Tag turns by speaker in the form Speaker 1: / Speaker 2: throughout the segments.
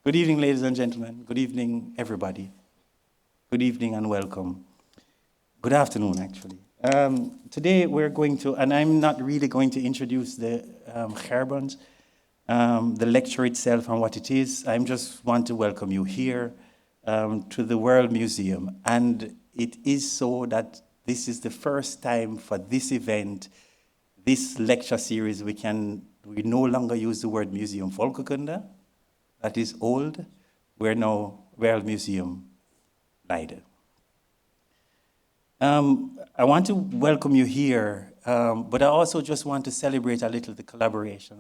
Speaker 1: Good evening, ladies and gentlemen. Good evening, everybody. Good evening and welcome. Good afternoon, actually. Today we're going to, and I'm not really going to introduce the Gerbrands, the lecture itself and what it is. I just want to welcome you here to the Wereldmuseum. And it is so that this is the first time for this event, this lecture series, we no longer use the word museum Volkenkunde. That is old. We're now Wereldmuseum Leiden. I want to welcome you here, but I also just want to celebrate a little the collaboration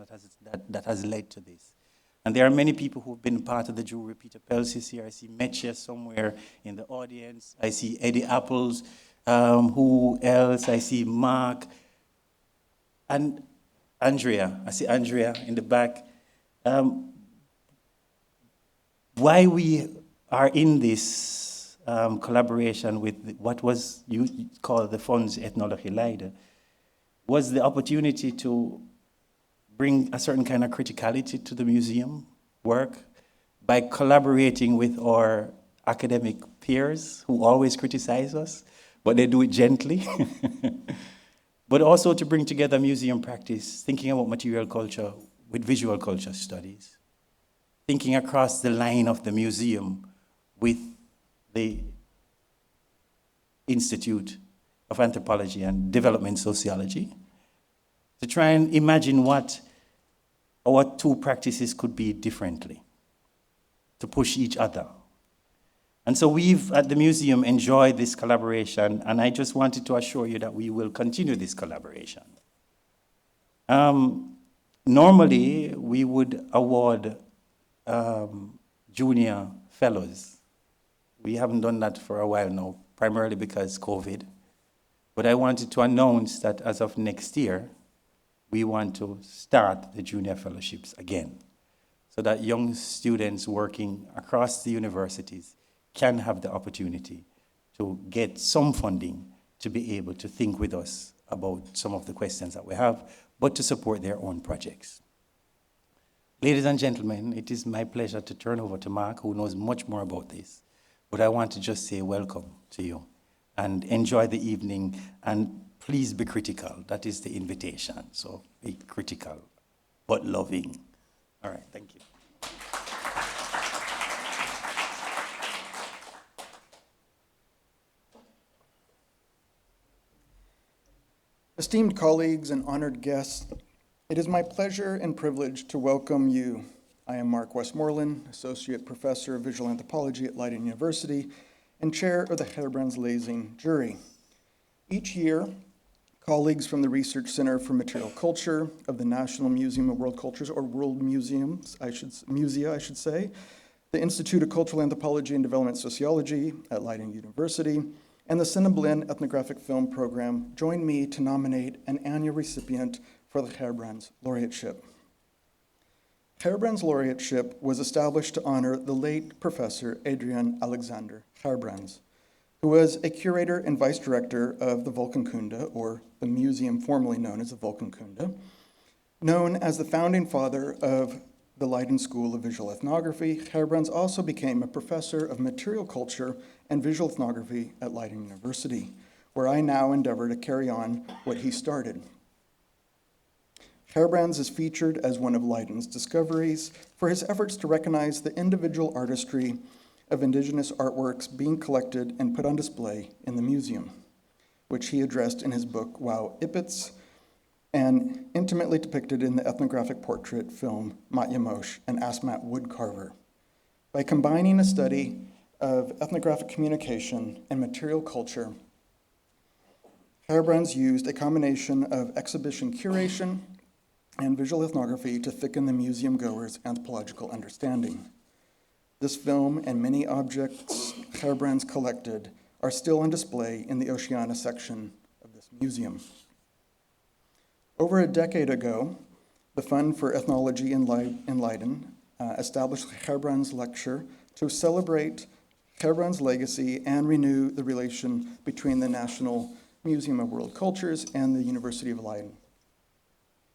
Speaker 1: that has led to this. And there are many people who've been part of the jury. Peter Pels is here. I see Meche somewhere in the audience. I see Eddie Apples. Who else? I see Mark. And Andrea. I see Andrea in the back. Why we are in this collaboration with what was called the Fonds Ethnologie Leiden was the opportunity to bring a certain kind of criticality to the museum work by collaborating with our academic peers who always criticize us, but they do it gently. But also to bring together museum practice, thinking about material culture with visual culture studies, thinking across the line of the museum with the Institute of Anthropology and Development Sociology, to try and imagine what our two practices could be differently, to push each other. And so we've, at the museum, enjoyed this collaboration, and I just wanted to assure you that we will continue this collaboration. Normally, we would award junior fellows. We haven't done that for a while now, primarily because COVID. But I wanted to announce that as of next year, we want to start the junior fellowships again, so that young students working across the universities can have the opportunity to get some funding to be able to think with us about some of the questions that we have, but to support their own projects. Ladies and gentlemen, it is my pleasure to turn over to Mark, who knows much more about this. But I want to just say welcome to you and enjoy the evening, and please be critical. That is the invitation. So be critical, but loving. All right, thank you.
Speaker 2: Esteemed colleagues and honored guests, it is my pleasure and privilege to welcome you. I am Mark Westmoreland, Associate Professor of Visual Anthropology at Leiden University and Chair of the Gerbrands Lezing Jury. Each year, colleagues from the Research Center for Material Culture of the National Museum of World Cultures, or Wereldmuseum, Musea, I should say, the Institute of Cultural Anthropology and Development Sociology at Leiden University, and the Cineblend Ethnographic Film Program joined me to nominate an annual recipient for the Gerbrands Laureateship. Gerbrands Laureateship was established to honor the late Professor Adriaan Alexander Gerbrands, who was a curator and vice director of the Volkenkunde, or the museum formerly known as the Volkenkunde, known as the founding father of the Leiden School of Visual Ethnography. Gerbrands also became a professor of material culture and visual ethnography at Leiden University, where I now endeavor to carry on what he started. Gerbrands is featured as one of Leiden's discoveries for his efforts to recognize the individual artistry of indigenous artworks being collected and put on display in the museum, which he addressed in his book, Wow Ipits, and intimately depicted in the ethnographic portrait film, Matyamosh, an Asmat woodcarver. By combining a study of ethnographic communication and material culture, Gerbrands used a combination of exhibition curation and visual ethnography to thicken the museum goer's anthropological understanding. This film and many objects Gerbrands collected are still on display in the Oceana section of this museum. Over a decade ago, the Fund for Ethnology in Leiden established the Gerbrands Lecture to celebrate Gerbrands' legacy and renew the relation between the National Museum of World Cultures and the University of Leiden,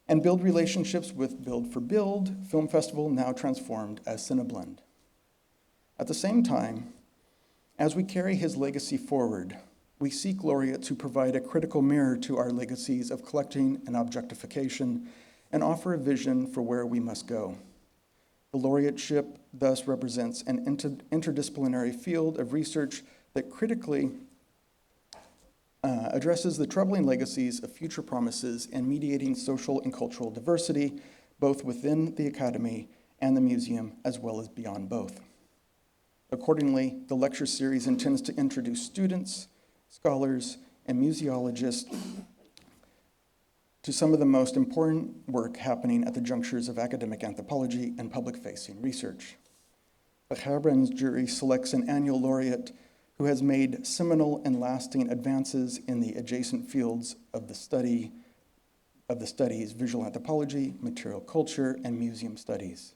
Speaker 2: and build relationships with Build for Build Film Festival, now transformed as Cineblend. At the same time, as we carry his legacy forward, we seek laureates who provide a critical mirror to our legacies of collecting and objectification and offer a vision for where we must go. The laureateship thus represents an interdisciplinary field of research that critically addresses the troubling legacies of future promises and mediating social and cultural diversity, both within the academy and the museum, as well as beyond both. Accordingly, the lecture series intends to introduce students, scholars, and museologists to some of the most important work happening at the junctures of academic anthropology and public-facing research. The Gerbrands jury selects an annual laureate who has made seminal and lasting advances in the adjacent fields of the studies visual anthropology, material culture, and museum studies.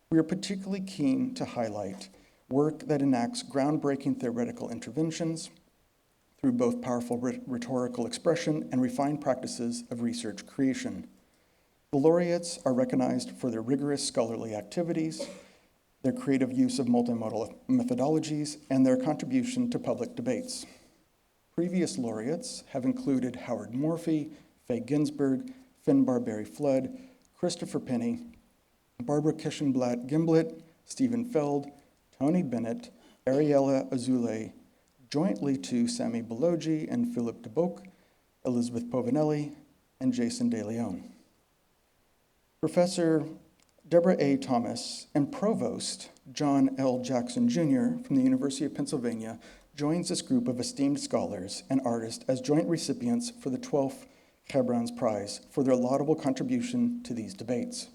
Speaker 2: We are particularly keen to highlight work that enacts groundbreaking theoretical interventions through both powerful rhetorical expression and refined practices of research creation. The laureates are recognized for their rigorous scholarly activities, their creative use of multimodal methodologies, and their contribution to public debates. Previous laureates have included Howard Morphy, Faye Ginsberg, Finbar Berry Flood, Christopher Penny, Barbara Kischenblatt Gimblett, Stephen Feld, Tony Bennett, Ariella Azule, jointly to Sami Balogi and Philip de Boek, Elizabeth Povinelli, and Jason De Leon. Professor Deborah A. Thomas and Provost John L. Jackson Jr. from the University of Pennsylvania joins this group of esteemed scholars and artists as joint recipients for the 12th Gerbrands Prize for their laudable contribution to these debates.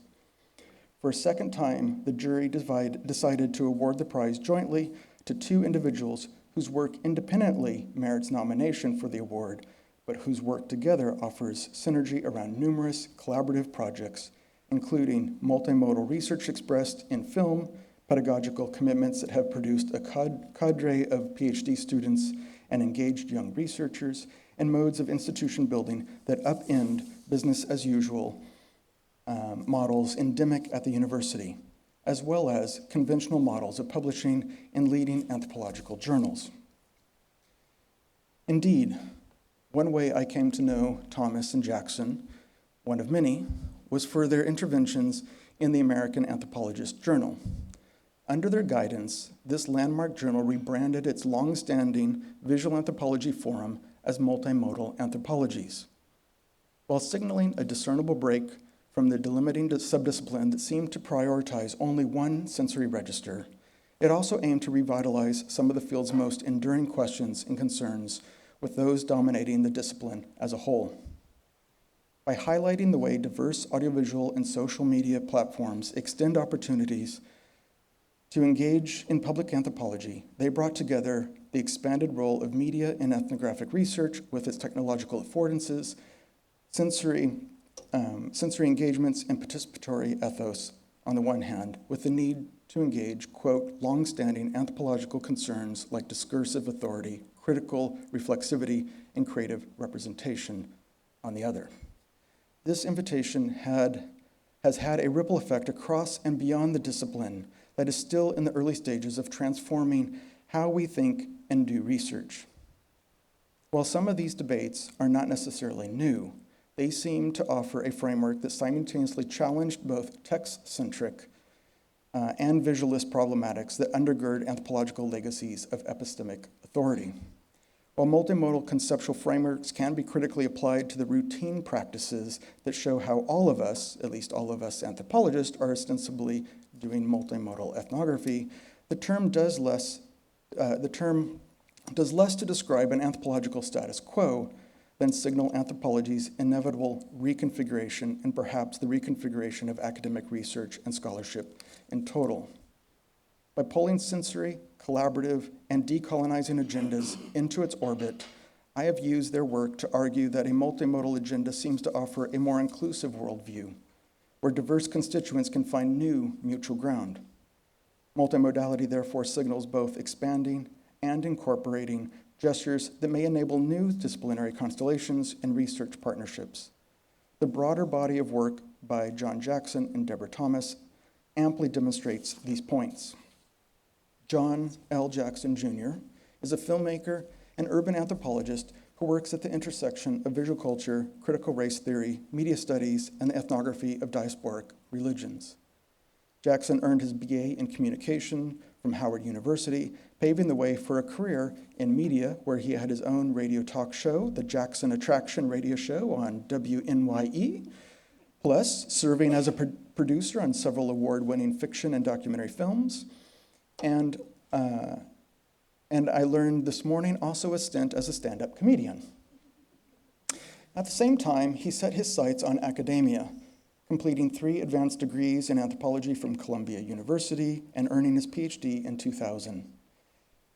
Speaker 2: For a second time, the jury decided to award the prize jointly to two individuals whose work independently merits nomination for the award, but whose work together offers synergy around numerous collaborative projects, including multimodal research expressed in film, pedagogical commitments that have produced a cadre of PhD students and engaged young researchers, and modes of institution building that upend business as usual models endemic at the university, as well as conventional models of publishing in leading anthropological journals. Indeed, one way I came to know Thomas and Jackson, one of many, was for their interventions in the American Anthropologist Journal. Under their guidance, this landmark journal rebranded its long-standing visual anthropology forum as Multimodal Anthropologies. While signaling a discernible break from the delimiting subdiscipline that seemed to prioritize only one sensory register, it also aimed to revitalize some of the field's most enduring questions and concerns with those dominating the discipline as a whole. By highlighting the way diverse audiovisual and social media platforms extend opportunities to engage in public anthropology, they brought together the expanded role of media in ethnographic research with its technological affordances, sensory engagements, and participatory ethos on the one hand, with the need to engage, quote, long-standing anthropological concerns like discursive authority, critical reflexivity, and creative representation on the other. This invitation has had a ripple effect across and beyond the discipline that is still in the early stages of transforming how we think and do research. While some of these debates are not necessarily new, they seem to offer a framework that simultaneously challenged both text-centric and visualist problematics that undergird anthropological legacies of epistemic authority. While multimodal conceptual frameworks can be critically applied to the routine practices that show how all of us, at least all of us anthropologists, are ostensibly doing multimodal ethnography, the term does less to describe an anthropological status quo than signal anthropology's inevitable reconfiguration and perhaps the reconfiguration of academic research and scholarship in total. By pulling sensory, collaborative, and decolonizing agendas into its orbit, I have used their work to argue that a multimodal agenda seems to offer a more inclusive worldview, where diverse constituents can find new mutual ground. Multimodality therefore signals both expanding and incorporating gestures that may enable new disciplinary constellations and research partnerships. The broader body of work by John Jackson and Deborah Thomas amply demonstrates these points. John L. Jackson Jr. is a filmmaker and urban anthropologist who works at the intersection of visual culture, critical race theory, media studies, and the ethnography of diasporic religions. Jackson earned his BA in communication from Howard University, paving the way for a career in media where he had his own radio talk show, the Jackson Attraction Radio Show on WNYE, plus serving as a producer on several award-winning fiction and documentary films, and I learned this morning also a stint as a stand-up comedian. At the same time, he set his sights on academia, completing 3 advanced degrees in anthropology from Columbia University and earning his PhD in 2000.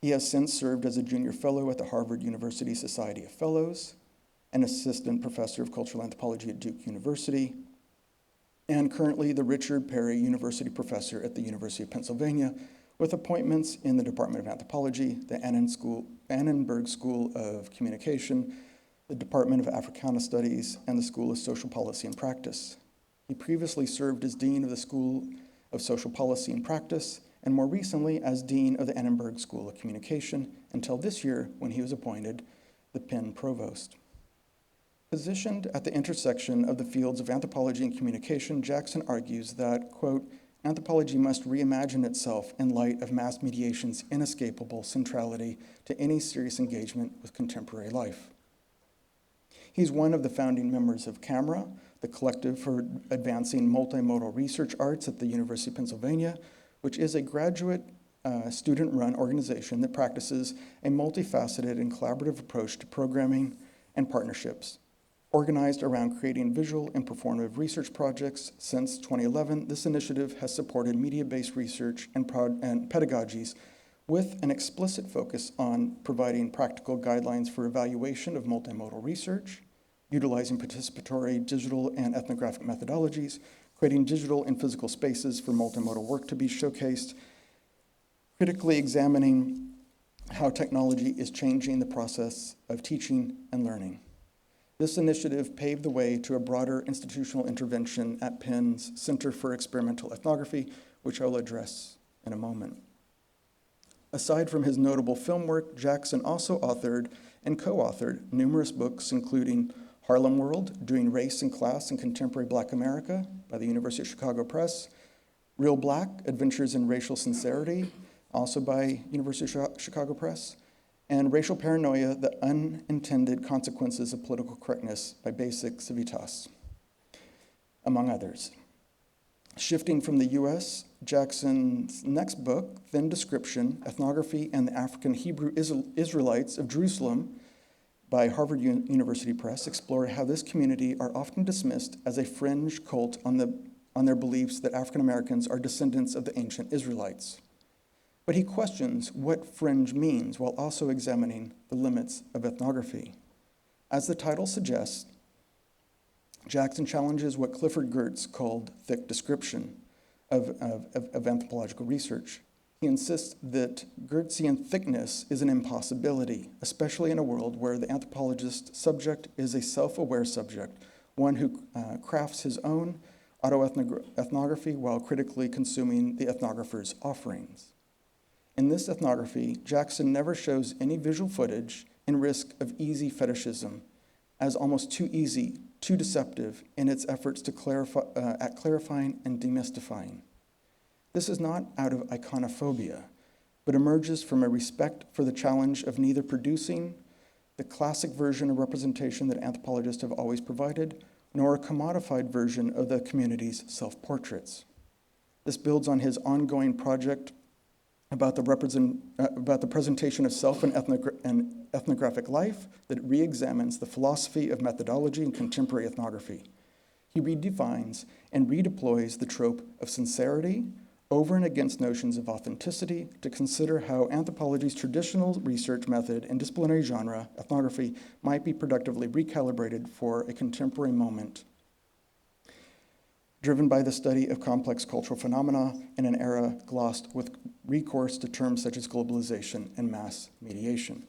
Speaker 2: He has since served as a junior fellow at the Harvard University Society of Fellows, an assistant professor of cultural anthropology at Duke University, and currently the Richard Perry University Professor at the University of Pennsylvania, with appointments in the Department of Anthropology, the Annenberg School of Communication, the Department of Africana Studies, and the School of Social Policy and Practice. He previously served as Dean of the School of Social Policy and Practice, and more recently as Dean of the Annenberg School of Communication, until this year when he was appointed the Penn Provost. Positioned at the intersection of the fields of anthropology and communication, Jackson argues that, quote, anthropology must reimagine itself in light of mass mediation's inescapable centrality to any serious engagement with contemporary life. He's one of the founding members of CAMERA, the Collective for Advancing Multimodal Research Arts at the University of Pennsylvania, which is a graduate student-run organization that practices a multifaceted and collaborative approach to programming and partnerships. Organized around creating visual and performative research projects since 2011, this initiative has supported media-based research and pedagogies with an explicit focus on providing practical guidelines for evaluation of multimodal research, utilizing participatory digital and ethnographic methodologies, creating digital and physical spaces for multimodal work to be showcased, critically examining how technology is changing the process of teaching and learning. This initiative paved the way to a broader institutional intervention at Penn's Center for Experimental Ethnography, which I'll address in a moment. Aside from his notable film work, Jackson also authored and co-authored numerous books, including Harlem World, Doing Race and Class in Contemporary Black America by the University of Chicago Press, Real Black, Adventures in Racial Sincerity, also by University of Chicago Press, and Racial Paranoia, The Unintended Consequences of Political Correctness by Basic Civitas, among others. Shifting from the US, Jackson's next book, Thin Description, Ethnography and the African Hebrew Israelites of Jerusalem by Harvard University Press, explore how this community are often dismissed as a fringe cult on their beliefs that African Americans are descendants of the ancient Israelites. But he questions what fringe means while also examining the limits of ethnography. As the title suggests, Jackson challenges what Clifford Geertz called thick description of anthropological research. He insists that Geertzian thickness is an impossibility, especially in a world where the anthropologist subject is a self-aware subject, one who crafts his own autoethnography while critically consuming the ethnographer's offerings. In this ethnography, Jackson never shows any visual footage in risk of easy fetishism, as almost too easy, too deceptive in its efforts to clarifying and demystifying. This is not out of iconophobia, but emerges from a respect for the challenge of neither producing the classic version of representation that anthropologists have always provided, nor a commodified version of the community's self-portraits. This builds on his ongoing project about the presentation of self and ethnographic life that re-examines the philosophy of methodology in contemporary ethnography. He redefines and redeploys the trope of sincerity over and against notions of authenticity to consider how anthropology's traditional research method and disciplinary genre, ethnography, might be productively recalibrated for a contemporary moment, driven by the study of complex cultural phenomena in an era glossed with recourse to terms such as globalization and mass mediation.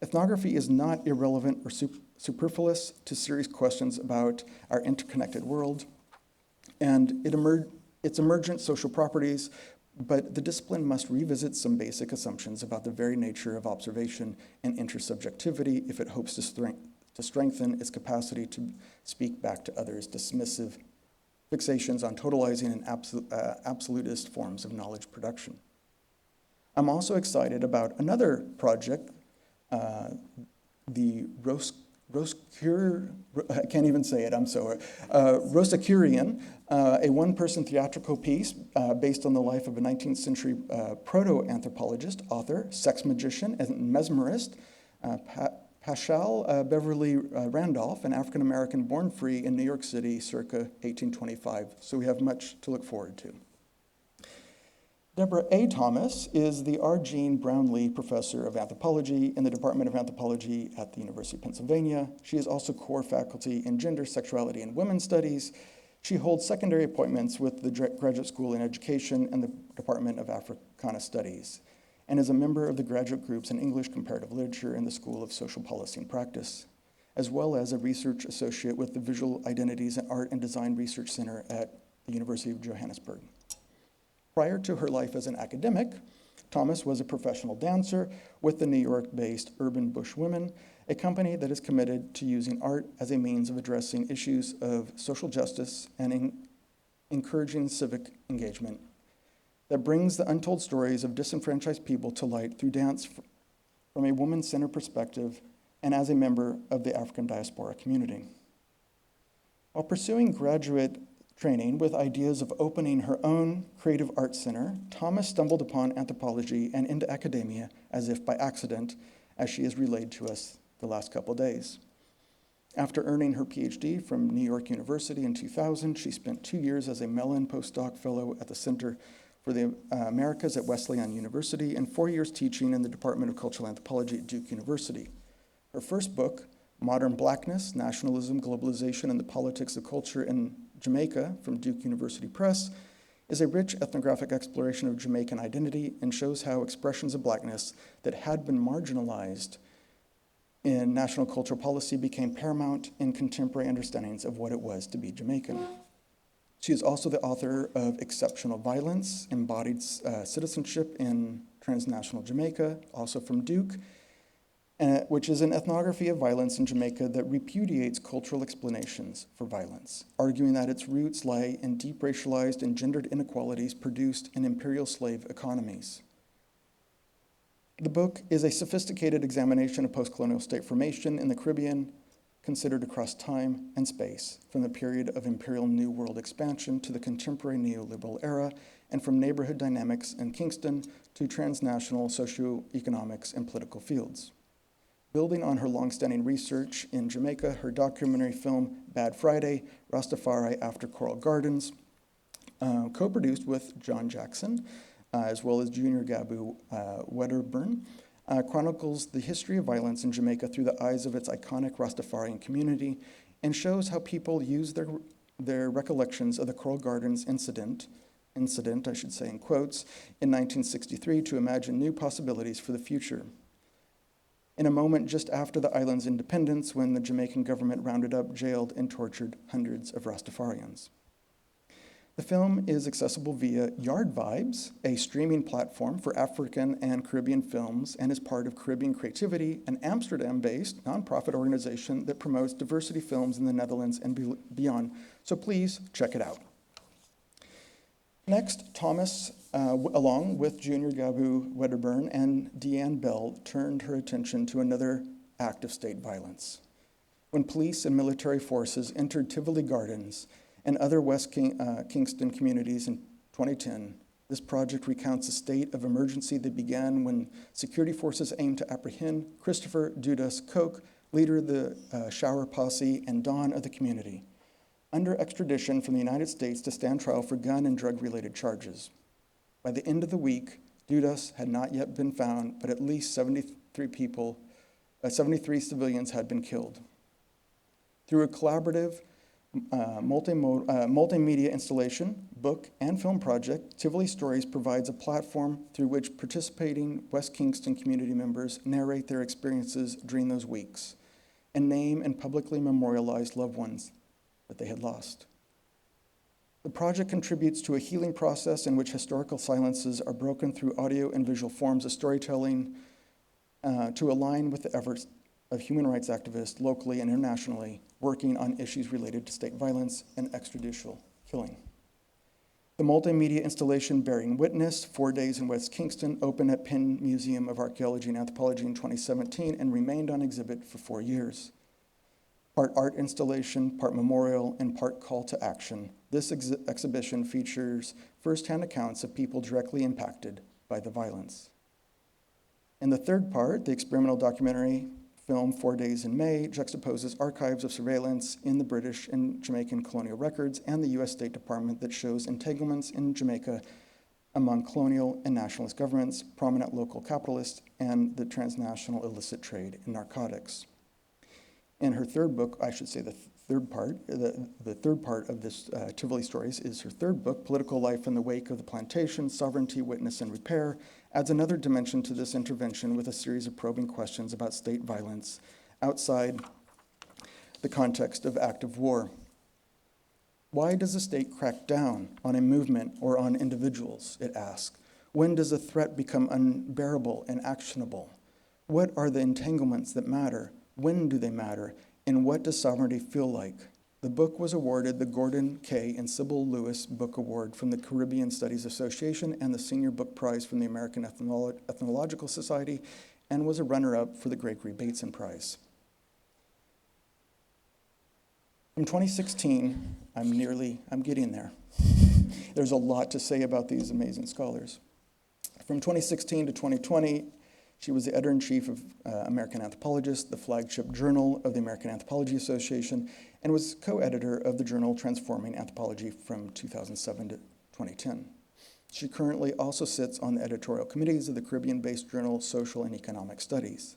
Speaker 2: Ethnography is not irrelevant or superfluous to serious questions about our interconnected world, and its emergent social properties but the discipline must revisit some basic assumptions about the very nature of observation and intersubjectivity if it hopes to strengthen its capacity to speak back to others' dismissive fixations on totalizing and absolutist forms of knowledge production. I'm also excited about another project, the I can't even say it, I'm sorry. Rosicrucian, a one-person theatrical piece based on the life of a 19th century proto-anthropologist, author, sex magician, and mesmerist, Paschal Beverly Randolph, an African-American born free in New York City circa 1825. So we have much to look forward to. Deborah A. Thomas is the R. Gene Brownlee Professor of Anthropology in the Department of Anthropology at the University of Pennsylvania. She is also core faculty in Gender, Sexuality, and Women's Studies. She holds secondary appointments with the Graduate School in Education and the Department of Africana Studies, and is a member of the graduate groups in English Comparative Literature in the School of Social Policy and Practice, as well as a research associate with the Visual Identities and Art and Design Research Center at the University of Johannesburg. Prior to her life as an academic, Thomas was a professional dancer with the New York-based Urban Bush Women, a company that is committed to using art as a means of addressing issues of social justice and encouraging civic engagement that brings the untold stories of disenfranchised people to light through dance from a woman-centered perspective and as a member of the African diaspora community. While pursuing graduate training with ideas of opening her own creative arts center, Thomas stumbled upon anthropology and into academia as if by accident, as she has relayed to us the last couple days. After earning her PhD from New York University in 2000, she spent 2 years as a Mellon postdoc fellow at the Center for the Americas at Wesleyan University and 4 years teaching in the Department of Cultural Anthropology at Duke University. Her first book, Modern Blackness, Nationalism, Globalization, and the Politics of Culture in Jamaica from Duke University Press, is a rich ethnographic exploration of Jamaican identity and shows how expressions of Blackness that had been marginalized in national cultural policy became paramount in contemporary understandings of what it was to be Jamaican. She is also the author of Exceptional Violence, Embodied Citizenship in Transnational Jamaica, also from Duke, which is an ethnography of violence in Jamaica that repudiates cultural explanations for violence, arguing that its roots lie in deep racialized and gendered inequalities produced in imperial slave economies. The book is a sophisticated examination of post-colonial state formation in the Caribbean, considered across time and space, from the period of imperial New World expansion to the contemporary neoliberal era, and from neighborhood dynamics in Kingston to transnational socioeconomics and political fields. Building on her longstanding research in Jamaica, her documentary film, Bad Friday, Rastafari After Coral Gardens, co-produced with John Jackson, as well as Junior Gabu Wedderburn, chronicles the history of violence in Jamaica through the eyes of its iconic Rastafarian community and shows how people use their recollections of the Coral Gardens incident, I should say in quotes, in 1963 to imagine new possibilities for the future. In a moment just after the island's independence, when the Jamaican government rounded up, jailed, and tortured hundreds of Rastafarians. The film is accessible via Yard Vibes, a streaming platform for African and Caribbean films, and is part of Caribbean Creativity, an Amsterdam-based nonprofit organization that promotes diversity films in the Netherlands and beyond. So please check it out. Next, Thomas, along with Junior Gabu Wedderburn and Deanne Bell, turned her attention to another act of state violence. When police and military forces entered Tivoli Gardens and other West Kingston communities in 2010, this project recounts a state of emergency that began when security forces aimed to apprehend Christopher Dudas Koch, leader of the Shower Posse and Don of the community, under extradition from the United States to stand trial for gun and drug-related charges. By the end of the week, Dudas had not yet been found, but at least 73 civilians had been killed. Through a collaborative multimedia installation, book, and film project, Tivoli Stories provides a platform through which participating West Kingston community members narrate their experiences during those weeks and name and publicly memorialize loved ones that they had lost. The project contributes to a healing process in which historical silences are broken through audio and visual forms of storytelling to align with the efforts of human rights activists locally and internationally working on issues related to state violence and extrajudicial killing. The multimedia installation Bearing Witness, 4 days in West Kingston, opened at Penn Museum of Archaeology and Anthropology in 2017 and remained on exhibit for 4 years. Part art installation, part memorial, and part call to action, this exhibition features firsthand accounts of people directly impacted by the violence. In the third part, the experimental documentary film 4 Days in May juxtaposes archives of surveillance in the British and Jamaican colonial records and the U.S. State Department that shows entanglements in Jamaica among colonial and nationalist governments, prominent local capitalists, and the transnational illicit trade in narcotics. In her third book, I should say the third part of this Tivoli Stories is her third book, Political Life in the Wake of the Plantation, Sovereignty, Witness, and Repair, adds another dimension to this intervention with a series of probing questions about state violence outside the context of active war. Why does the state crack down on a movement or on individuals, it asks? When does a threat become unbearable and actionable? What are the entanglements that matter? When do they matter? And what does sovereignty feel like? The book was awarded the Gordon K. and Sybil Lewis Book Award from the Caribbean Studies Association and the Senior Book Prize from the American Ethnological Society, and was a runner-up for the Gregory Bateson Prize. From 2016, I'm getting there. There's a lot to say about these amazing scholars. From 2016 to 2020, she was the editor-in-chief of American Anthropologist, the flagship journal of the American Anthropology Association, and was co-editor of the journal Transforming Anthropology from 2007 to 2010. She currently also sits on the editorial committees of the Caribbean-based journal Social and Economic Studies.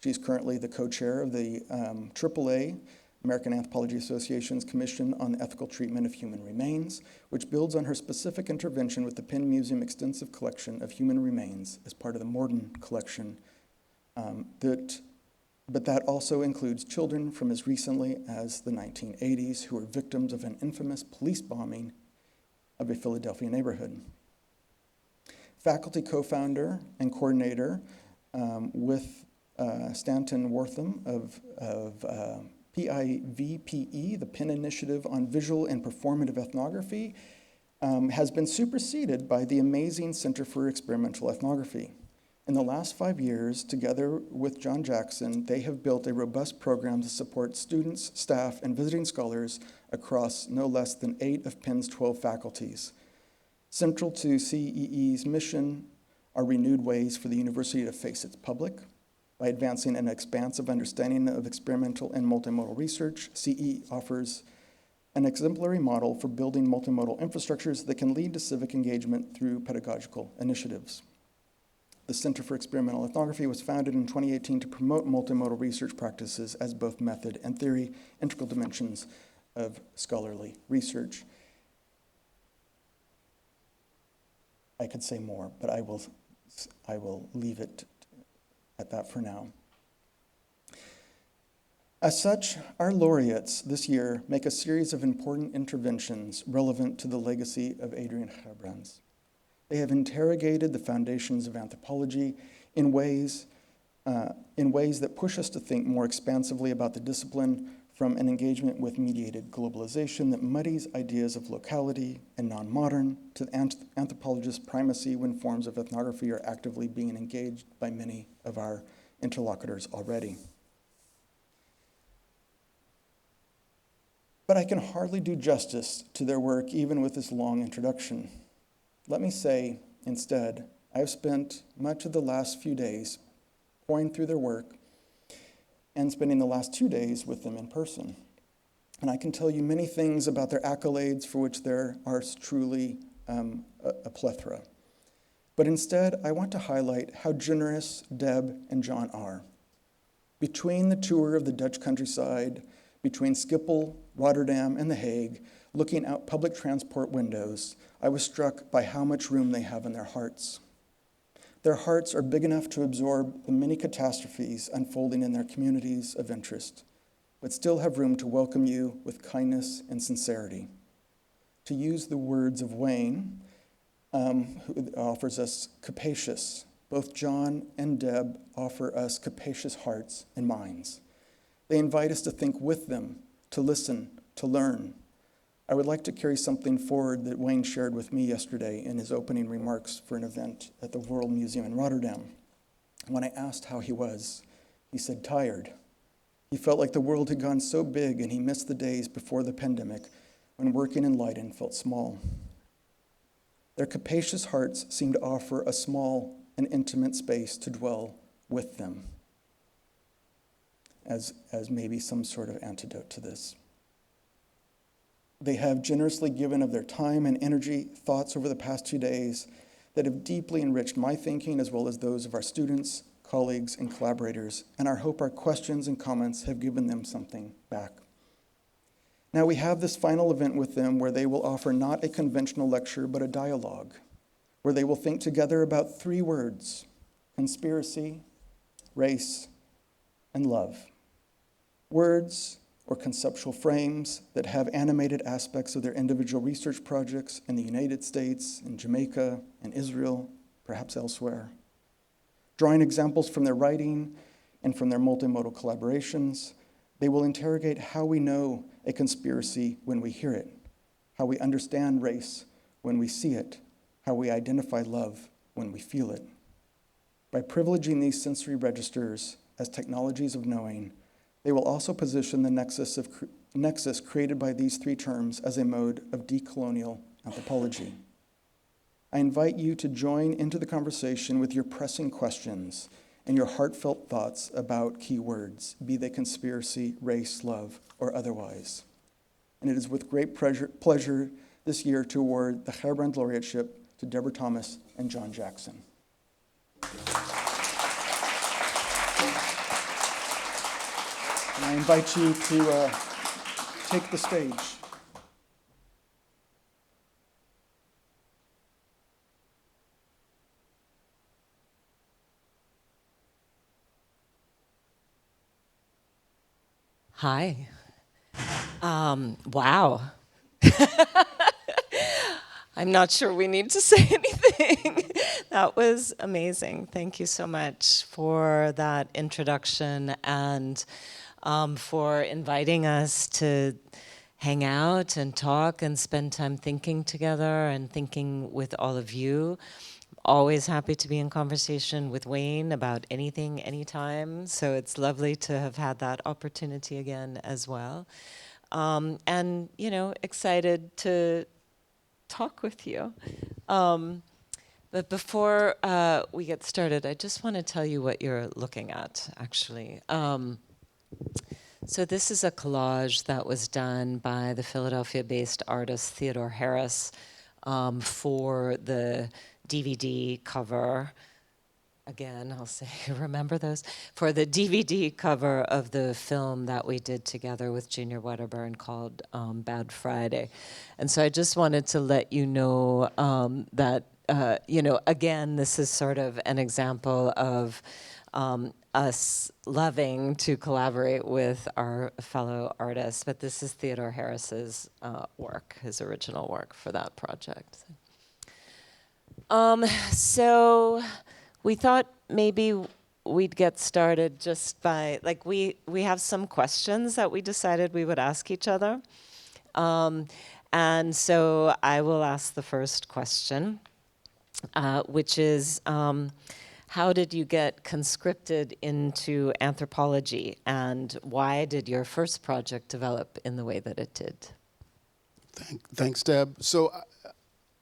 Speaker 2: She's currently the co-chair of the AAA, American Anthropology Association's Commission on the Ethical Treatment of Human Remains, which builds on her specific intervention with the Penn Museum extensive collection of human remains as part of the Morden collection. But that also includes children from as recently as the 1980s who were victims of an infamous police bombing of a Philadelphia neighborhood. Faculty co-founder and coordinator with Stanton Wortham of PIVPE, the Penn Initiative on Visual and Performative Ethnography, has been superseded by the amazing Center for Experimental Ethnography. In the last 5 years, together with John Jackson, they have built a robust program to support students, staff, and visiting scholars across no less than 8 of Penn's 12 faculties. Central to CEE's mission are renewed ways for the university to face its public. By advancing an expansive understanding of experimental and multimodal research, CE offers an exemplary model for building multimodal infrastructures that can lead to civic engagement through pedagogical initiatives. The Center for Experimental Ethnography was founded in 2018 to promote multimodal research practices as both method and theory, integral dimensions of scholarly research. I could say more, but I will leave it at that for now. As such, our laureates this year make a series of important interventions relevant to the legacy of Adriaan Gerbrands. They have interrogated the foundations of anthropology in ways that push us to think more expansively about the discipline, from an engagement with mediated globalization that muddies ideas of locality and non-modern to the anthropologist's primacy when forms of ethnography are actively being engaged by many of our interlocutors already. But I can hardly do justice to their work even with this long introduction. Let me say, instead, I have spent much of the last few days poring through their work and spending the last 2 days with them in person. And I can tell you many things about their accolades for which there are truly a plethora. But instead, I want to highlight how generous Deb and John are. Between the tour of the Dutch countryside, between Schiphol, Rotterdam, and The Hague, looking out public transport windows, I was struck by how much room they have in their hearts. Their hearts are big enough to absorb the many catastrophes unfolding in their communities of interest, but still have room to welcome you with kindness and sincerity. to use the words of Wayne, who offers us capacious. Both John and Deb offer us capacious hearts and minds. They invite us to think with them, to listen, to learn. I would like to carry something forward that Wayne shared with me yesterday in his opening remarks for an event at the Wereldmuseum in Rotterdam. When I asked how he was, he said, tired. He felt like the world had gone so big and he missed the days before the pandemic when working in Leiden felt small. Their capacious hearts seem to offer a small and intimate space to dwell with them as maybe some sort of antidote to this. They have generously given of their time and energy, thoughts over the past 2 days that have deeply enriched my thinking as well as those of our students, colleagues, and collaborators, and I hope our questions and comments have given them something back. Now we have this final event with them where they will offer not a conventional lecture, but a dialogue, where they will think together about 3 words: conspiracy, race, and love. Words or conceptual frames that have animated aspects of their individual research projects in the United States, in Jamaica, in Israel, perhaps elsewhere. Drawing examples from their writing and from their multimodal collaborations, they will interrogate how we know a conspiracy when we hear it, how we understand race when we see it, how we identify love when we feel it. By privileging these sensory registers as technologies of knowing, they will also position the nexus created by these 3 terms as a mode of decolonial anthropology. I invite you to join into the conversation with your pressing questions and your heartfelt thoughts about key words, be they conspiracy, race, love, or otherwise. And it is with great pleasure this year to award the Gerbrands laureateship to Deborah Thomas and John Jackson. And I invite you to take the stage.
Speaker 3: Hi. Wow. I'm not sure we need to say anything. That was amazing. Thank you so much for that introduction and for inviting us to hang out and talk and spend time thinking together and thinking with all of you. Always happy to be in conversation with Wayne about anything, anytime. So it's lovely to have had that opportunity again as well. And, excited to talk with you. But before we get started, I just want to tell you what you're looking at, actually. So this is a collage that was done by the Philadelphia-based artist Theodore Harris for the DVD cover. Again, I'll say, remember those? For the DVD cover of the film that we did together with Junior Wedderburn called Bad Friday. And so I just wanted to let you know that, again, this is sort of an example of us loving to collaborate with our fellow artists. But this is Theodore Harris's work, his original work for that project. So we thought maybe we'd get started just by, we have some questions that we decided we would ask each other. And so I will ask the first question, which is, how did you get conscripted into anthropology, and why did your first project develop in the way that it did?
Speaker 4: Thanks, Deb. So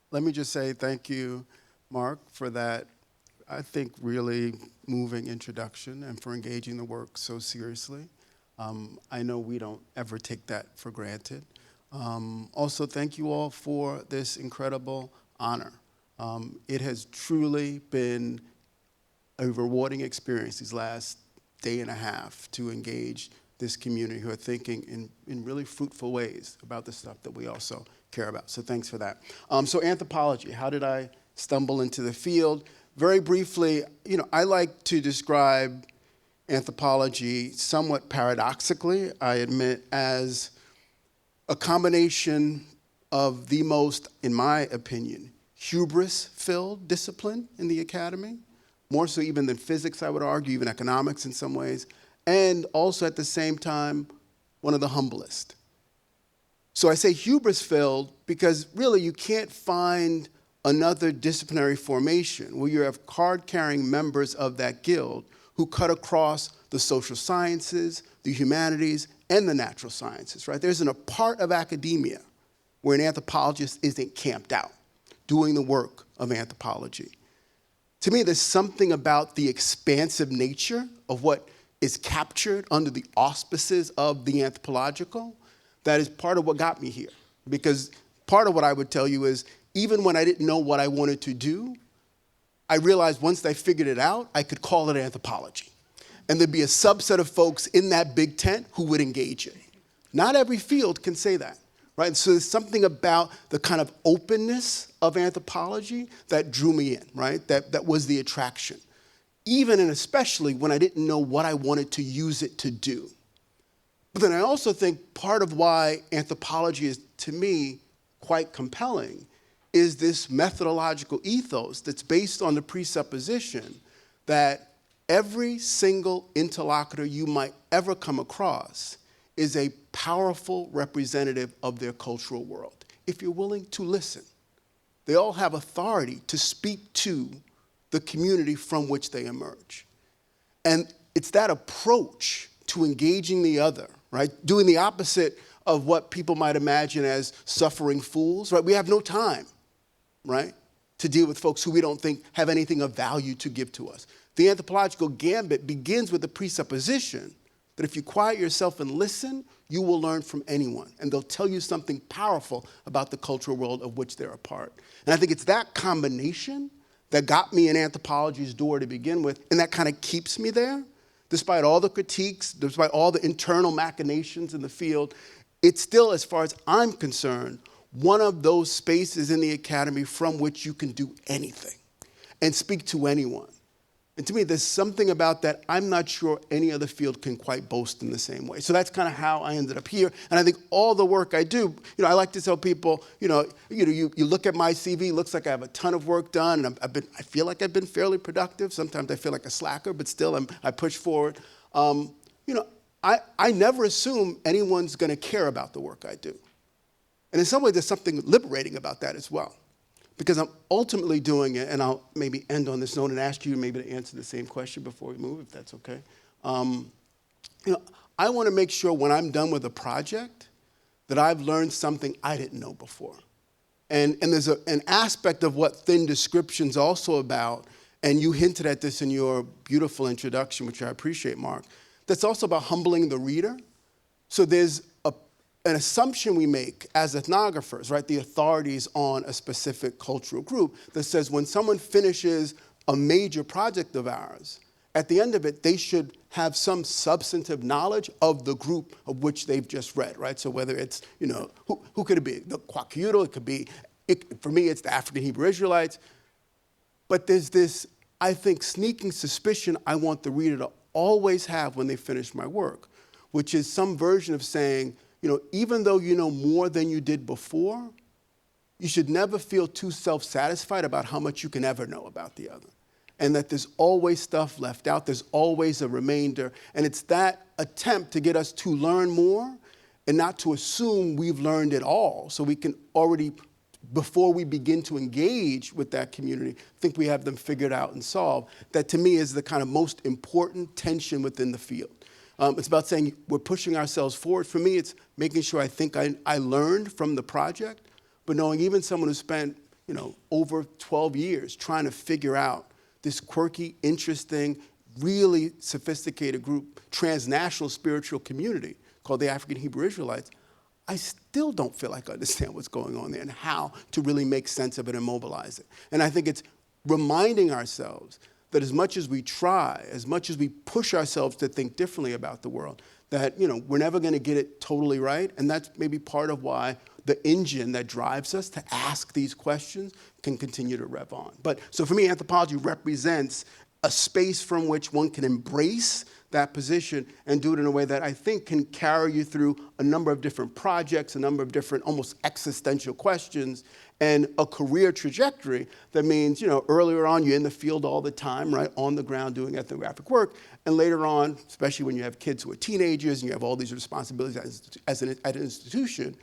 Speaker 4: let me just say thank you, Mark, for that, I think, really moving introduction and for engaging the work so seriously. I know we don't ever take that for granted. Also, thank you all for this incredible honor. It has truly been a rewarding experience these last day and a half to engage this community who are thinking in really fruitful ways about the stuff that we also care about. So thanks for that. So anthropology, how did I stumble into the field? Very briefly, I like to describe anthropology somewhat paradoxically, I admit, as a combination of the most, in my opinion, hubris-filled discipline in the academy, more so even than physics, I would argue, even economics in some ways, and also at the same time, one of the humblest. So I say hubris-filled because really you can't find another disciplinary formation where you have card-carrying members of that guild who cut across the social sciences, the humanities, and the natural sciences, right? There isn't a part of academia where an anthropologist isn't camped out doing the work of anthropology. To me, there's something about the expansive nature of what is captured under the auspices of the anthropological that is part of what got me here. Because part of what I would tell you is, even when I didn't know what I wanted to do, I realized once I figured it out, I could call it anthropology. And there'd be a subset of folks in that big tent who would engage it. Not every field can say that, right? So there's something about the kind of openness of anthropology that drew me in, right? That was the attraction. Even and especially when I didn't know what I wanted to use it to do. But then I also think part of why anthropology is, to me, quite compelling is this methodological ethos that's based on the presupposition that every single interlocutor you might ever come across is a powerful representative of their cultural world, if you're willing to listen. They all have authority to speak to the community from which they emerge. And it's that approach to engaging the other, right? Doing the opposite of what people might imagine as suffering fools, right? We have no time, right, to deal with folks who we don't think have anything of value to give to us. The anthropological gambit begins with the presupposition that if you quiet yourself and listen, you will learn from anyone, and they'll tell you something powerful about the cultural world of which they're a part. And I think it's that combination that got me in anthropology's door to begin with, and that kind of keeps me there. Despite all the critiques, despite all the internal machinations in the field, it's still, as far as I'm concerned, one of those spaces in the academy from which you can do anything and speak to anyone. And to me, there's something about that I'm not sure any other field can quite boast in the same way. So that's kind of how I ended up here. And I think all the work I do, I like to tell people, you look at my CV, it looks like I have a ton of work done, and I feel like I've been fairly productive. Sometimes I feel like a slacker, but still I push forward. I never assume anyone's going to care about the work I do. And in some ways, there's something liberating about that as well. Because I'm ultimately doing it, and I'll maybe end on this note and ask you maybe to answer the same question before we move, if that's okay. I want to make sure when I'm done with a project that I've learned something I didn't know before. And there's an aspect of what thin description's also about, and you hinted at this in your beautiful introduction, which I appreciate, Mark, that's also about humbling the reader. So there's an assumption we make as ethnographers, right, the authorities on a specific cultural group, that says when someone finishes a major project of ours, at the end of it, they should have some substantive knowledge of the group of which they've just read, right? So whether it's, who could it be? The Kwakiutl, it could be, for me, it's the African Hebrew Israelites. But there's this, I think, sneaking suspicion I want the reader to always have when they finish my work, which is some version of saying, even though you know more than you did before, you should never feel too self-satisfied about how much you can ever know about the other. And that there's always stuff left out, there's always a remainder. And it's that attempt to get us to learn more and not to assume we've learned it all. So we can already, before we begin to engage with that community, think we have them figured out and solved. That to me is the kind of most important tension within the field. It's about saying we're pushing ourselves forward. For me, it's making sure I think I learned from the project, but knowing even someone who spent, over 12 years trying to figure out this quirky, interesting, really sophisticated group, transnational spiritual community called the African Hebrew Israelites, I still don't feel like I understand what's going on there and how to really make sense of it and mobilize it. And I think it's reminding ourselves that as much as we try, as much as we push ourselves to think differently about the world, that we're never going to get it totally right. And that's maybe part of why the engine that drives us to ask these questions can continue to rev on. But so for me, anthropology represents a space from which one can embrace that position and do it in a way that I think can carry you through a number of different projects, a number of different almost existential questions, and a career trajectory that means, earlier on you're in the field all the time, right, on the ground doing ethnographic work, and later on, especially when you have kids who are teenagers and you have all these responsibilities at an institution,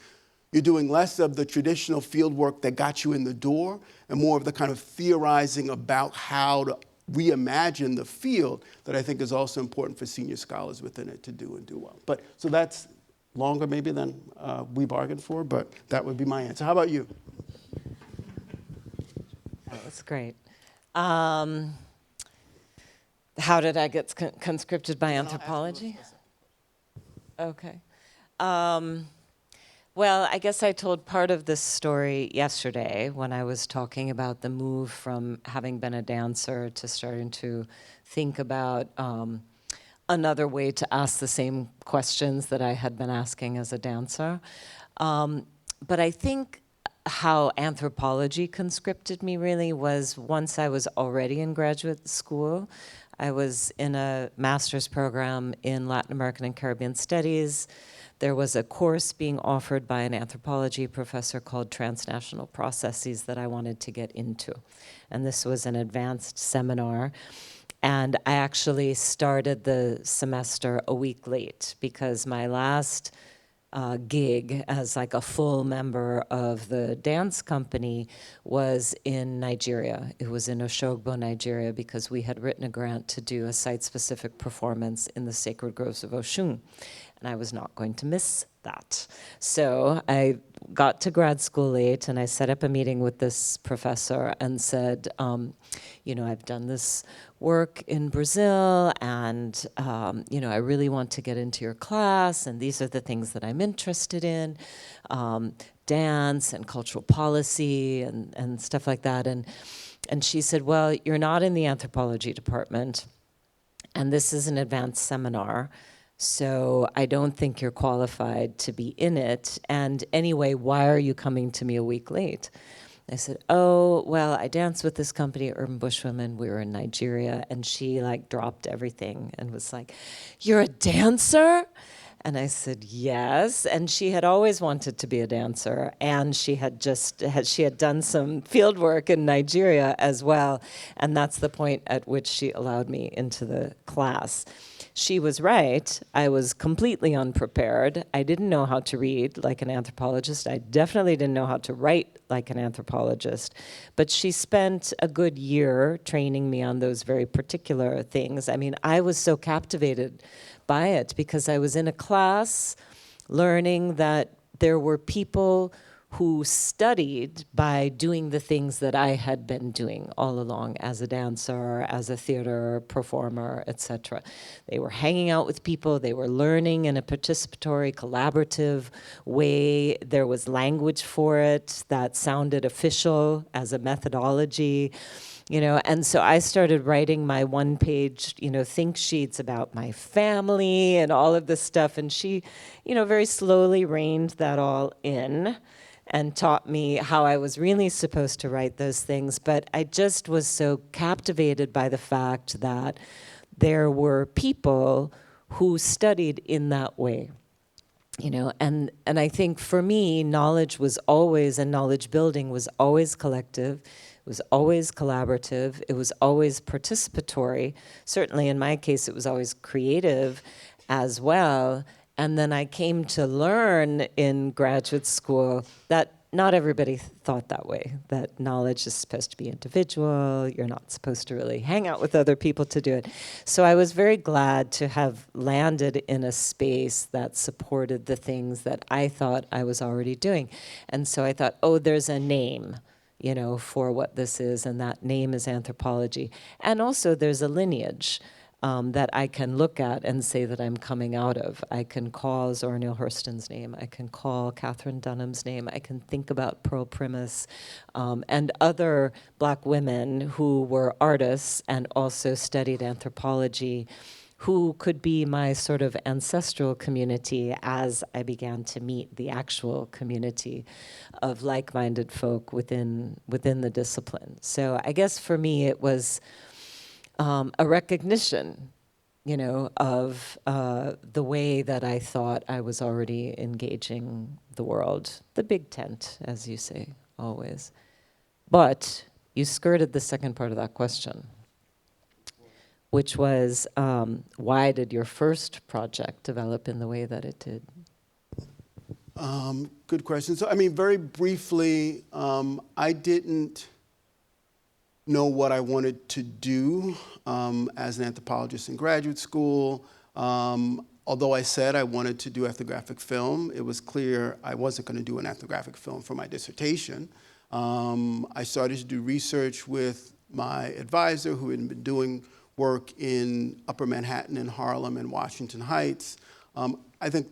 Speaker 4: you're doing less of the traditional field work that got you in the door and more of the kind of theorizing about how to reimagine the field that I think is also important for senior scholars within it to do and do well. But so that's longer maybe than we bargained for, but that would be my answer. How about you?
Speaker 3: That's great. How did I get conscripted by anthropology? Okay. Well, I guess I told part of this story yesterday when I was talking about the move from having been a dancer to starting to think about another way to ask the same questions that I had been asking as a dancer. But I think how anthropology conscripted me really was once I was already in graduate school. I was in a master's program in Latin American and Caribbean Studies. There was a course being offered by an anthropology professor called Transnational Processes that I wanted to get into. And this was an advanced seminar. And I actually started the semester a week late because my last gig as like a full member of the dance company was in Nigeria. It was in Oshogbo, Nigeria, because we had written a grant to do a site-specific performance in the sacred groves of Oshun. And I was not going to miss that. So I got to grad school late and I set up a meeting with this professor and said, I've done this work in Brazil and, I really want to get into your class and these are the things that I'm interested in, dance and cultural policy and stuff like that. And she said, well, you're not in the anthropology department and this is an advanced seminar. So I don't think you're qualified to be in it. And anyway, why are you coming to me a week late? I said, oh, well, I danced with this company, Urban Bushwomen. We were in Nigeria. And she dropped everything and was like, you're a dancer? And I said, yes. And she had always wanted to be a dancer. And she had done some field work in Nigeria as well. And that's the point at which she allowed me into the class. She was right. I was completely unprepared. I didn't know how to read like an anthropologist. I definitely didn't know how to write like an anthropologist. But she spent a good year training me on those very particular things. I mean, I was so captivated by it because I was in a class learning that there were people who studied by doing the things that I had been doing all along as a dancer, as a theater performer, etc. They were hanging out with people, they were learning in a participatory, collaborative way. There was language for it that sounded official as a methodology. And so I started writing my one-page, think sheets about my family and all of this stuff. And she, very slowly reined that all in and taught me how I was really supposed to write those things. But I just was so captivated by the fact that there were people who studied in that way. And I think for me, knowledge was always, and knowledge building was always collective. It was always collaborative. It was always participatory. Certainly in my case, it was always creative as well. And then I came to learn in graduate school that not everybody thought that way, that knowledge is supposed to be individual. You're not supposed to really hang out with other people to do it. So I was very glad to have landed in a space that supported the things that I thought I was already doing. And so I thought, oh, there's a name, for what this is, and that name is anthropology. And also there's a lineage that I can look at and say that I'm coming out of. I can call Zora Neale Hurston's name. I can call Catherine Dunham's name. I can think about Pearl Primus and other Black women who were artists and also studied anthropology, who could be my sort of ancestral community as I began to meet the actual community of like-minded folk within the discipline. So I guess for me it was a recognition, of the way that I thought I was already engaging the world, the big tent, as you say, always. But you skirted the second part of that question, which was, why did your first project develop in the way that it did?
Speaker 4: Good question. So, very briefly, I didn't know what I wanted to do as an anthropologist in graduate school. Although I said I wanted to do ethnographic film, it was clear I wasn't going to do an ethnographic film for my dissertation. I started to do research with my advisor, who had been doing work in Upper Manhattan and Harlem and Washington Heights. I think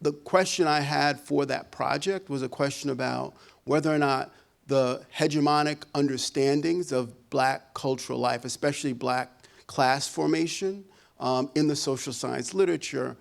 Speaker 4: the question I had for that project was a question about whether or not the hegemonic understandings of Black cultural life, especially Black class formation in the social science literature,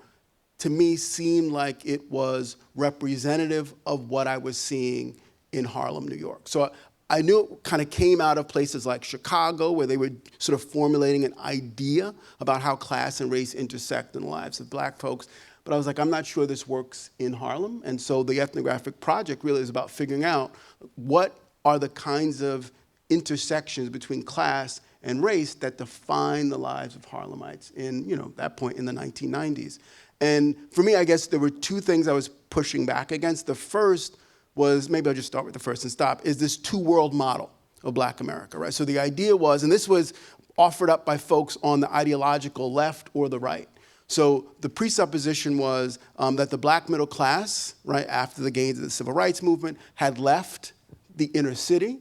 Speaker 4: to me seemed like it was representative of what I was seeing in Harlem, New York. So I knew it kind of came out of places like Chicago, where they were sort of formulating an idea about how class and race intersect in the lives of Black folks. But I was like, I'm not sure this works in Harlem. And so the ethnographic project really is about figuring out what are the kinds of intersections between class and race that define the lives of Harlemites in, that point in the 1990s. And for me, I guess there were two things I was pushing back against. The first was, maybe I'll just start with the first and stop, is this two-world model of Black America, right? So the idea was, and this was offered up by folks on the ideological left or the right. So the presupposition was that the Black middle class, right, after the gains of the Civil Rights Movement, had left the inner city.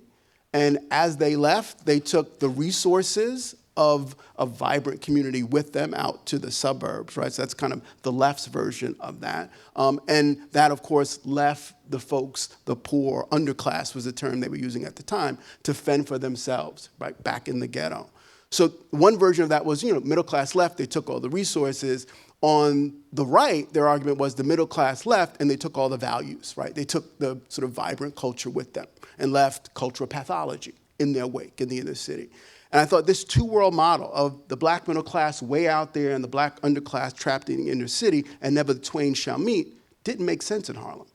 Speaker 4: And as they left, they took the resources of a vibrant community with them out to the suburbs, right? So that's kind of the left's version of that. And that, of course, left the folks, the poor, underclass was the term they were using at the time, to fend for themselves, right, back in the ghetto. So one version of that was, middle class left, they took all the resources. On the right, their argument was the middle class left and they took all the values, right? They took the sort of vibrant culture with them and left cultural pathology in their wake in the inner city. And I thought this two-world model of the Black middle class way out there and the Black underclass trapped in the inner city and never the twain shall meet didn't make sense in Harlem,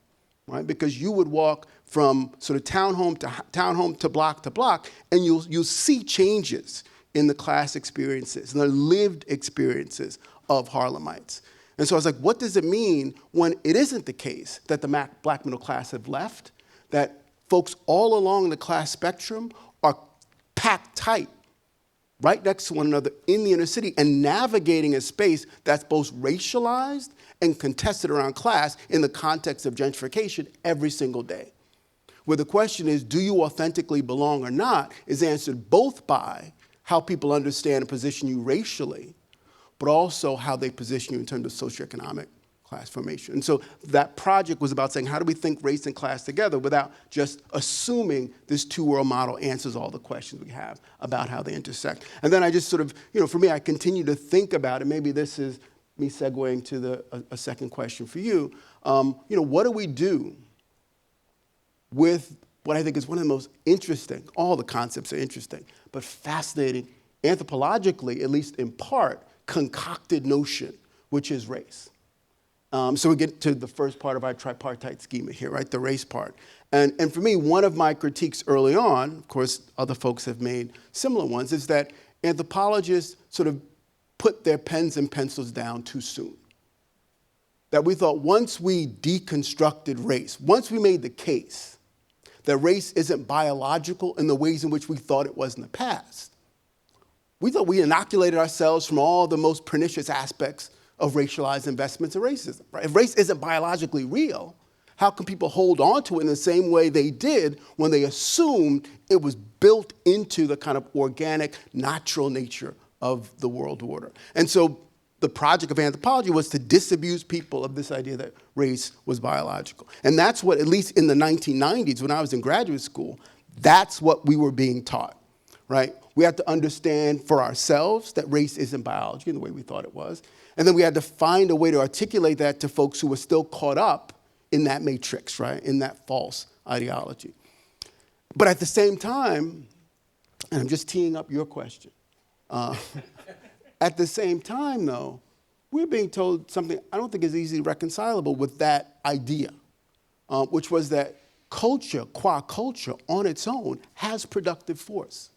Speaker 4: right? Because you would walk from sort of townhome to block, and you'll see changes in the class experiences and the lived experiences of Harlemites. And so I was like, what does it mean when it isn't the case that the Black middle class have left, that folks all along the class spectrum are packed tight, right next to one another in the inner city and navigating a space that's both racialized and contested around class in the context of gentrification every single day? Where the question is, do you authentically belong or not, is answered both by how people understand and position you racially, but also how they position you in terms of socioeconomic class formation. And so that project was about saying, how do we think race and class together without just assuming this two-world model answers all the questions we have about how they intersect? And then I just sort of, for me, I continue to think about it. Maybe this is me segueing to a second question for you. What do we do with what I think is one of the most interesting, all the concepts are interesting, but fascinating, anthropologically, at least in part, concocted notion, which is race. So we get to the first part of our tripartite schema here, right, the race part. And for me, one of my critiques early on, of course, other folks have made similar ones, is that anthropologists sort of put their pens and pencils down too soon. That we thought once we deconstructed race, once we made the case that race isn't biological in the ways in which we thought it was in the past, we thought we inoculated ourselves from all the most pernicious aspects of racialized investments in racism. Right? If race isn't biologically real, how can people hold on to it in the same way they did when they assumed it was built into the kind of organic, natural nature of the world order? And so the project of anthropology was to disabuse people of this idea that race was biological. And that's what, at least in the 1990s, when I was in graduate school, that's what we were being taught, right? We had to understand for ourselves that race isn't biology in the way we thought it was. And then we had to find a way to articulate that to folks who were still caught up in that matrix, right, in that false ideology. But at the same time, and I'm just teeing up your question, Uh, at the same time, though, we're being told something I don't think is easily reconcilable with that idea, which was that culture, qua culture, on its own, has productive force,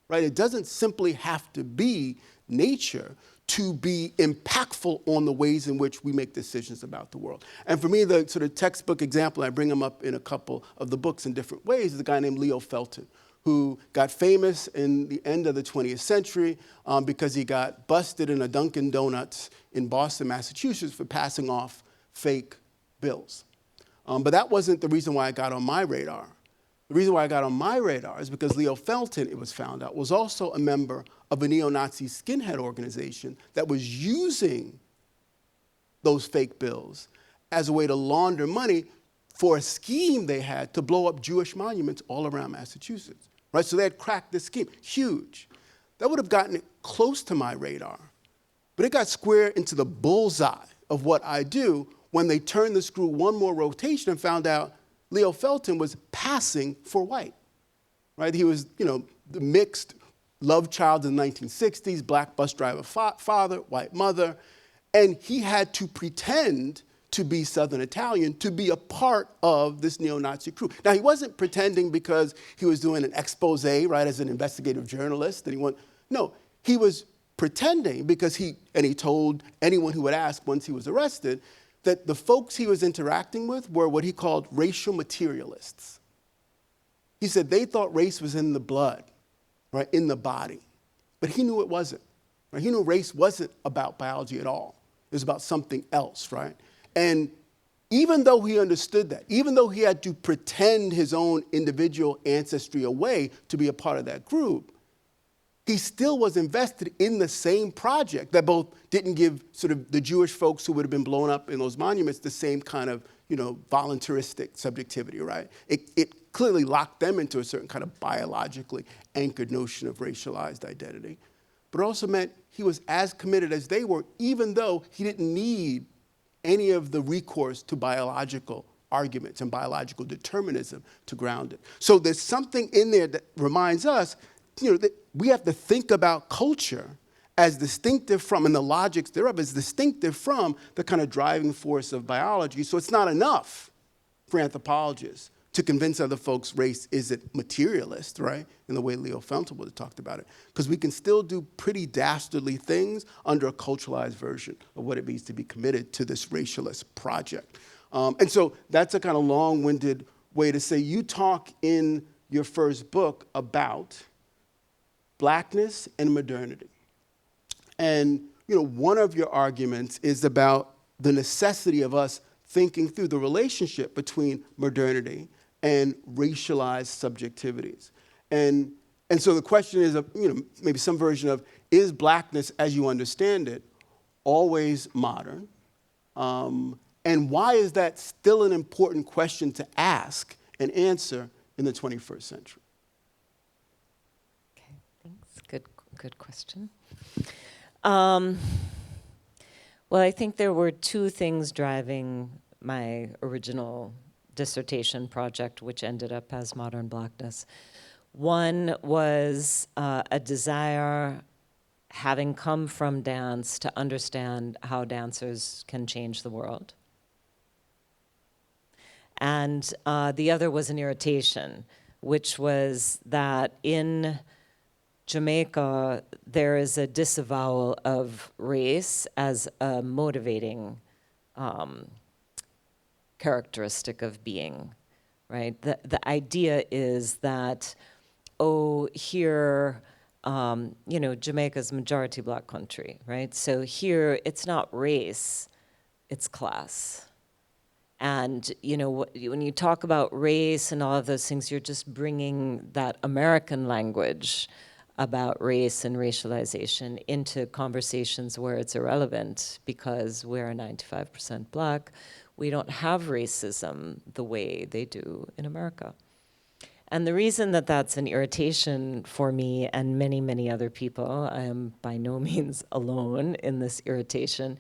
Speaker 4: right? It doesn't simply have to be nature to be impactful on the ways in which we make decisions about the world. And for me, the sort of textbook example, I bring him up in a couple of the books in different ways, is a guy named Leo Felton, who got famous in the end of the 20th century because he got busted in a Dunkin' Donuts in Boston, Massachusetts for passing off fake bills. But that wasn't the reason why I got on my radar. The reason why I got on my radar is because Leo Felton, it was found out, was also a member of a neo-Nazi skinhead organization that was using those fake bills as a way to launder money for a scheme they had to blow up Jewish monuments all around Massachusetts, right? So they had cracked this scheme, huge. That would have gotten it close to my radar, but it got square into the bullseye of what I do when they turned the screw one more rotation and found out Leo Felton was passing for white, right? He was, the mixed love child in the 1960s, black bus driver father, white mother, and he had to pretend to be Southern Italian to be a part of this neo-Nazi crew. Now, he wasn't pretending because he was doing an expose, right, as an investigative journalist. No, he was pretending because he told anyone who would ask once he was arrested that the folks he was interacting with were what he called racial materialists. He said they thought race was in the blood, right, in the body. But he knew it wasn't. Right? He knew race wasn't about biology at all. It was about something else, right? And even though he understood that, even though he had to pretend his own individual ancestry away to be a part of that group, he still was invested in the same project that both didn't give sort of the Jewish folks who would have been blown up in those monuments the same kind of, voluntaristic subjectivity, right? It clearly locked them into a certain kind of biologically anchored notion of racialized identity. But it also meant he was as committed as they were, even though he didn't need any of the recourse to biological arguments and biological determinism to ground it. So there's something in there that reminds us, that we have to think about culture as distinctive from, and the logics thereof as distinctive from the kind of driving force of biology. So it's not enough for anthropologists to convince other folks race isn't materialist, right, in the way Leo Felton would have talked about it, because we can still do pretty dastardly things under a culturalized version of what it means to be committed to this racialist project. And so that's a kind of long-winded way to say you talk in your first book about blackness and modernity. And one of your arguments is about the necessity of us thinking through the relationship between modernity and racialized subjectivities. And so the question is, maybe some version of, is blackness as you understand it always modern? And why is that still an important question to ask and answer in the 21st century?
Speaker 3: Okay, thanks. Good question. Well, I think there were two things driving my original dissertation project, which ended up as Modern Blackness. One was a desire, having come from dance, to understand how dancers can change the world. And the other was an irritation, which was that in Jamaica, there is a disavowal of race as a motivating characteristic of being, right? The idea is that, here, Jamaica's majority black country, right? So here, it's not race, it's class. And, when you talk about race and all of those things, you're just bringing that American language about race and racialization into conversations where it's irrelevant because we're 95% black. We don't have racism the way they do in America. And the reason that that's an irritation for me and many, many other people, I am by no means alone in this irritation,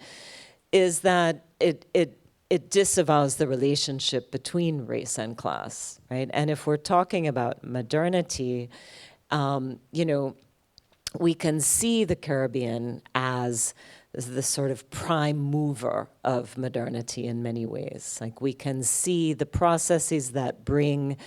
Speaker 3: is that it disavows the relationship between race and class, right? And if we're talking about modernity, we can see the Caribbean as the sort of prime mover of modernity in many ways. Like, we can see the processes that bring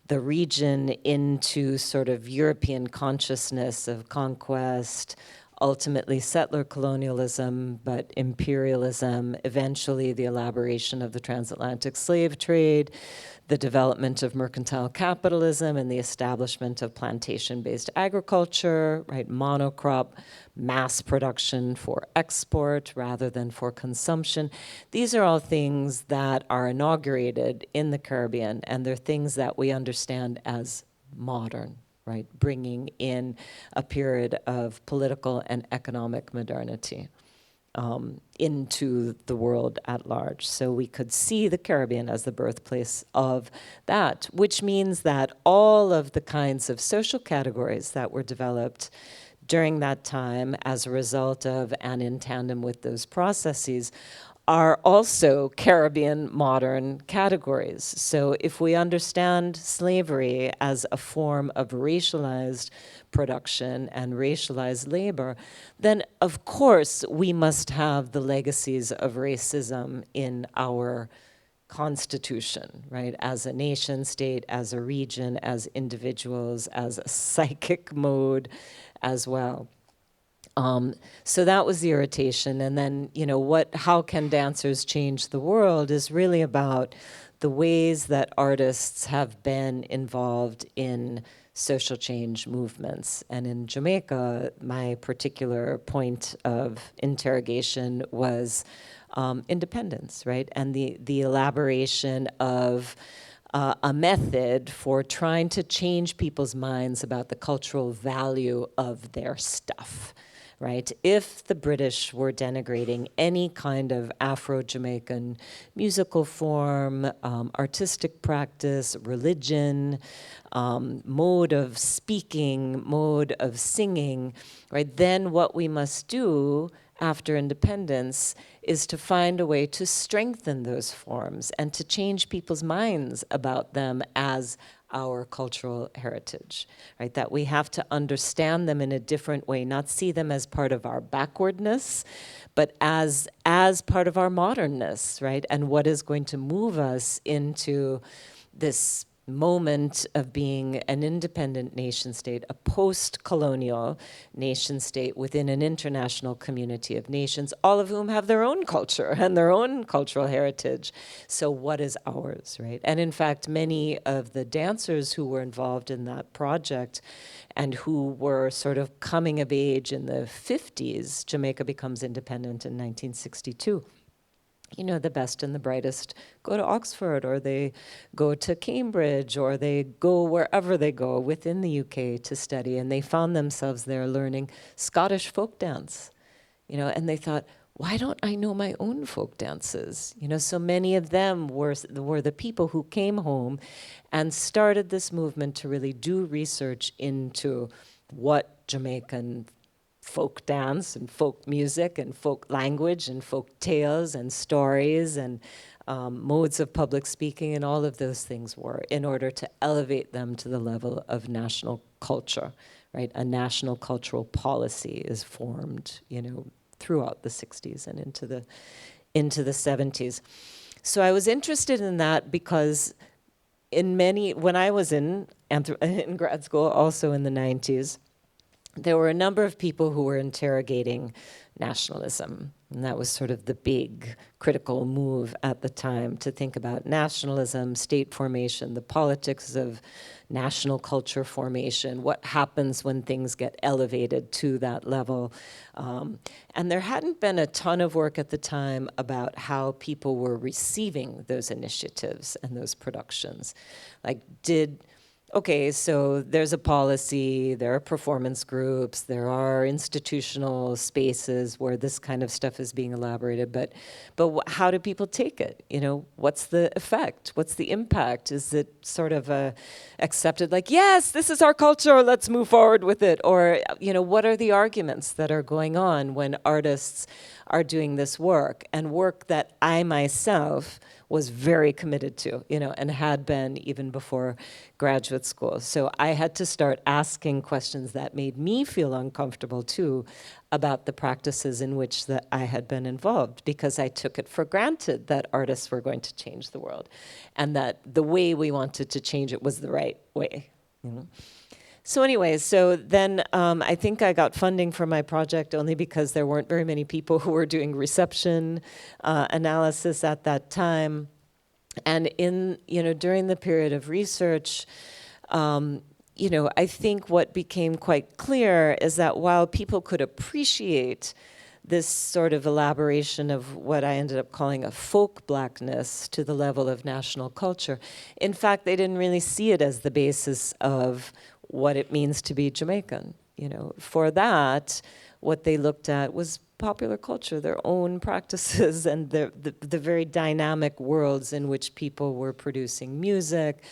Speaker 3: the region into sort of European consciousness of conquest, ultimately settler colonialism, but imperialism, eventually the elaboration of the transatlantic slave trade, the development of mercantile capitalism and the establishment of plantation-based agriculture, right, monocrop, mass production for export rather than for consumption. These are all things that are inaugurated in the Caribbean, and they're things that we understand as modern, right, bringing in a period of political and economic modernity into the world at large. So we could see the Caribbean as the birthplace of that, which means that all of the kinds of social categories that were developed during that time as a result of and in tandem with those processes are also Caribbean modern categories. So if we understand slavery as a form of racialized production and racialized labor, then of course we must have the legacies of racism in our constitution, right? As a nation state, as a region, as individuals, as a psychic mode as well. So that was the irritation. And then, how can dancers change the world is really about the ways that artists have been involved in social change movements. And in Jamaica, my particular point of interrogation was independence, right? And the elaboration of a method for trying to change people's minds about the cultural value of their stuff. Right? If the British were denigrating any kind of Afro-Jamaican musical form, artistic practice, religion, mode of speaking, mode of singing, right, then what we must do after independence is to find a way to strengthen those forms and to change people's minds about them as our cultural heritage, right? That we have to understand them in a different way, not see them as part of our backwardness, but as part of our modernness, right? And what is going to move us into this moment of being an independent nation state, a post-colonial nation state within an international community of nations, all of whom have their own culture and their own cultural heritage. So what is ours, right? And in fact, many of the dancers who were involved in that project and who were sort of coming of age in the 50s, Jamaica becomes independent in 1962. The best and the brightest go to Oxford, or they go to Cambridge, or they go wherever they go within the UK to study, and they found themselves there learning Scottish folk dance, and they thought, why don't I know my own folk dances? So many of them were the people who came home and started this movement to really do research into what Jamaican folk dance and folk music and folk language and folk tales and stories and modes of public speaking and all of those things were, in order to elevate them to the level of national culture, right? A national cultural policy is formed, throughout the 60s and into the 70s. So I was interested in that because when I was in grad school, also in the 90s, there were a number of people who were interrogating nationalism. And that was sort of the big critical move at the time, to think about nationalism, state formation, the politics of national culture formation, what happens when things get elevated to that level. And there hadn't been a ton of work at the time about how people were receiving those initiatives and those productions. Okay, so there's a policy, there are performance groups, there are institutional spaces where this kind of stuff is being elaborated, but how do people take it? What's the effect? What's the impact? Is it sort of accepted like, yes, this is our culture, let's move forward with it? Or, what are the arguments that are going on when artists are doing this work, and work that I myself was very committed to, and had been even before graduate school. So I had to start asking questions that made me feel uncomfortable too about the practices in which that I had been involved, because I took it for granted that artists were going to change the world and that the way we wanted to change it was the right way. So anyways, so then I think I got funding for my project only because there weren't very many people who were doing reception analysis at that time. And during the period of research, I think what became quite clear is that while people could appreciate this sort of elaboration of what I ended up calling a folk blackness to the level of national culture, in fact, they didn't really see it as the basis of what it means to be Jamaican. For that, what they looked at was popular culture, their own practices, and the very dynamic worlds in which people were producing music,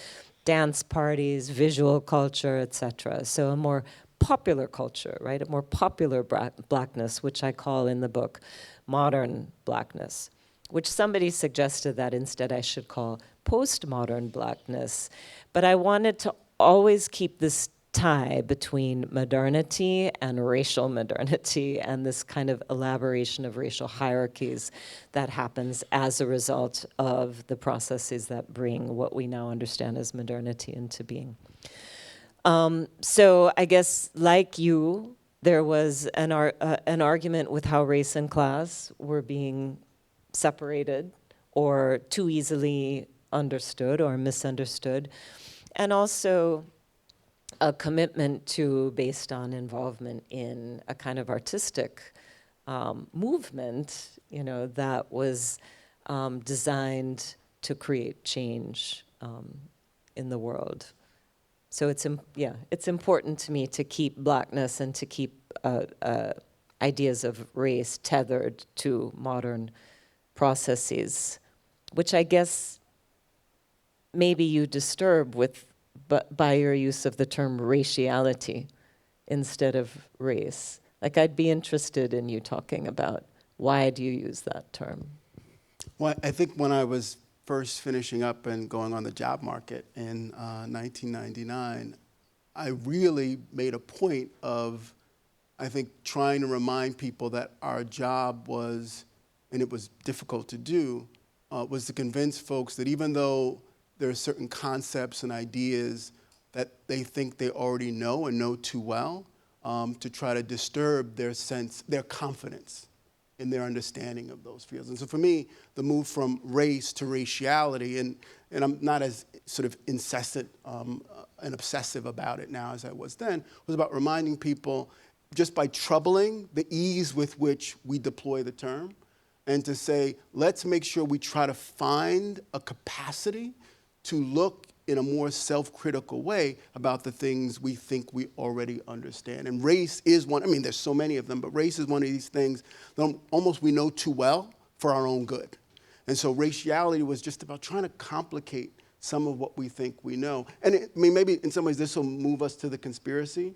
Speaker 3: dance parties, visual culture, etc. So a more popular culture, right? A more popular blackness, which I call in the book modern blackness, which somebody suggested that instead I should call postmodern blackness. But I wanted to always keep this tie between modernity and racial modernity and this kind of elaboration of racial hierarchies that happens as a result of the processes that bring what we now understand as modernity into being. So I guess, like you, there was an argument with how race and class were being separated or too easily understood or misunderstood, and also a commitment based on involvement in a kind of artistic movement, that was designed to create change in the world. So it's important to me to keep blackness and to keep ideas of race tethered to modern processes, which I guess maybe you disturb by your use of the term raciality instead of race. Like, I'd be interested in you talking about why do you use that term?
Speaker 4: Well, I think when I was first finishing up and going on the job market in 1999, I really made a point of, I think, trying to remind people that our job was, and it was difficult to do, was to convince folks that even though there are certain concepts and ideas that they think they already know and know too well, to try to disturb their confidence in their understanding of those fields. And so for me, the move from race to raciality, and I'm not as sort of incessant and obsessive about it now as I was then, was about reminding people, just by troubling the ease with which we deploy the term, and to say, let's make sure we try to find a capacity to look in a more self-critical way about the things we think we already understand. And race is one, there's so many of them, but race is one of these things that almost we know too well for our own good. And so raciality was just about trying to complicate some of what we think we know. And maybe in some ways this will move us to the conspiracy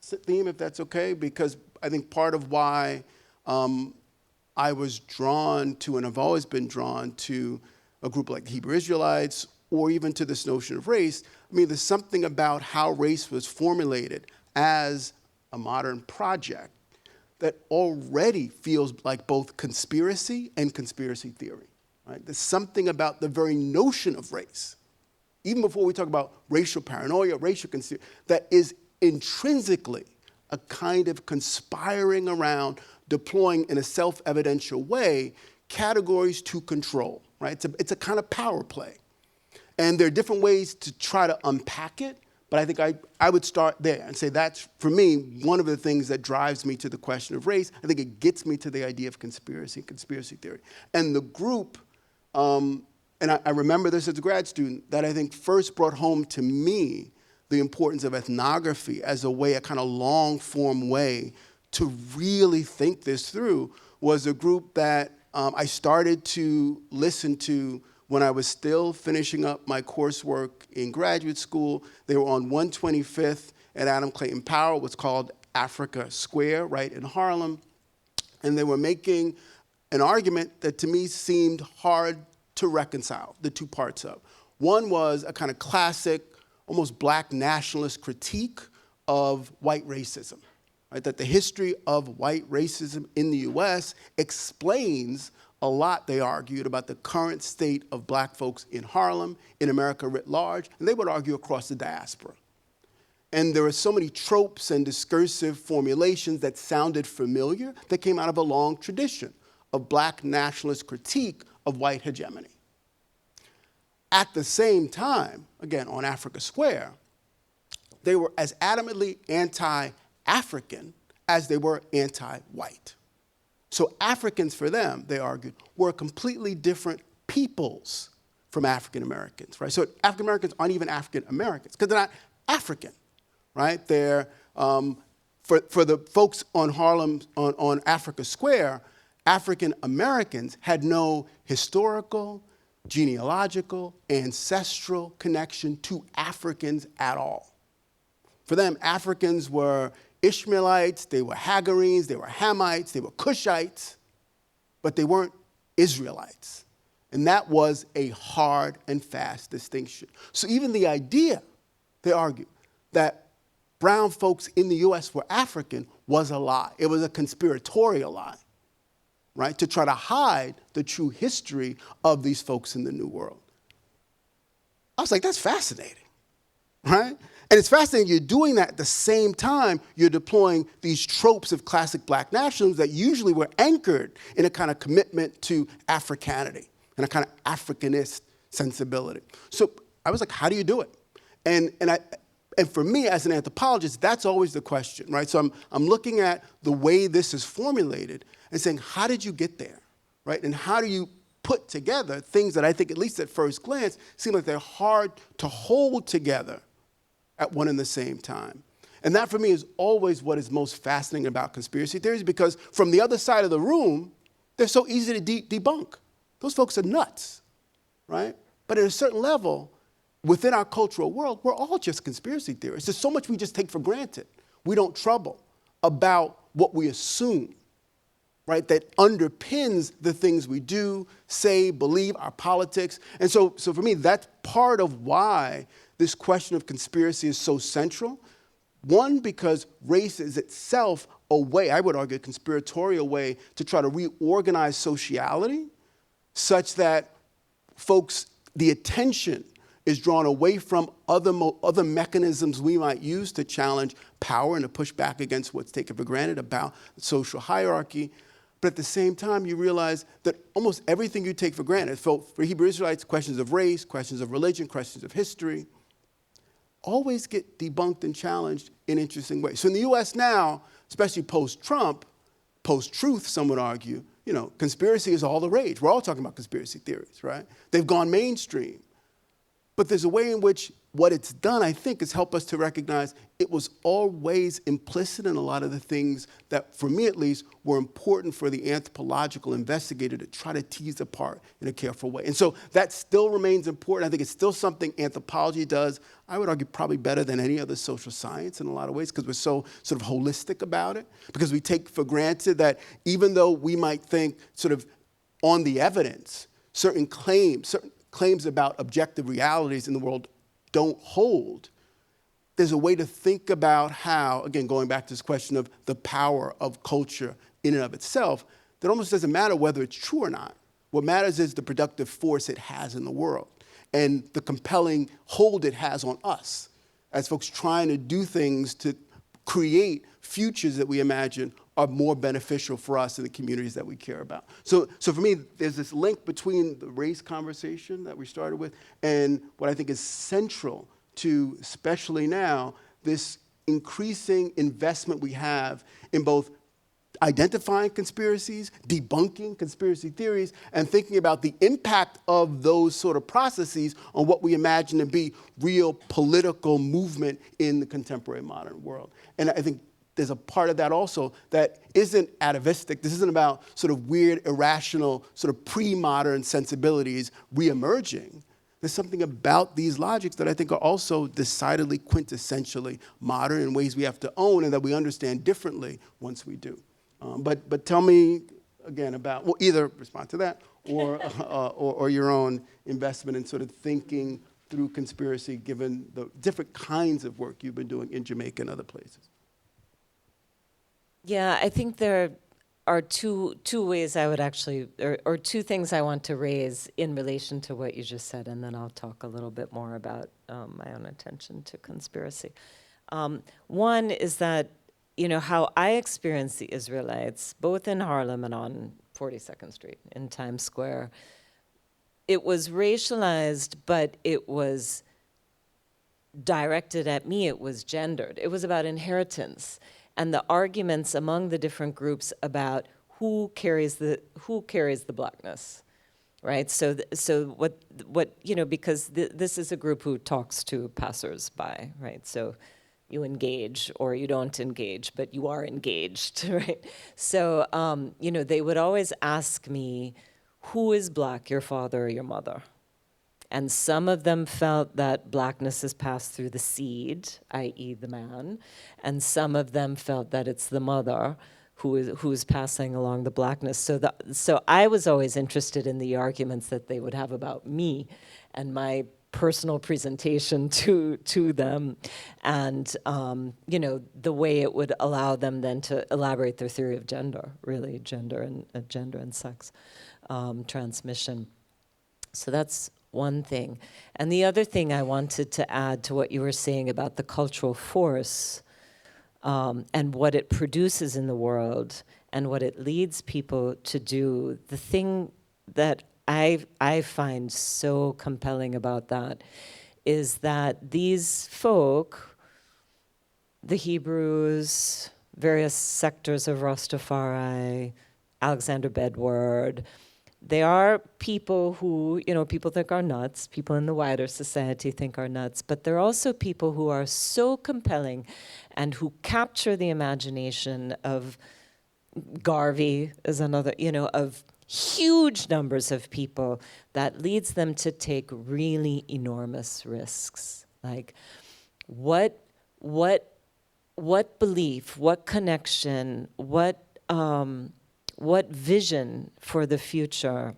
Speaker 4: theme, if that's okay, because I think part of why I was drawn to, and I've always been drawn to, a group like the Hebrew Israelites, or even to this notion of race. There's something about how race was formulated as a modern project that already feels like both conspiracy and conspiracy theory, right? There's something about the very notion of race, even before we talk about racial paranoia, racial conspiracy, that is intrinsically a kind of conspiring around deploying in a self-evidential way categories to control, right? It's a kind of power play. And there are different ways to try to unpack it, but I think I would start there and say that's, for me, one of the things that drives me to the question of race. I think it gets me to the idea of conspiracy theory. And the group, and I remember this as a grad student, that I think first brought home to me the importance of ethnography as a way, a kind of long-form way to really think this through, was a group that I started to listen to when I was still finishing up my coursework in graduate school. They were on 125th at Adam Clayton Powell, what's called Africa Square, right in Harlem. And they were making an argument that to me seemed hard to reconcile the two parts of. One was a kind of classic, almost black nationalist critique of white racism, right? That the history of white racism in the US explains a lot, they argued, about the current state of black folks in Harlem, in America writ large, and they would argue across the diaspora. And there are so many tropes and discursive formulations that sounded familiar that came out of a long tradition of black nationalist critique of white hegemony. At the same time, again, on Africa Square, they were as adamantly anti-African as they were anti-white. So Africans, for them, they argued, were completely different peoples from African Americans, right? So African Americans aren't even African Americans because they're not African, right? They're, for the folks on Harlem, on Africa Square, African Americans had no historical, genealogical, ancestral connection to Africans at all. For them, Africans were Ishmaelites, they were Hagarenes, they were Hamites, they were Cushites, but they weren't Israelites. And that was a hard and fast distinction. So even the idea, they argue, that brown folks in the US were African was a lie. It was a conspiratorial lie, right? To try to hide the true history of these folks in the New World. I was like, that's fascinating, right? And it's fascinating you're doing that at the same time you're deploying these tropes of classic black nationalism that usually were anchored in a kind of commitment to Africanity and a kind of Africanist sensibility. So I was like, how do you do it? And for me as an anthropologist, that's always the question, right? So I'm looking at the way this is formulated and saying, how did you get there, right? And how do you put together things that I think, at least at first glance, seem like they're hard to hold together at one and the same time. And that, for me, is always what is most fascinating about conspiracy theories, because from the other side of the room, they're so easy to debunk. Those folks are nuts, right? But at a certain level, within our cultural world, we're all just conspiracy theorists. There's so much we just take for granted. We don't trouble about what we assume, right, that underpins the things we do, say, believe, our politics. And so for me, that's part of why this question of conspiracy is so central. One, because race is itself a way, I would argue, a conspiratorial way to try to reorganize sociality such that folks, the attention is drawn away from other mechanisms we might use to challenge power and to push back against what's taken for granted about social hierarchy. But at the same time, you realize that almost everything you take for granted, for Hebrew Israelites, questions of race, questions of religion, questions of history, always get debunked and challenged in interesting ways. So in the US now, especially post-Trump, post-truth, some would argue, conspiracy is all the rage. We're all talking about conspiracy theories, right? They've gone mainstream. But there's a way in which what it's done, I think, is help us to recognize it was always implicit in a lot of the things that, for me at least, were important for the anthropological investigator to try to tease apart in a careful way. And so that still remains important. I think it's still something anthropology does, I would argue, probably better than any other social science in a lot of ways, because we're so sort of holistic about it, because we take for granted that even though we might think sort of on the evidence, certain claims about objective realities in the world don't hold, there's a way to think about how, again, going back to this question of the power of culture in and of itself, that almost doesn't matter whether it's true or not. What matters is the productive force it has in the world and the compelling hold it has on us as folks trying to do things to create futures that we imagine are more beneficial for us and the communities that we care about. So for me, there's this link between the race conversation that we started with and what I think is central to, especially now, this increasing investment we have in both identifying conspiracies, debunking conspiracy theories, and thinking about the impact of those sort of processes on what we imagine to be real political movement in the contemporary modern world. And I think there's a part of that also that isn't atavistic. This isn't about sort of weird, irrational, sort of pre-modern sensibilities reemerging. There's something about these logics that I think are also decidedly quintessentially modern in ways we have to own and that we understand differently once we do. But tell me, again, about, well, either respond to that or your own investment in sort of thinking through conspiracy, given the different kinds of work you've been doing in Jamaica and other places.
Speaker 3: Yeah, I think there are two ways I would actually, or two things I want to raise in relation to what you just said, and then I'll talk a little bit more about my own attention to conspiracy. One is that, how I experience the Israelites, both in Harlem and on 42nd Street in Times Square, it was racialized, but it was directed at me, it was gendered. It was about inheritance and the arguments among the different groups about who carries the blackness, right? So because this is a group who talks to passersby, right? So you engage or you don't engage, but you are engaged, right? So they would always ask me, who is black, your father or your mother? And some of them felt that blackness is passed through the seed, i.e. the man, and some of them felt that it's the mother who's passing along the blackness. So I was always interested in the arguments that they would have about me and my personal presentation to them, and the way it would allow them then to elaborate their theory of gender, really gender and sex transmission. So that's one thing. And the other thing I wanted to add to what you were saying about the cultural force and what it produces in the world and what it leads people to do, the thing that I find so compelling about that is that these folk, the Hebrews, various sectors of Rastafari, Alexander Bedward, they are people who, people think are nuts, people in the wider society think are nuts, but they're also people who are so compelling and who capture the imagination of Garvey is another, of huge numbers of people that leads them to take really enormous risks. Like what belief, what connection, what vision for the future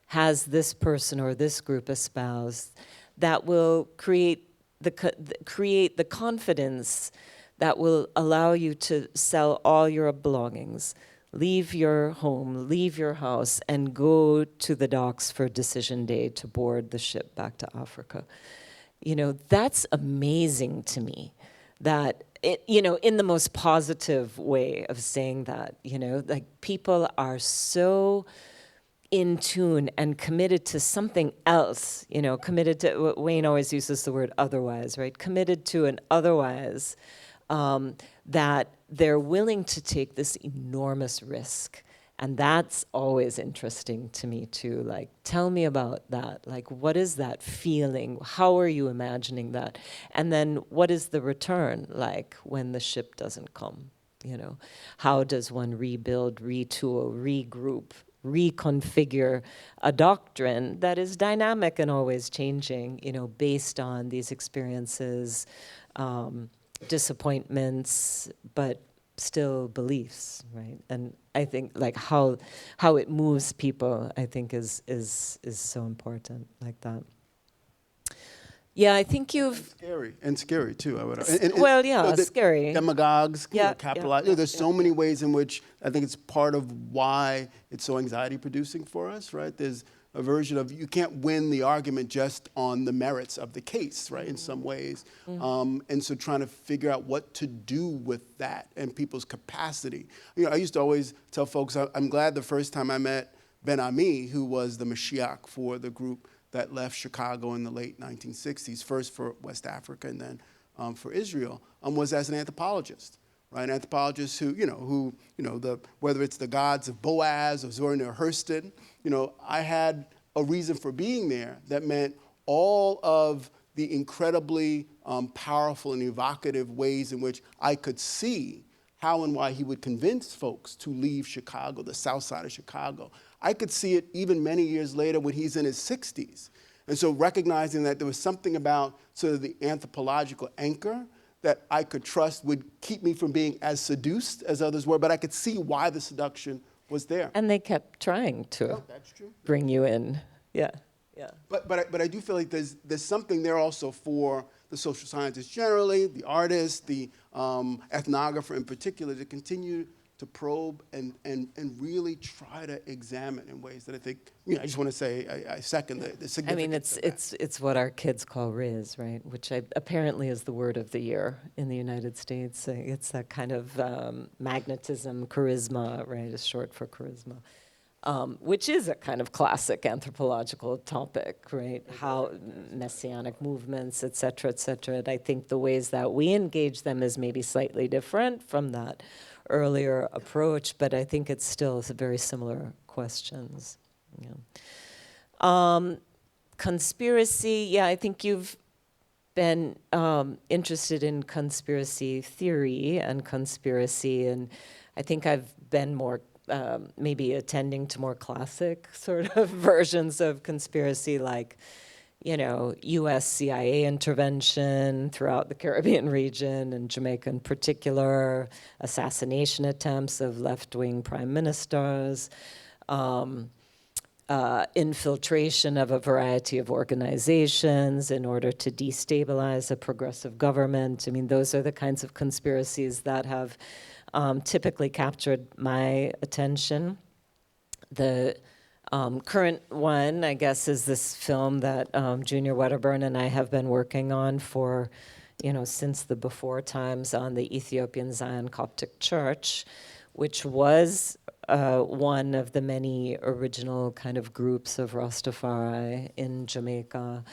Speaker 3: has this person or this group espoused that will create the confidence that will allow you to sell all your belongings, leave your home, leave your house, and go to the docks for decision day to board the ship back to Africa. That's amazing to me. That in the most positive way of saying that, like people are so in tune and committed to something else, committed to, Wayne always uses the word otherwise, right? Committed to an otherwise, that they're willing to take this enormous risk. And that's always interesting to me too. Like, tell me about that. Like, what is that feeling? How are you imagining that? And then what is the return like when the ship doesn't come? How does one rebuild, retool, regroup, reconfigure a doctrine that is dynamic and always changing, based on these experiences, disappointments, but still beliefs, right? And I think like how it moves people, I think is so important, like that. Yeah, I think you've
Speaker 4: Scary too. I would.
Speaker 3: Scary.
Speaker 4: Demagogues, capitalize.
Speaker 3: Yeah,
Speaker 4: There's so many ways in which I think it's part of why it's so anxiety producing for us, right? There's a version of you can't win the argument just on the merits of the case, right? In some ways, and so trying to figure out what to do with that and people's capacity. I used to always tell folks, I'm glad the first time I met Ben Ami, who was the Mashiach for the group that left Chicago in the late 1960s, first for West Africa and then for Israel, was as an anthropologist. Right, an anthropologist who whether it's the gods of Boaz or Zora Neale Hurston, I had a reason for being there that meant all of the incredibly powerful and evocative ways in which I could see how and why he would convince folks to leave Chicago, the south side of Chicago. I could see it even many years later when he's in his 60s. And so recognizing that there was something about sort of the anthropological anchor that I could trust would keep me from being as seduced as others were, but I could see why the seduction was there.
Speaker 3: And they kept trying to
Speaker 4: No, that's true.
Speaker 3: bring you in. Yeah, yeah.
Speaker 4: But I do feel like there's something there also for the social scientists generally, the artists, the ethnographer in particular, to continue to probe and really try to examine in ways that I think, I just want to say I second the significance
Speaker 3: I mean,
Speaker 4: of that.
Speaker 3: it's what our kids call riz, right? Which apparently is the word of the year in the United States. It's that kind of magnetism, charisma, right? Is short for charisma, which is a kind of classic anthropological topic, right? How messianic movements, et cetera, et cetera. And I think the ways that we engage them is maybe slightly different from that earlier approach, but I think it's still very similar questions. Yeah. Conspiracy, yeah, I think you've been interested in conspiracy theory and conspiracy, and I think I've been more maybe attending to more classic sort of versions of conspiracy, like, U.S. CIA intervention throughout the Caribbean region and Jamaica in particular, assassination attempts of left-wing prime ministers, infiltration of a variety of organizations in order to destabilize a progressive government. I mean, those are the kinds of conspiracies that have typically captured my attention. The current one, I guess, is this film that Junior Wedderburn and I have been working on for, since the before times, on the Ethiopian Zion Coptic Church, which was one of the many original kind of groups of Rastafari in Jamaica,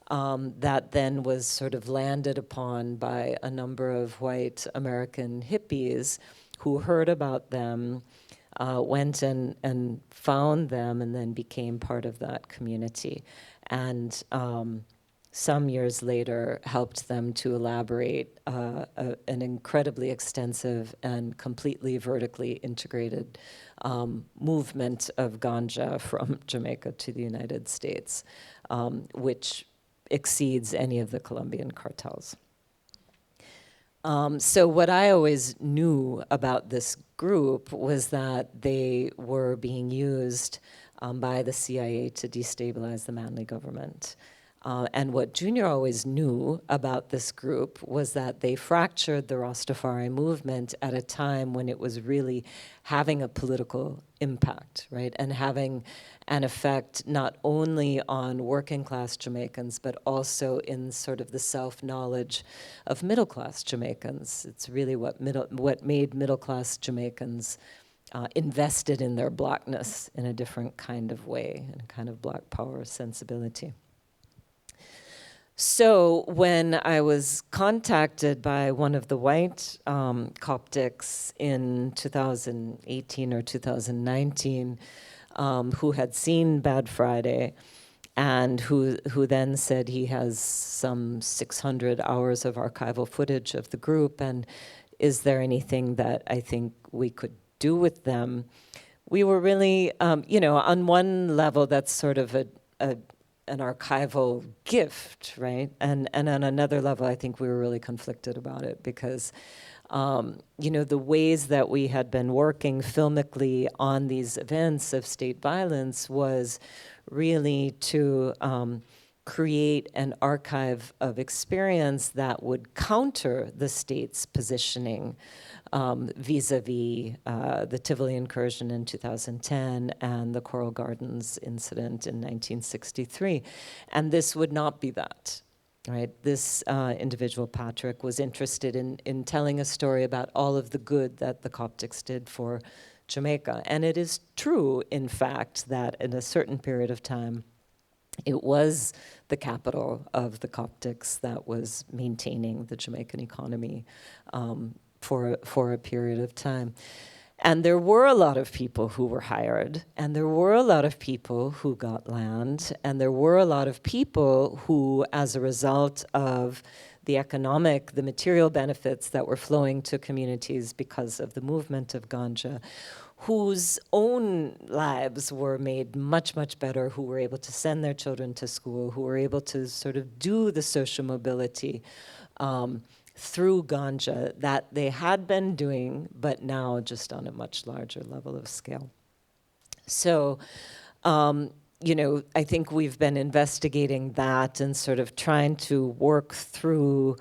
Speaker 3: that then was sort of landed upon by a number of white American hippies who heard about them, went and found them, and then became part of that community. And some years later helped them to elaborate an incredibly extensive and completely vertically integrated movement of ganja from Jamaica to the United States, which exceeds any of the Colombian cartels. So what I always knew about this group was that they were being used by the CIA to destabilize the Manley government. And what Junior always knew about this group was that they fractured the Rastafari movement at a time when it was really having a political impact, right? And having an effect not only on working class Jamaicans, but also in sort of the self-knowledge of middle class Jamaicans. It's really what made middle class Jamaicans invested in their blackness in a different kind of way, in a kind of black power sensibility. So when I was contacted by one of the white Coptics in 2018 or 2019, who had seen Bad Friday, and who then said he has some 600 hours of archival footage of the group, and is there anything that I think we could do with them? We were really, on one level, that's sort of an archival gift, right? And on another level, I think we were really conflicted about it because, the ways that we had been working filmically on these events of state violence was really to create an archive of experience that would counter the state's positioning vis-a-vis the Tivoli incursion in 2010 and the Coral Gardens incident in 1963. And this would not be that, right? This individual, Patrick, was interested in telling a story about all of the good that the Coptics did for Jamaica. And it is true, in fact, that in a certain period of time, it was the capital of the Coptics that was maintaining the Jamaican economy for a period of time. And there were a lot of people who were hired, and there were a lot of people who got land, and there were a lot of people who, as a result of the material benefits that were flowing to communities because of the movement of ganja, whose own lives were made much, much better, who were able to send their children to school, who were able to sort of do the social mobility through ganja that they had been doing, but now just on a much larger level of scale. So, I think we've been investigating that and sort of trying to work through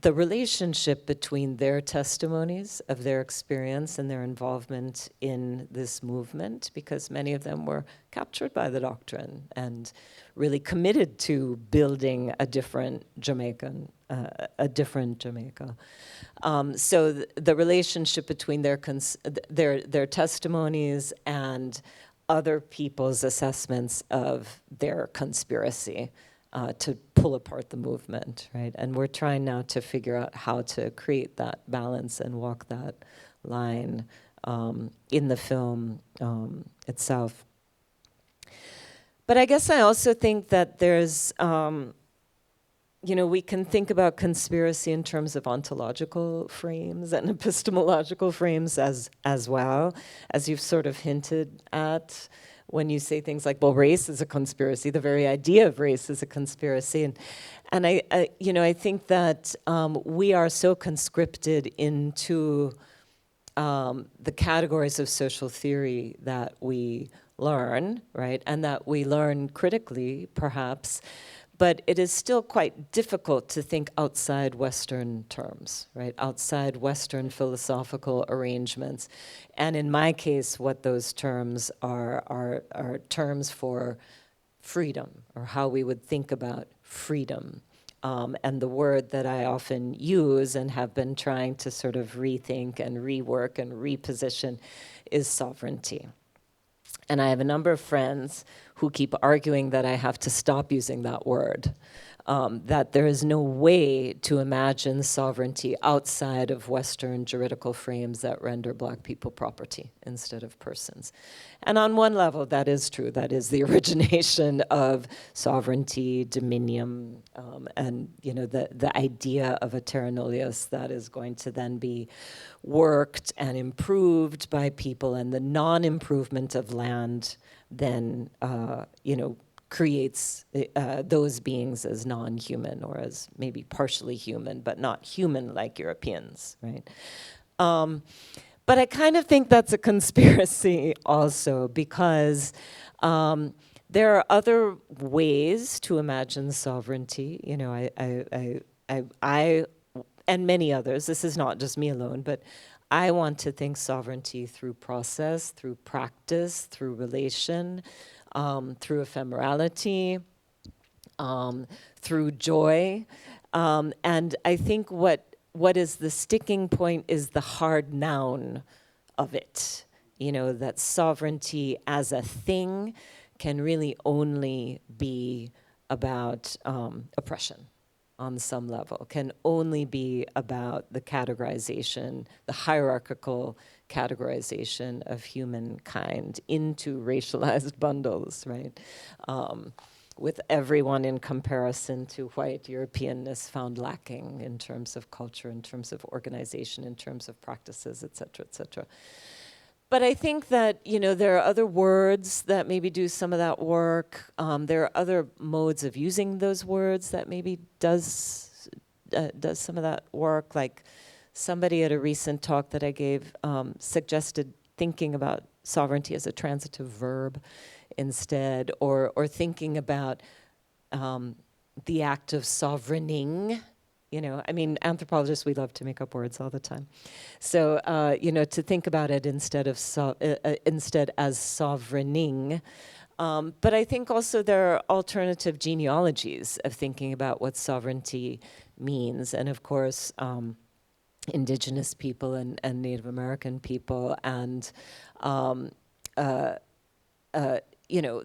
Speaker 3: the relationship between their testimonies of their experience and their involvement in this movement, because many of them were captured by the doctrine and really committed to building a different Jamaica. So the relationship between their testimonies and other people's assessments of their conspiracy to pull apart the movement, right? And we're trying now to figure out how to create that balance and walk that line in the film itself. But I guess I also think that there's, we can think about conspiracy in terms of ontological frames and epistemological frames as well, as you've sort of hinted at. When you say things like, well, race is a conspiracy, the very idea of race is a conspiracy. And I think that we are so conscripted into the categories of social theory that we learn, right? And that we learn critically, perhaps. But it is still quite difficult to think outside Western terms, right? Outside Western philosophical arrangements. And in my case, what those terms are terms for freedom, or how we would think about freedom. And the word that I often use and have been trying to sort of rethink and rework and reposition is sovereignty. And I have a number of friends who keep arguing that I have to stop using that word, that there is no way to imagine sovereignty outside of Western juridical frames that render Black people property instead of persons. And on one level, that is true. That is the origination of sovereignty, dominion, and the idea of a terra nullius that is going to then be worked and improved by people, and the non-improvement of land then, creates those beings as non-human, or as maybe partially human, but not human like Europeans, right? But I kind of think that's a conspiracy also, because there are other ways to imagine sovereignty. I and many others, this is not just me alone, but I want to think sovereignty through process, through practice, through relation, through ephemerality, through joy. And I think what is the sticking point is the hard noun of it. That sovereignty as a thing can really only be about oppression on some level, can only be about the categorization, the hierarchical categorization of humankind into racialized bundles, right? With everyone in comparison to white Europeanness found lacking in terms of culture, in terms of organization, in terms of practices, et cetera, et cetera. But I think that, there are other words that maybe do some of that work. There are other modes of using those words that maybe does some of that work. Like somebody at a recent talk that I gave suggested thinking about sovereignty as a transitive verb instead, or thinking about the act of sovereigning. Anthropologists, we love to make up words all the time. So, to think about it instead as sovereigning. But I think also there are alternative genealogies of thinking about what sovereignty means. And of course, Indigenous people and Native American people and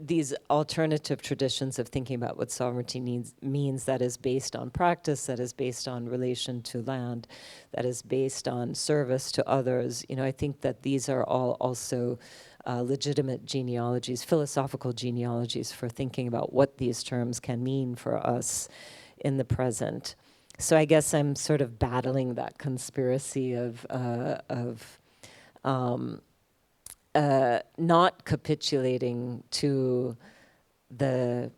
Speaker 3: these alternative traditions of thinking about what sovereignty means that is based on practice, that is based on relation to land, that is based on service to others. I think that these are all also legitimate genealogies, philosophical genealogies for thinking about what these terms can mean for us in the present. So I guess I'm sort of battling that conspiracy of not capitulating to the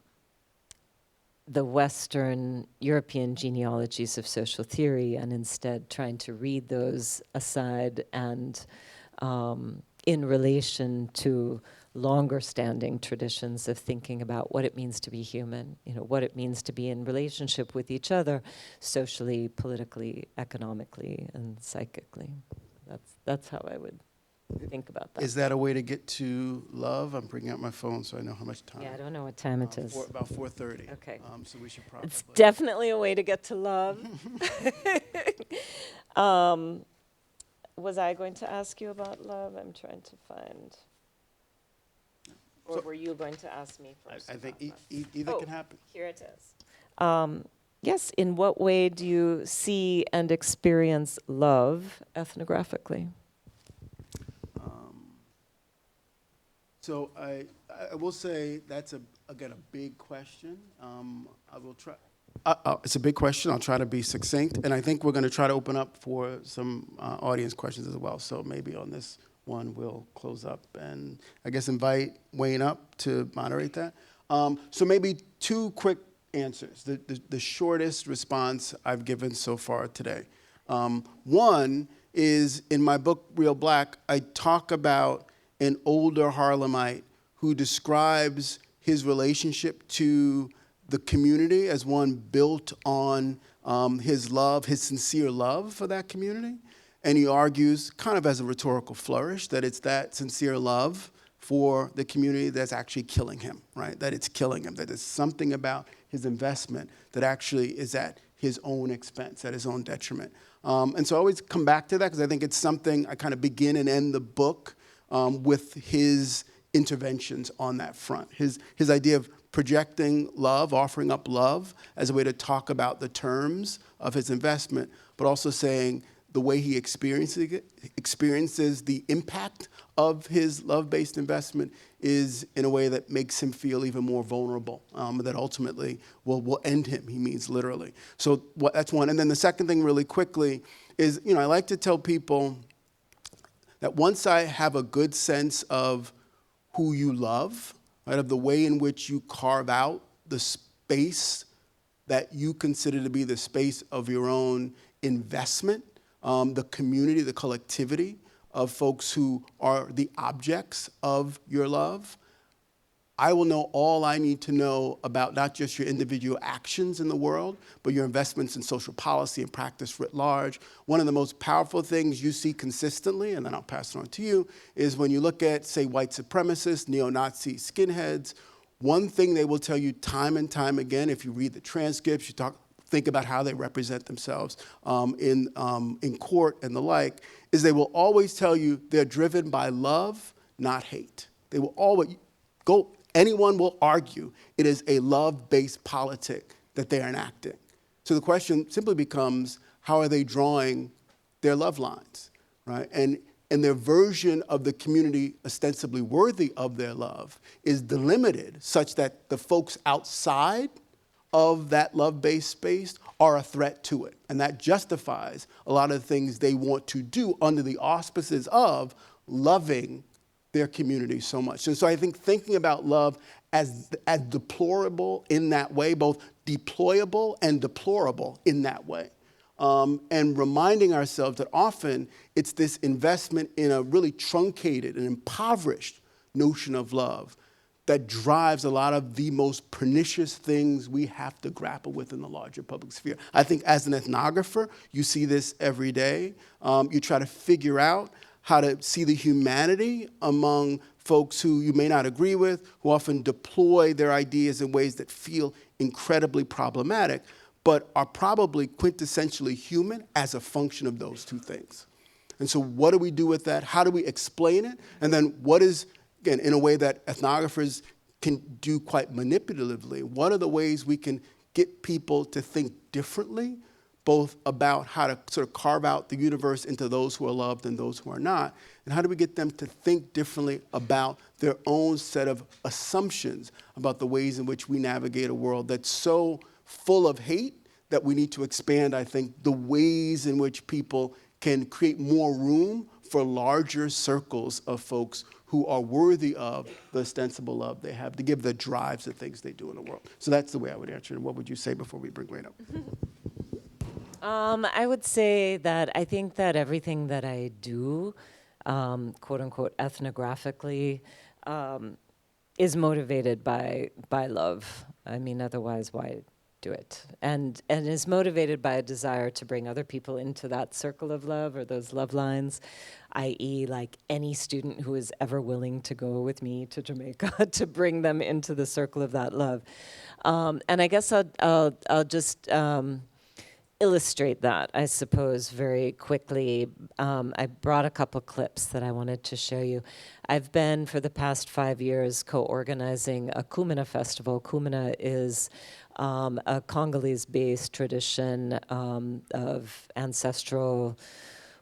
Speaker 3: Western European genealogies of social theory, and instead trying to read those aside and in relation to longer standing traditions of thinking about what it means to be human, what it means to be in relationship with each other, socially, politically, economically, and psychically. That's how I would think about that.
Speaker 4: Is that a way to get to love? I'm bringing out my phone so I know how much time.
Speaker 3: Yeah, I don't know what time it is.
Speaker 4: About 4:30.
Speaker 3: Okay.
Speaker 4: So we should probably.
Speaker 3: It's definitely a way to get to love. Was I going to ask you about love? I'm trying to find. Or were you going to ask me first?
Speaker 4: I think
Speaker 3: about love?
Speaker 4: either can happen.
Speaker 3: Here it is. Yes, in what way do you see and experience love ethnographically?
Speaker 4: So I will say that's again a big question. I will try. It's a big question. I'll try to be succinct, and I think we're going to try to open up for some audience questions as well. So maybe on this one we'll close up and I guess invite Wayne up to moderate that. So maybe two quick answers. The shortest response I've given so far today. One is in my book Real Black. I talk about an older Harlemite who describes his relationship to the community as one built on his love, his sincere love for that community. And he argues, kind of as a rhetorical flourish, that it's that sincere love for the community that's actually killing him, right? That it's killing him, that there's something about his investment that actually is at his own expense, at his own detriment. And so I always come back to that because I think it's something I kind of begin and end the book with his interventions on that front. His idea of projecting love, offering up love as a way to talk about the terms of his investment, but also saying the way he experiences the impact of his love-based investment is in a way that makes him feel even more vulnerable, that ultimately will end him, he means literally. So that's one. And then the second thing really quickly is, I like to tell people that once I have a good sense of who you love, right, of the way in which you carve out the space that you consider to be the space of your own investment, the community, the collectivity of folks who are the objects of your love, I will know all I need to know about not just your individual actions in the world, but your investments in social policy and practice writ large. One of the most powerful things you see consistently, and then I'll pass it on to you, is when you look at, say, white supremacists, neo-Nazi skinheads, one thing they will tell you time and time again, if you read the transcripts, think about how they represent themselves in court and the like, is they will always tell you they're driven by love, not hate. They will always anyone will argue it is a love-based politic that they're enacting. So the question simply becomes, how are they drawing their love lines, right? And their version of the community ostensibly worthy of their love is delimited such that the folks outside of that love-based space are a threat to it. And that justifies a lot of the things they want to do under the auspices of loving their community so much. And so I think thinking about love as deplorable in that way, both deployable and deplorable in that way, and reminding ourselves that often it's this investment in a really truncated and impoverished notion of love that drives a lot of the most pernicious things we have to grapple with in the larger public sphere. I think as an ethnographer, you see this every day. You try to figure out how to see the humanity among folks who you may not agree with, who often deploy their ideas in ways that feel incredibly problematic, but are probably quintessentially human as a function of those two things. And so what do we do with that? How do we explain it? And then what is, again, in a way that ethnographers can do quite manipulatively, what are the ways we can get people to think differently, both about how to sort of carve out the universe into those who are loved and those who are not, and how do we get them to think differently about their own set of assumptions about the ways in which we navigate a world that's so full of hate that we need to expand, I think, the ways in which people can create more room for larger circles of folks who are worthy of the ostensible love they have, to give the drives the things they do in the world. So that's the way I would answer it. And what would you say before we bring Wayne up?
Speaker 3: I would say that I think that everything that I do quote unquote, ethnographically, is motivated by love. I mean, otherwise, why do it? And is motivated by a desire to bring other people into that circle of love or those love lines, i.e., like any student who is ever willing to go with me to Jamaica to bring them into the circle of that love. And I guess I'll just illustrate that, I suppose, very quickly. I brought a couple clips that I wanted to show you. I've been, for the past 5 years, co-organizing a Kumina festival. Kumina is a Congolese-based tradition of ancestral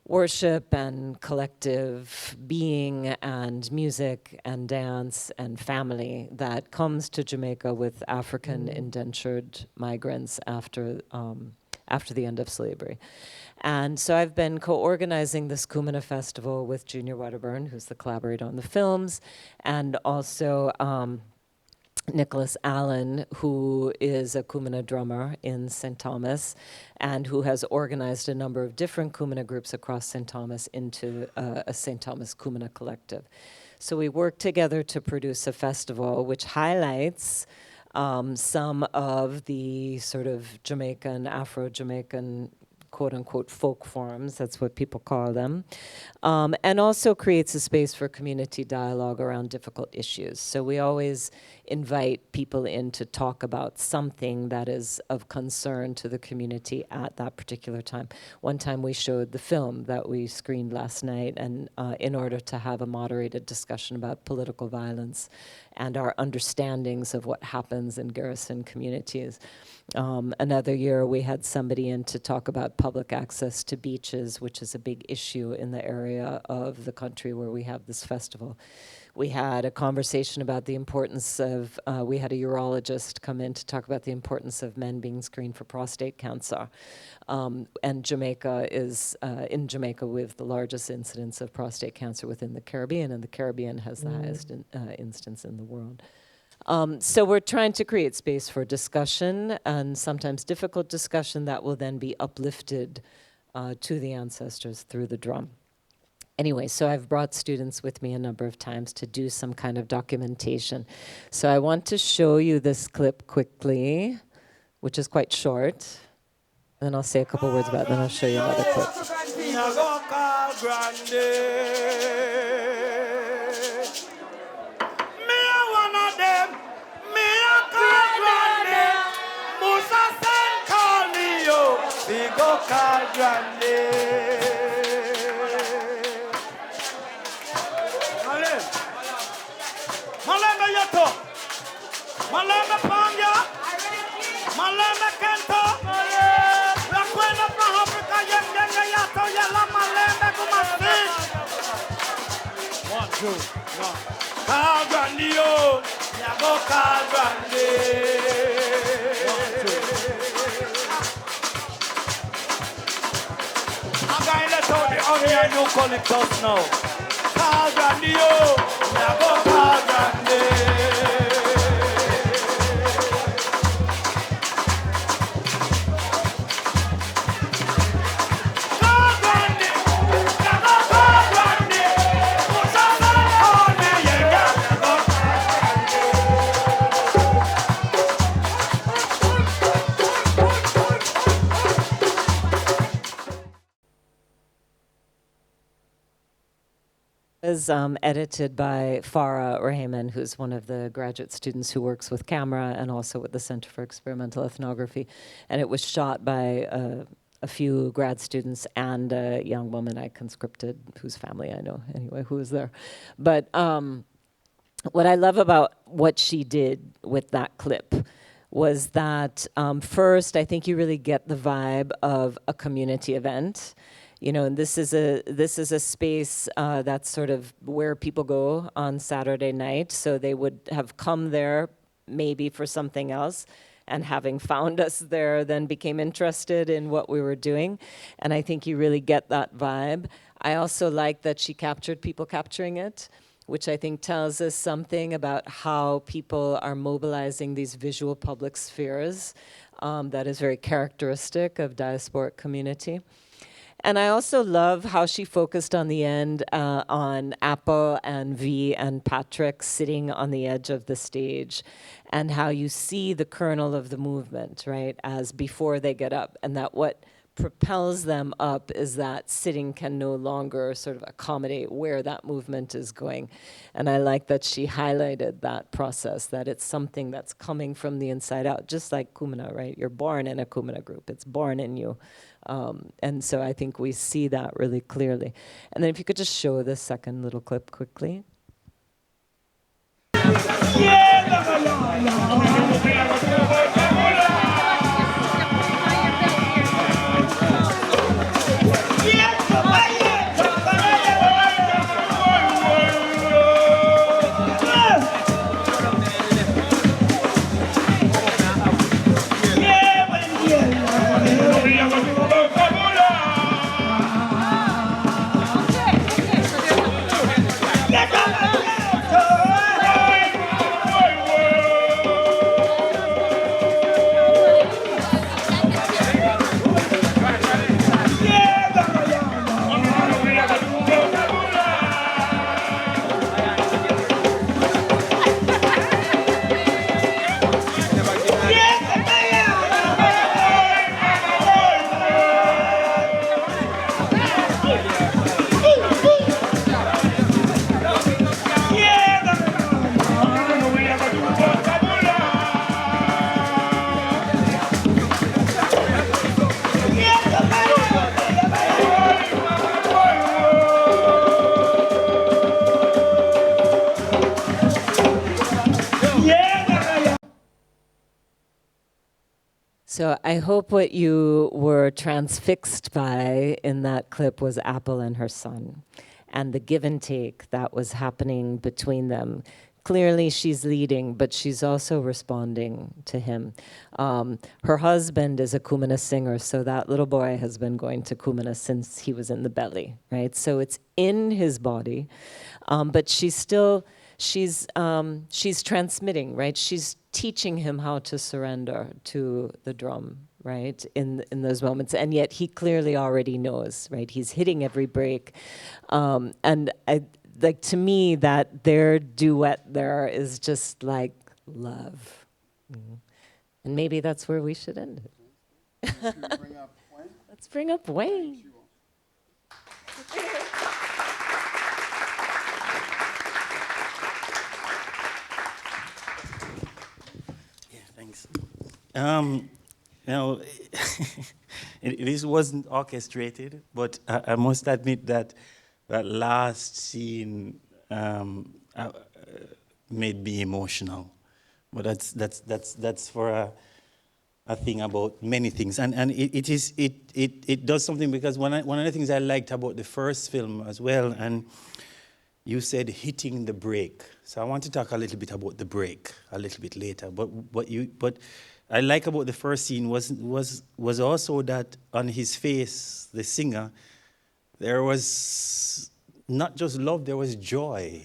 Speaker 3: worship and collective being and music and dance and family that comes to Jamaica with African indentured migrants after the end of slavery. And so I've been co-organizing this Kumina Festival with Junior Wedderburn, who's the collaborator on the films, and also Nicholas Allen, who is a Kumina drummer in St. Thomas, and who has organized a number of different Kumina groups across St. Thomas into a St. Thomas Kumina collective. So we work together to produce a festival which highlights some of the sort of Jamaican, Afro-Jamaican, quote-unquote folk forms, that's what people call them, and also creates a space for community dialogue around difficult issues. So we always invite people in to talk about something that is of concern to the community at that particular time. One time we showed the film that we screened last night, and in order to have a moderated discussion about political violence and our understandings of what happens in garrison communities. Another year we had somebody in to talk about public access to beaches, which is a big issue in the area of the country where we have this festival. We had a conversation about the importance of, we had a urologist come in to talk about the importance of men being screened for prostate cancer. And Jamaica is, in Jamaica, we have the largest incidence of prostate cancer within the Caribbean, and the Caribbean has the highest instance in the world. So we're trying to create space for discussion, and sometimes difficult discussion that will then be uplifted to the ancestors through the drum. Anyway, so I've brought students with me a number of times to do some kind of documentation. So I want to show you this clip quickly, which is quite short. And then I'll say a couple words about it, then I'll show you another clip.
Speaker 5: Malemba yato, malemba panga, malemba kento, la kwenda from Africa yenga yato yala malemba kumasi. 1, 2, 1. Kalgrandio, yago kalgrande. 1, 2. I'm going to let all the onion you collect us now. Kalgrandio, yago kalgrande.
Speaker 3: Was edited by Farah Rahman, who's one of the graduate students who works with camera and also with the Center for Experimental Ethnography. And it was shot by a few grad students and a young woman I conscripted, whose family I know anyway, who was there. But what I love about what she did with that clip was that first, I think you really get the vibe of a community event. You know, and this is a space that's sort of where people go on Saturday night. So they would have come there maybe for something else, and having found us there, then became interested in what we were doing. And I think you really get that vibe. I also like that she captured people capturing it, which I think tells us something about how people are mobilizing these visual public spheres that is very characteristic of diasporic community. And I also love how she focused on the end on Apple and V and Patrick sitting on the edge of the stage, and how you see the kernel of the movement, right, as before they get up, and that what propels them up is that sitting can no longer sort of accommodate where that movement is going. And I like that she highlighted that process, that it's something that's coming from the inside out, just like Kumina, right? You're born in a Kumina group, it's born in you. And so I think we see that really clearly. And then if you could just show the second little clip quickly. So I hope what you were transfixed by in that clip was Apple and her son, and the give and take that was happening between them. Clearly she's leading, but she's also responding to him. Her husband is a Kumina singer, so that little boy has been going to Kumina since he was in the belly, right? So it's in his body, but she's transmitting, right? She's teaching him how to surrender to the drum, right? In those moments, and yet he clearly already knows, right? He's hitting every break, and like to me that their duet there is just like love, and maybe that's where we should end it. Let's bring up Wayne.
Speaker 1: Thanks. This wasn't orchestrated, but I must admit that that last scene made me emotional. But that's for a thing about many things, and it does something, because one of the things I liked about the first film as well, and you said hitting the brake. So I want to talk a little bit about the brake a little bit later. But what I like about the first scene was also that on his face, the singer, there was not just love, there was joy.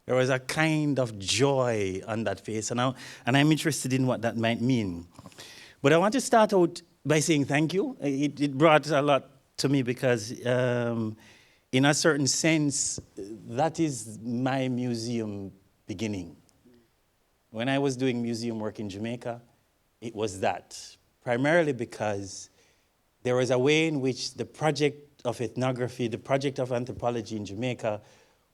Speaker 1: There was a kind of joy on that face, and I'm interested in what that might mean. But I want to start out by saying thank you. It brought a lot to me, because in a certain sense, that is my museum beginning. When I was doing museum work in Jamaica, it was that. Primarily because there was a way in which the project of ethnography, the project of anthropology in Jamaica,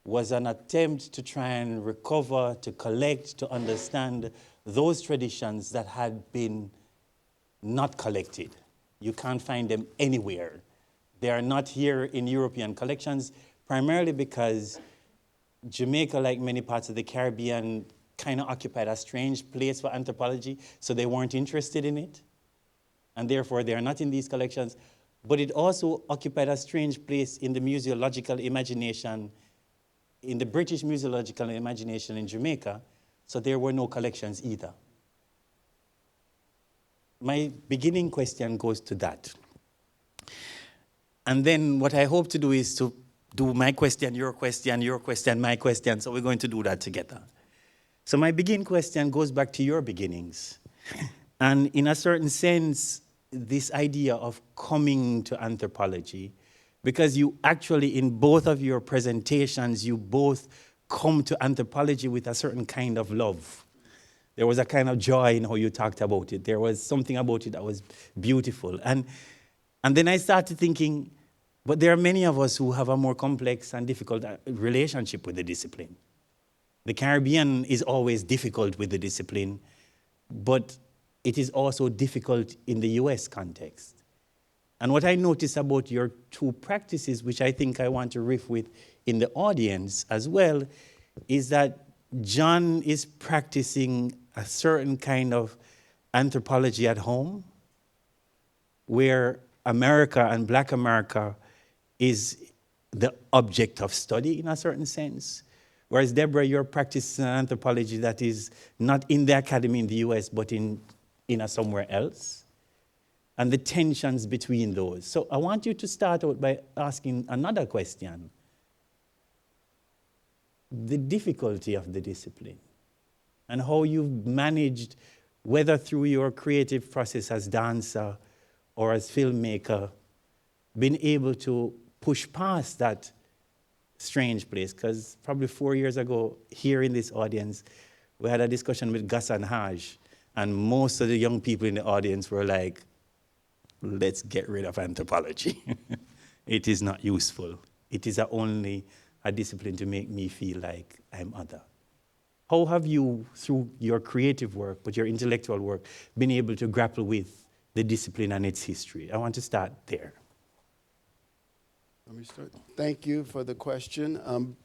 Speaker 1: was an attempt to try and recover, to collect, to understand those traditions that had been not collected. You can't find them anywhere. They are not here in European collections, primarily because Jamaica, like many parts of the Caribbean, kind of occupied a strange place for anthropology, so they weren't interested in it, and therefore they are not in these collections. But it also occupied a strange place in the museological imagination, in the British museological imagination in Jamaica, so there were no collections either. My beginning question goes to that. And then what I hope to do is to do my question, your question, my question, so we're going to do that together. So my beginning question goes back to your beginnings. And in a certain sense, this idea of coming to anthropology, because you actually, in both of your presentations, you both come to anthropology with a certain kind of love. There was a kind of joy in how you talked about it. There was something about it that was beautiful. And then I started thinking, but there are many of us who have a more complex and difficult relationship with the discipline. The Caribbean is always difficult with the discipline, but it is also difficult in the US context. And what I noticed about your two practices, which I think I want to riff with in the audience as well, is that John is practicing a certain kind of anthropology at home, where America and Black America is the object of study in a certain sense. Whereas Deborah, you're practicing an anthropology that is not in the academy in the US, but in somewhere else. And the tensions between those. So I want you to start out by asking another question. The difficulty of the discipline and how you've managed, whether through your creative process as dancer or as filmmaker, been able to push past that strange place. Because probably 4 years ago, here in this audience, we had a discussion with Gus and Haj, and most of the young people in the audience were like, let's get rid of anthropology. It is not useful. It is only a discipline to make me feel like I'm other. How have you, through your creative work, but your intellectual work, been able to grapple with the discipline and its history? I want to start there.
Speaker 4: Let me start. Thank you for the question.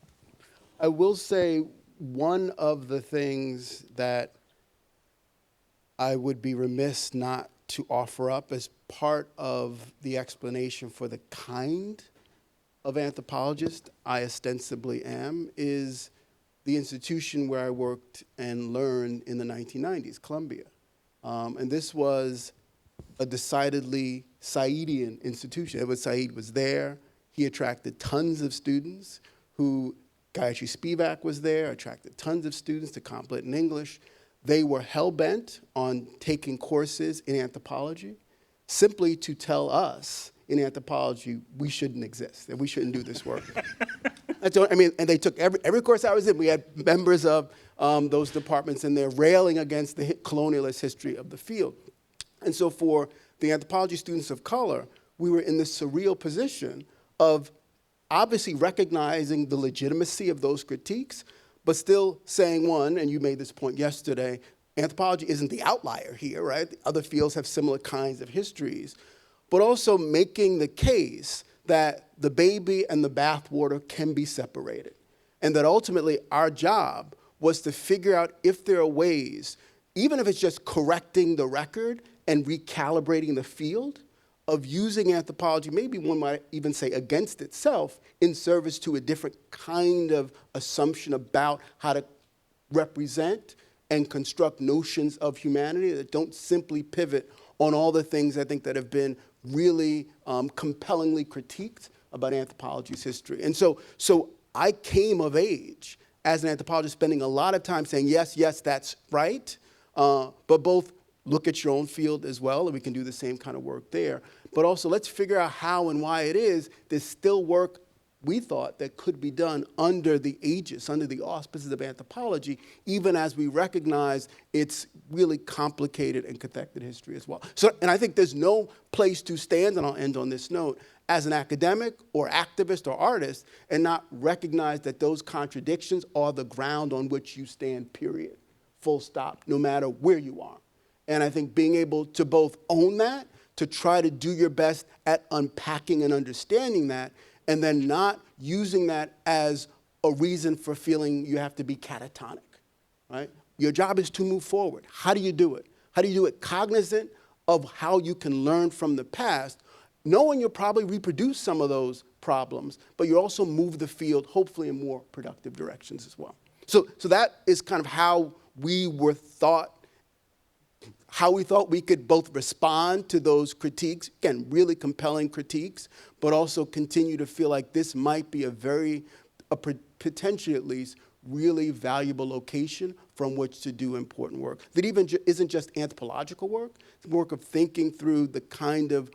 Speaker 4: I will say one of the things that I would be remiss not to offer up as part of the explanation for the kind of anthropologist I ostensibly am is the institution where I worked and learned in the 1990s, Columbia. And this was a decidedly Saidian institution. Edward Said was there. He attracted tons of students Gayatri Spivak was there, attracted tons of students to complete in English. They were hell-bent on taking courses in anthropology simply to tell us in anthropology we shouldn't exist, that we shouldn't do this work. And they took every course I was in. We had members of those departments in there railing against the colonialist history of the field. And so for the anthropology students of color, we were in this surreal position of obviously recognizing the legitimacy of those critiques, but still saying, one, and you made this point yesterday, anthropology isn't the outlier here, right? Other fields have similar kinds of histories, but also making the case that the baby and the bathwater can be separated, and that ultimately our job was to figure out if there are ways, even if it's just correcting the record and recalibrating the field, of using anthropology, maybe one might even say against itself, in service to a different kind of assumption about how to represent and construct notions of humanity that don't simply pivot on all the things I think that have been really compellingly critiqued about anthropology's history. And so I came of age as an anthropologist, spending a lot of time saying, yes, that's right, but both look at your own field as well, and we can do the same kind of work there. But also, let's figure out how and why it is there's still work we thought that could be done under the aegis, under the auspices of anthropology, even as we recognize its really complicated and connected history as well. So, and I think there's no place to stand, and I'll end on this note, as an academic or activist or artist, and not recognize that those contradictions are the ground on which you stand, period, full stop, no matter where you are. And I think being able to both own that, to try to do your best at unpacking and understanding that, and then not using that as a reason for feeling you have to be catatonic, right? Your job is to move forward. How do you do it? How do you do it cognizant of how you can learn from the past, knowing you'll probably reproduce some of those problems, but you also move the field hopefully in more productive directions as well. So that is kind of how we thought we could both respond to those critiques, again, really compelling critiques, but also continue to feel like this might be potentially at least, really valuable location from which to do important work. That even isn't just anthropological work, it's work of thinking through the kind of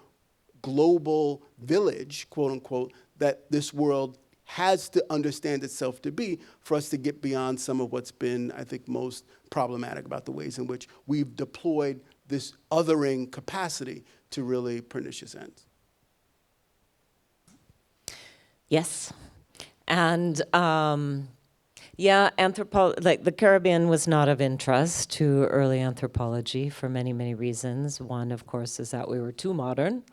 Speaker 4: global village, quote unquote, that this world has to understand itself to be for us to get beyond some of what's been, I think, most problematic about the ways in which we've deployed this othering capacity to really pernicious ends.
Speaker 3: Yes. And yeah, like the Caribbean was not of interest to early anthropology for many, many reasons. One, of course, is that we were too modern,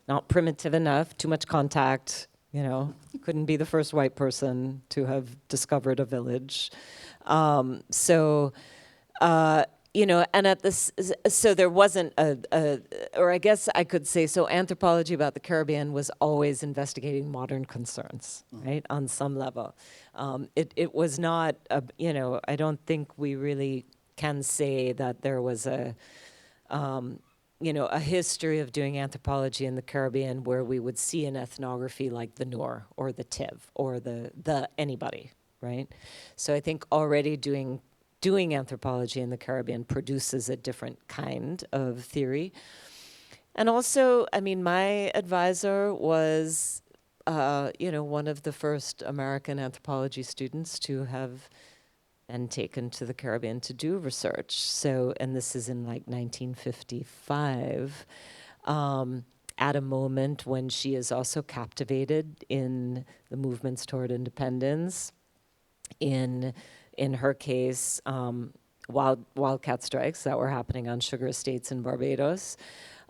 Speaker 3: not primitive enough, too much contact. You know, couldn't be the first white person to have discovered a village. You know, and at this, so there wasn't or I guess I could say, so anthropology about the Caribbean was always investigating modern concerns, right, on some level. It was not, you know, I don't think we really can say that there was you know, a history of doing anthropology in the Caribbean where we would see an ethnography like the Noor or the Tiv or the anybody, right? So I think already doing anthropology in the Caribbean produces a different kind of theory. And also, I mean, my advisor was, you know, one of the first American anthropology students to have been taken to the Caribbean to do research. So, and this is in like 1955, at a moment when she is also captivated in the movements toward independence. In her case, wildcat strikes that were happening on sugar estates in Barbados.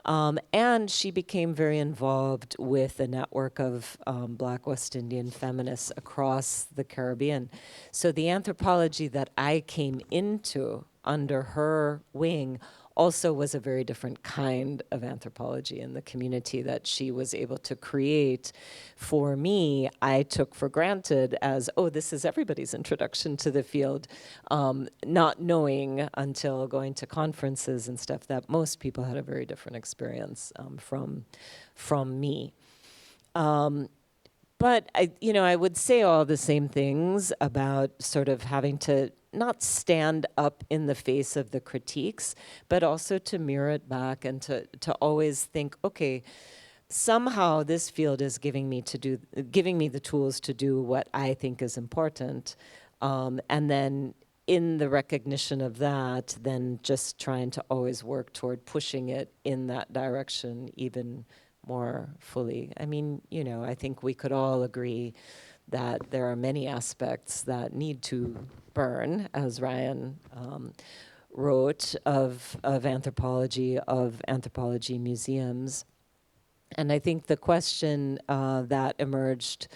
Speaker 3: And she became very involved with a network of Black West Indian feminists across the Caribbean. So the anthropology that I came into under her wing also was a very different kind of anthropology, in the community that she was able to create. For me, I took for granted as, oh, this is everybody's introduction to the field, not knowing until going to conferences and stuff that most people had a very different experience from me. But I would say all the same things about sort of having to not stand up in the face of the critiques, but also to mirror it back and to always think, okay, somehow this field is giving me the tools to do what I think is important, and then in the recognition of that, then just trying to always work toward pushing it in that direction even more fully. I mean, I think we could all agree that there are many aspects that need to burn, as Ryan wrote, of anthropology museums. And I think the question that emerged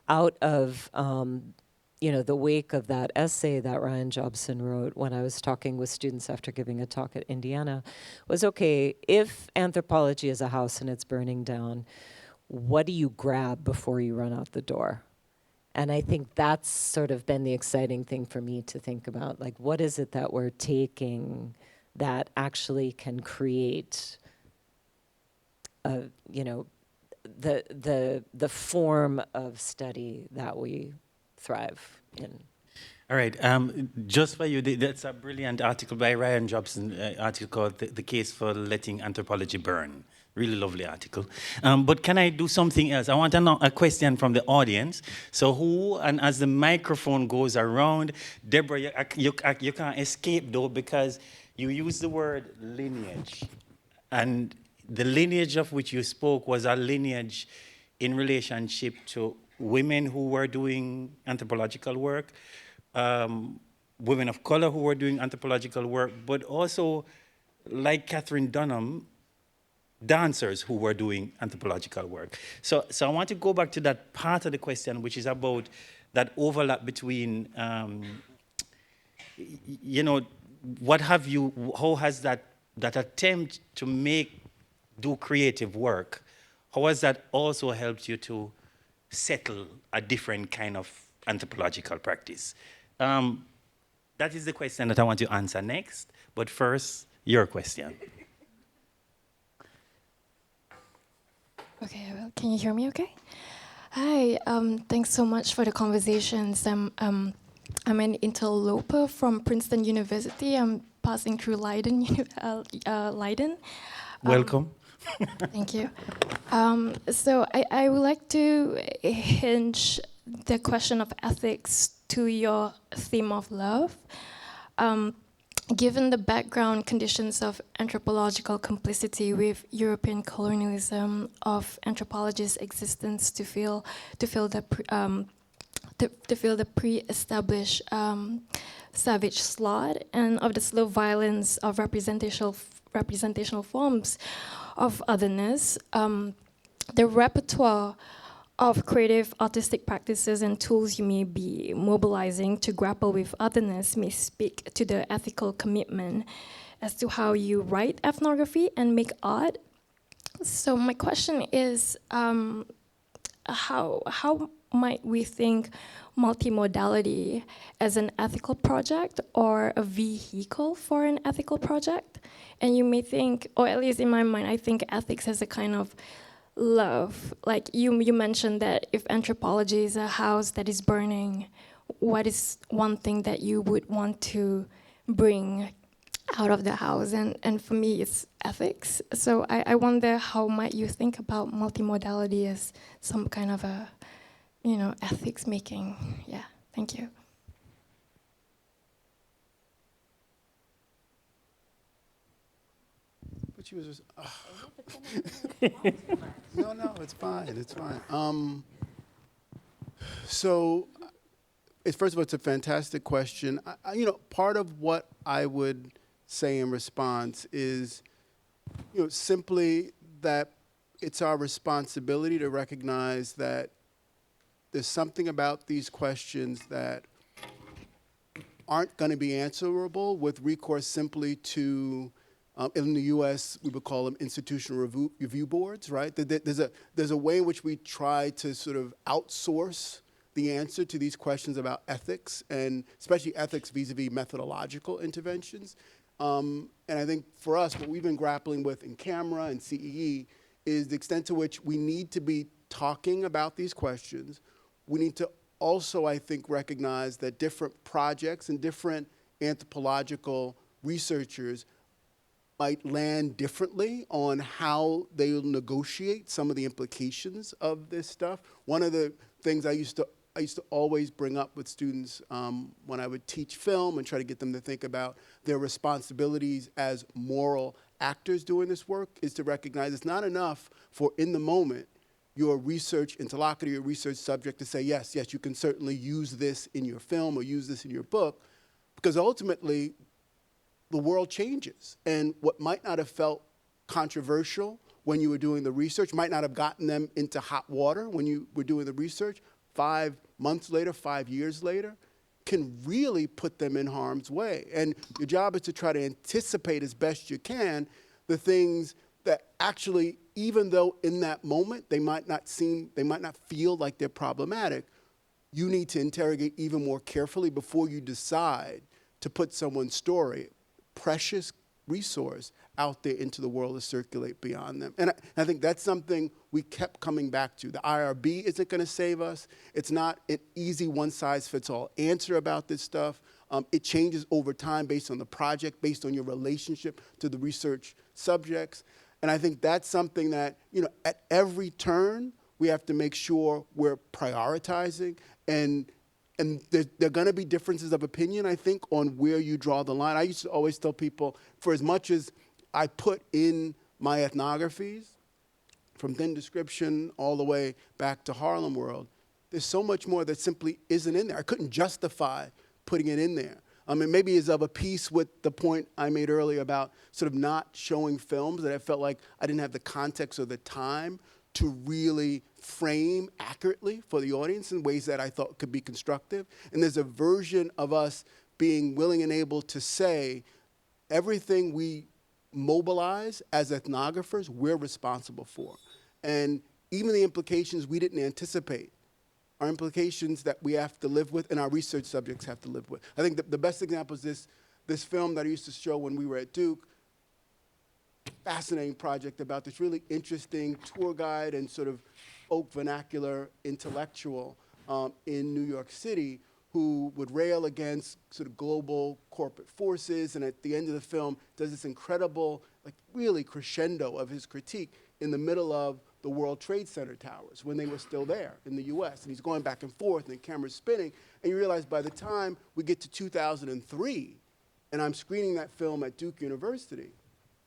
Speaker 3: out of the wake of that essay that Ryan Jobson wrote when I was talking with students after giving a talk at Indiana was, okay, if anthropology is a house and it's burning down, what do you grab before you run out the door? And I think that's sort of been the exciting thing for me to think about, like, what is it that we're taking that actually can create the form of study that we thrive in.
Speaker 1: All right. Just for you, that's a brilliant article by Ryan Jobson, article called The Case for Letting Anthropology Burn. Really lovely article. But can I do something else? I want a question from the audience. So and as the microphone goes around, Deborah, you can't escape though, because you use the word lineage. And the lineage of which you spoke was a lineage in relationship to women who were doing anthropological work, women of color who were doing anthropological work, but also, like Catherine Dunham, dancers who were doing anthropological work. So I want to go back to that part of the question, which is about that overlap between, how has that attempt to do creative work, how has that also helped you to settle a different kind of anthropological practice? That is the question that I want to answer next, but first, your question.
Speaker 6: Okay, well, can you hear me okay? Hi, thanks so much for the conversations. I'm an interloper from Princeton University. I'm passing through Leiden.
Speaker 1: Welcome.
Speaker 6: Thank you. So I would like to hinge the question of ethics to your theme of love. Um, Given the background conditions of anthropological complicity with European colonialism, of anthropologists' existence to feel the pre-established savage slot, and of the slow violence of representational forms of otherness, the repertoire of creative artistic practices and tools you may be mobilizing to grapple with otherness may speak to the ethical commitment as to how you write ethnography and make art. So my question is, how might we think multimodality as an ethical project or a vehicle for an ethical project? And you may think, or at least in my mind, I think ethics as a kind of love. Like you mentioned that if anthropology is a house that is burning, what is one thing that you would want to bring out of the house? And for me, it's ethics. So I wonder, how might you think about multimodality as some kind of a, ethics making? Yeah, thank you.
Speaker 4: But she was just, no, it's fine, it's fine. So, first of all, it's a fantastic question. Part of what I would say in response is, simply that it's our responsibility to recognize that there's something about these questions that aren't going to be answerable with recourse simply to, in the U.S., we would call them institutional review boards, right? There's a way in which we try to sort of outsource the answer to these questions about ethics, and especially ethics vis-a-vis methodological interventions. And I think for us, what we've been grappling with in camera and CEE is the extent to which we need to be talking about these questions. We need to also, I think, recognize that different projects and different anthropological researchers might land differently on how they will negotiate some of the implications of this stuff. One of the things I used to always bring up with students when I would teach film and try to get them to think about their responsibilities as moral actors doing this work is to recognize it's not enough for, in the moment, your research interlocutor, your research subject to say, yes, you can certainly use this in your film or use this in your book, because ultimately the world changes. And what might not have felt controversial when you were doing the research might not have gotten them into hot water when you were doing the research 5 months later, 5 years later, can really put them in harm's way. And your job is to try to anticipate as best you can the things that actually, even though in that moment they might not feel like they're problematic, you need to interrogate even more carefully before you decide to put someone's story, precious resource, out there into the world to circulate beyond them. And I think that's something we kept coming back to. The IRB isn't going to save us. It's not an easy one-size-fits-all answer about this stuff. It changes over time based on the project, based on your relationship to the research subjects. And I think that's something that, at every turn, we have to make sure we're prioritizing. And there are going to be differences of opinion, I think, on where you draw the line. I used to always tell people, for as much as I put in my ethnographies, from Thin Description all the way back to Harlem World, there's so much more that simply isn't in there. I couldn't justify putting it in there. It maybe is of a piece with the point I made earlier about sort of not showing films that I felt like I didn't have the context or the time to really frame accurately for the audience in ways that I thought could be constructive. And there's a version of us being willing and able to say everything we mobilize as ethnographers, we're responsible for. And even the implications we didn't anticipate are implications that we have to live with and our research subjects have to live with. I think the best example is this film that I used to show when we were at Duke. Fascinating project about this really interesting tour guide and sort of folk vernacular intellectual in New York City who would rail against sort of global corporate forces, and at the end of the film does this incredible like really crescendo of his critique in the middle of the World Trade Center towers when they were still there in the US. And he's going back and forth and the camera's spinning. And you realize by the time we get to 2003 and I'm screening that film at Duke University,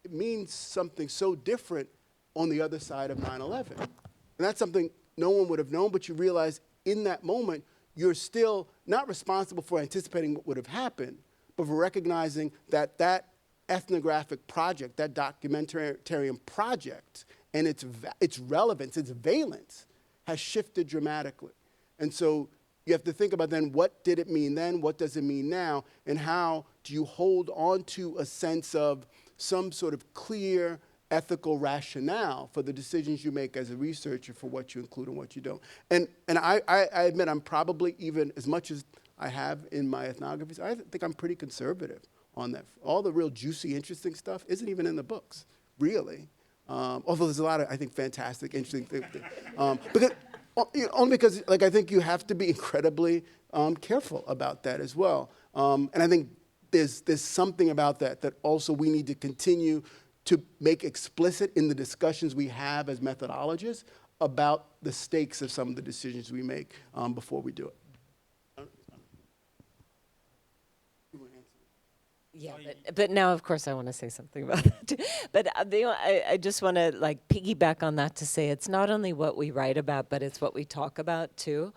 Speaker 4: it means something so different on the other side of 9/11. And that's something no one would have known, but you realize in that moment, you're still not responsible for anticipating what would have happened, but for recognizing that that ethnographic project, that documentarian project, and its relevance, its valence, has shifted dramatically. And so you have to think about then, what did it mean then, what does it mean now, and how do you hold on to a sense of some sort of clear ethical rationale for the decisions you make as a researcher for what you include and what you don't. And I admit I'm probably, even as much as I have in my ethnographies, I think I'm pretty conservative on that. All the real juicy, interesting stuff isn't even in the books, really. Although there's a lot of, I think, fantastic, interesting things. Because, only because, like, I think you have to be incredibly careful about that as well. And I think there's something about that that also we need to continue to make explicit in the discussions we have as methodologists about the stakes of some of the decisions we make before we do it.
Speaker 3: Yeah, but now, of course, I want to say something about that too. But I just want to like piggyback on that to say it's not only what we write about, but it's what we talk about too.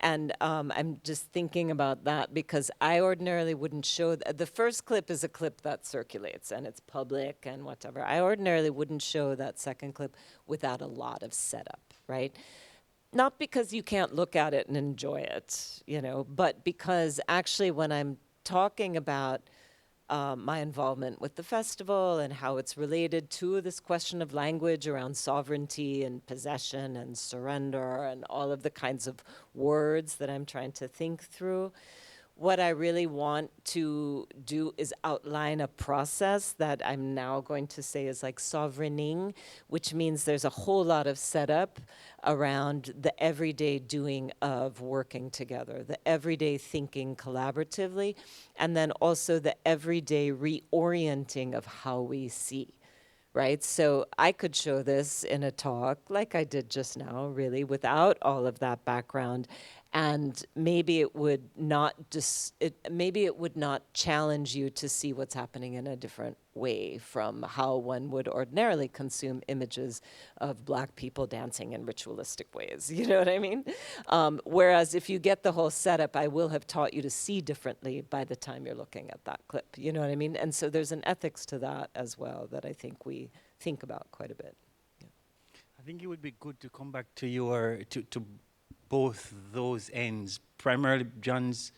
Speaker 3: And I'm just thinking about that because I ordinarily wouldn't show the first clip is a clip that circulates and it's public and whatever. I ordinarily wouldn't show that second clip without a lot of setup, right? Not because you can't look at it and enjoy it, you know, but because actually when I'm talking about my involvement with the festival and how it's related to this question of language around sovereignty and possession and surrender and all of the kinds of words that I'm trying to think through. What I really want to do is outline a process that I'm now going to say is like sovereigning, which means there's a whole lot of setup around the everyday doing of working together, the everyday thinking collaboratively, and then also the everyday reorienting of how we see. Right? So I could show this in a talk like I did just now, really, without all of that background. And maybe it would not maybe it would not challenge you to see what's happening in a different way from how one would ordinarily consume images of Black people dancing in ritualistic ways. You know what I mean? Whereas if you get the whole setup, I will have taught you to see differently by the time you're looking at that clip. You know what I mean? And so there's an ethics to that as well that I think we think about quite a bit. Yeah.
Speaker 1: I think it would be good to come back to your to both those ends. Primarily, John's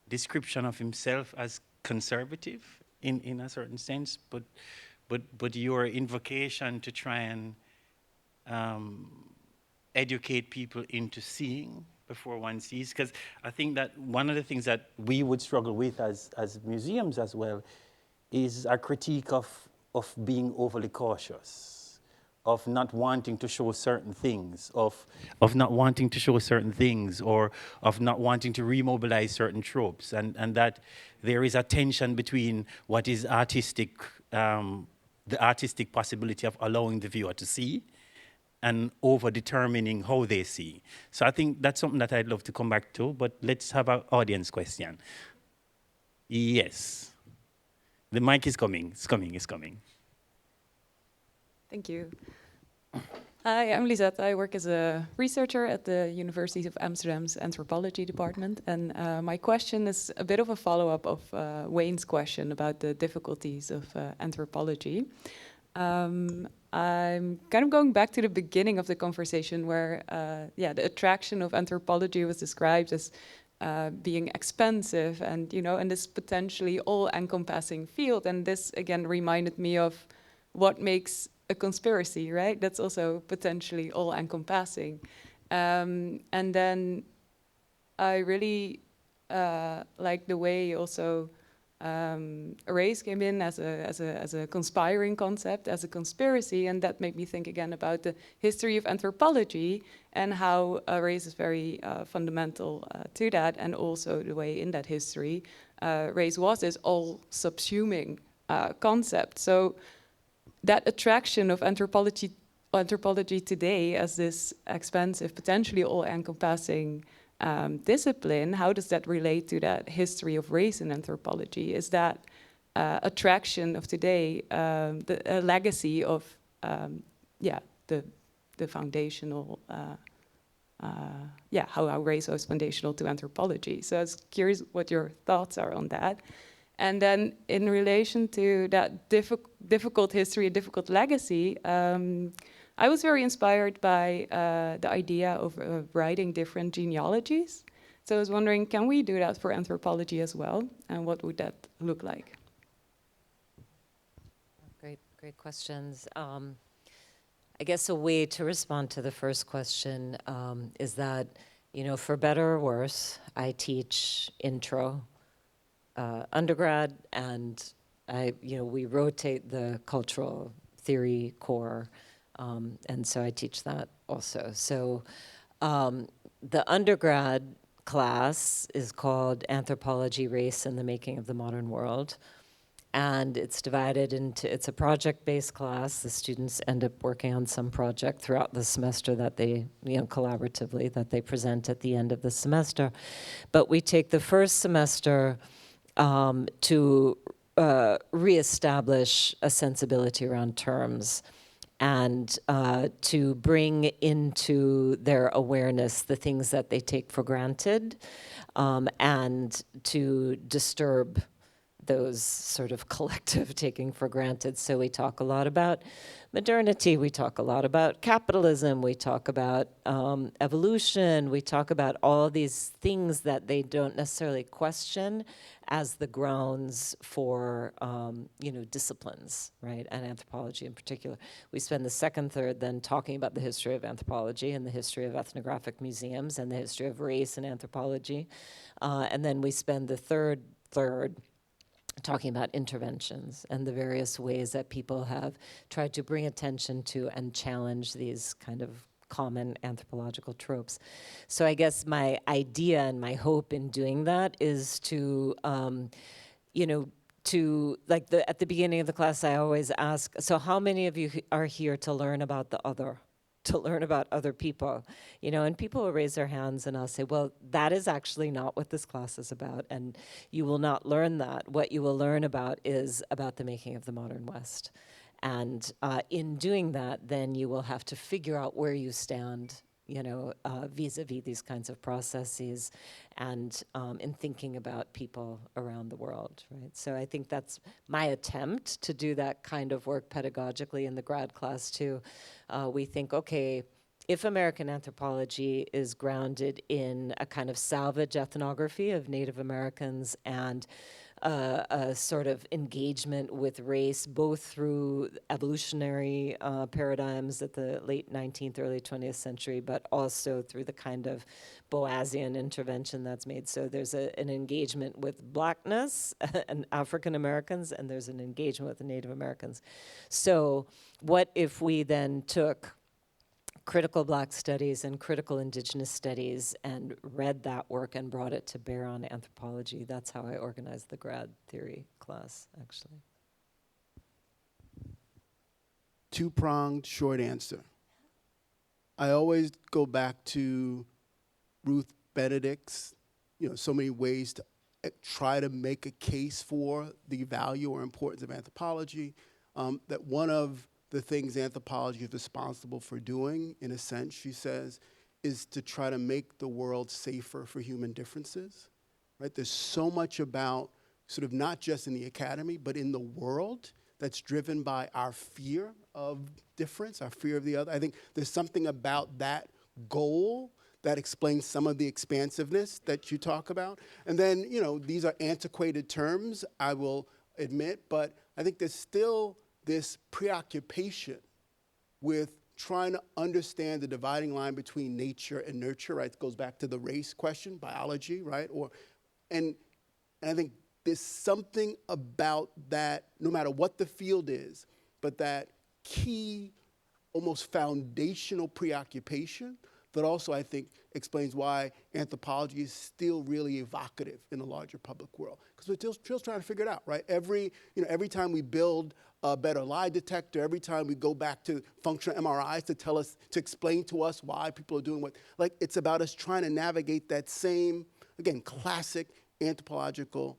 Speaker 1: description of himself as conservative in a certain sense, but your invocation to try and educate people into seeing before one sees, because I think that one of the things that we would struggle with as museums as well is a critique of being overly cautious, of not wanting to show certain things, of not wanting to show certain things, or of not wanting to remobilize certain tropes, and that there is a tension between what is artistic, the artistic possibility of allowing the viewer to see, and over determining how they see. So I think that's something that I'd love to come back to, but let's have an audience question. Yes. The mic is coming, it's coming.
Speaker 7: Thank you. Hi, I'm Lisette. I work as a researcher at the University of Amsterdam's anthropology department. And my question is a bit of a follow-up of Wayne's question about the difficulties of anthropology. I'm kind of going back to the beginning of the conversation where, the attraction of anthropology was described as being expensive and, and this potentially all-encompassing field. And this, again, reminded me of what makes a conspiracy, right? That's also potentially all-encompassing. And then I really like the way also race came in as a conspiring concept, as a conspiracy, and that made me think again about the history of anthropology and how race is very fundamental to that, and also the way in that history race was this all-subsuming concept. So that attraction of anthropology today as this expansive, potentially all-encompassing discipline, how does that relate to that history of race in anthropology? Is that attraction of today a legacy of the foundational, how race was foundational to anthropology? So I was curious what your thoughts are on that. And then in relation to that difficult history, a difficult legacy, I was very inspired by the idea of writing different genealogies. So I was wondering, can we do that for anthropology as well? And what would that look like?
Speaker 3: Great questions. I guess a way to respond to the first question is that, for better or worse, I teach intro undergrad, and we rotate the cultural theory core, and so I teach that also. So the undergrad class is called Anthropology, Race, and the Making of the Modern World. And it's divided into, it's a project-based class. The students end up working on some project throughout the semester that they, collaboratively, that they present at the end of the semester. But we take the first semester to reestablish a sensibility around terms and to bring into their awareness the things that they take for granted and to disturb those sort of collective taking for granted. So we talk a lot about modernity, we talk a lot about capitalism, we talk about evolution, we talk about all these things that they don't necessarily question as the grounds for, disciplines, right, and anthropology in particular. We spend the second third then talking about the history of anthropology and the history of ethnographic museums and the history of race and anthropology. And then we spend the third talking about interventions and the various ways that people have tried to bring attention to and challenge these kind of common anthropological tropes. So I guess my idea and my hope in doing that is to, at the beginning of the class, I always ask, so how many of you are here to learn about the other? To learn about other people, and people will raise their hands and I'll say, well, that is actually not what this class is about, and you will not learn that. What you will learn about is about the making of the modern West. And in doing that, then you will have to figure out where you stand, vis-a-vis these kinds of processes and in thinking about people around the world, right? So I think that's my attempt to do that kind of work pedagogically in the grad class too. We think, okay, if American anthropology is grounded in a kind of salvage ethnography of Native Americans and a sort of engagement with race, both through evolutionary paradigms at the late 19th, early 20th century, but also through the kind of Boasian intervention that's made. So there's an engagement with Blackness and African Americans, and there's an engagement with the Native Americans. So what if we then took critical Black studies and critical Indigenous studies and read that work and brought it to bear on anthropology? That's how I organized the grad theory class, actually.
Speaker 4: Two-pronged short answer. I always go back to Ruth Benedict's, so many ways to try to make a case for the value or importance of anthropology, that one of the things anthropology is responsible for doing, in a sense, she says, is to try to make the world safer for human differences, right? There's so much about sort of not just in the academy, but in the world that's driven by our fear of difference, our fear of the other. I think there's something about that goal that explains some of the expansiveness that you talk about. And then, these are antiquated terms, I will admit, but I think there's still this preoccupation with trying to understand the dividing line between nature and nurture, right? It goes back to the race question, biology, right? And I think there's something about that, no matter what the field is, but that key, almost foundational preoccupation that also, I think, explains why anthropology is still really evocative in the larger public world. Because we're still trying to figure it out, right? Every time we build a better lie detector, every time we go back to functional MRIs to explain to us why people are doing what, like, it's about us trying to navigate that same, again, classic anthropological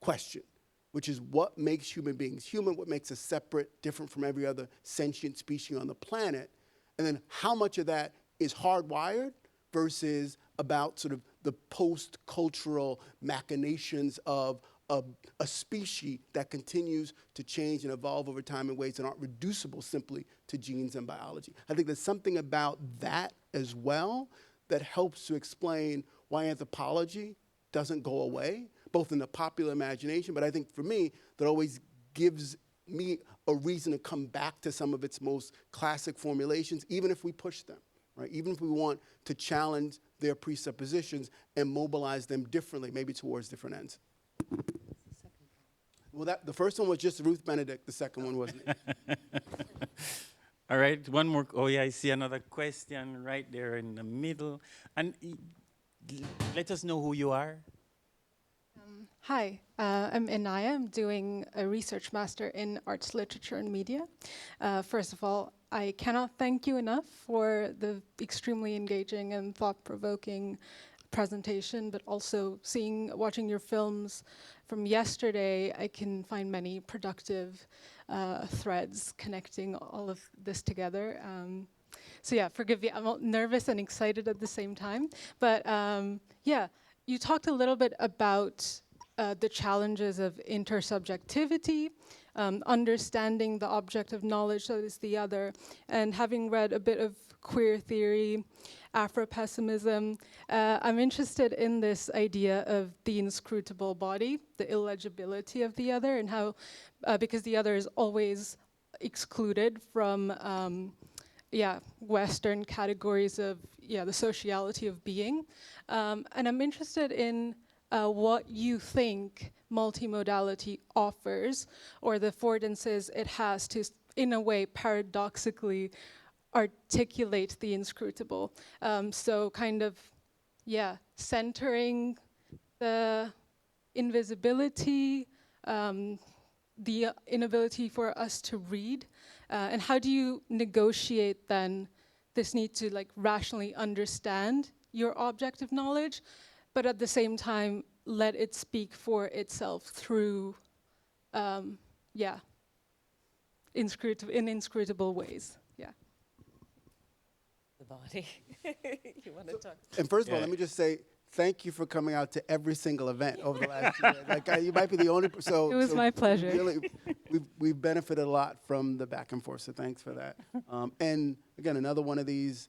Speaker 4: question, which is what makes human beings human, what makes us separate, different from every other sentient species on the planet, and then how much of that is hardwired versus about sort of the post-cultural machinations of a species that continues to change and evolve over time in ways that aren't reducible simply to genes and biology. I think there's something about that as well that helps to explain why anthropology doesn't go away, both in the popular imagination, but I think for me, that always gives me a reason to come back to some of its most classic formulations, even if we push them, right? Even if we want to challenge their presuppositions and mobilize them differently, maybe towards different ends. Well, the first one was just Ruth Benedict. The second one wasn't.
Speaker 1: All right, one more. Oh, yeah, I see another question right there in the middle. And let us know who you are.
Speaker 8: Hi, I'm Inaya. I'm doing a research master in arts, literature, and media. First of all, I cannot thank you enough for the extremely engaging and thought-provoking presentation, but also watching your films from yesterday, I can find many productive threads connecting all of this together. So yeah, forgive me, I'm all nervous and excited at the same time. But yeah, you talked a little bit about the challenges of intersubjectivity, understanding the object of knowledge that is the other, and having read a bit of queer theory, Afro-pessimism, I'm interested in this idea of the inscrutable body, the illegibility of the other, and how, because the other is always excluded from Western categories of the sociality of being. And I'm interested in what you think multimodality offers, or the affordances it has to, in a way, paradoxically articulate the inscrutable. So kind of, centering the invisibility, the inability for us to read, and how do you negotiate then this need to like rationally understand your object of knowledge, but at the same time let it speak for itself through, in inscrutable ways. Yeah.
Speaker 3: The body. You want to talk?
Speaker 4: And first of all, let me just say, thank you for coming out to every single event over the last year. Like, you might be the only person.
Speaker 8: It was my pleasure.
Speaker 4: Really, we've benefited a lot from the back and forth, so thanks for that. And again, another one of these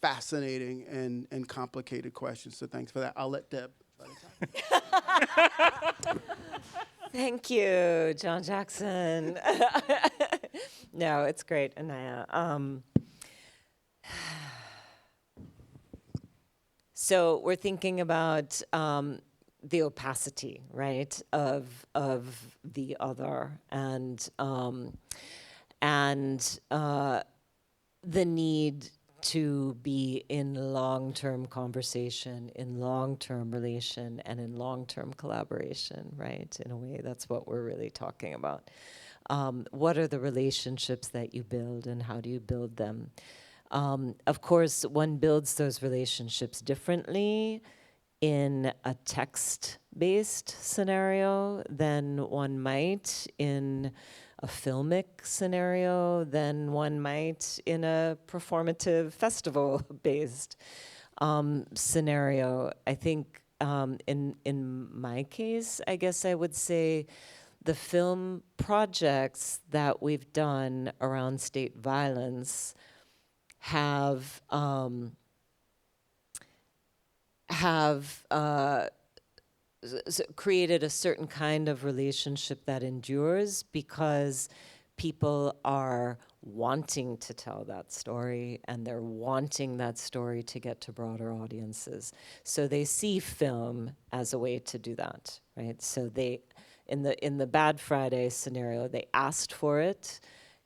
Speaker 4: fascinating and complicated questions, so thanks for that. I'll let Deb.
Speaker 3: Thank you, John Jackson. No, it's great, Anaya. So we're thinking about the opacity, right, of the other, and the need to be in long-term conversation, in long-term relation, and in long-term collaboration, right? In a way, that's what we're really talking about. What are the relationships that you build, and how do you build them? Of course, one builds those relationships differently in a text-based scenario than one might in a filmic scenario, than one might in a performative festival-based scenario. I think in my case, I guess I would say the film projects that we've done around state violence have created a certain kind of relationship that endures because people are wanting to tell that story, and they're wanting that story to get to broader audiences. So they see film as a way to do that, right? So they, in the Bad Friday scenario, they asked for it.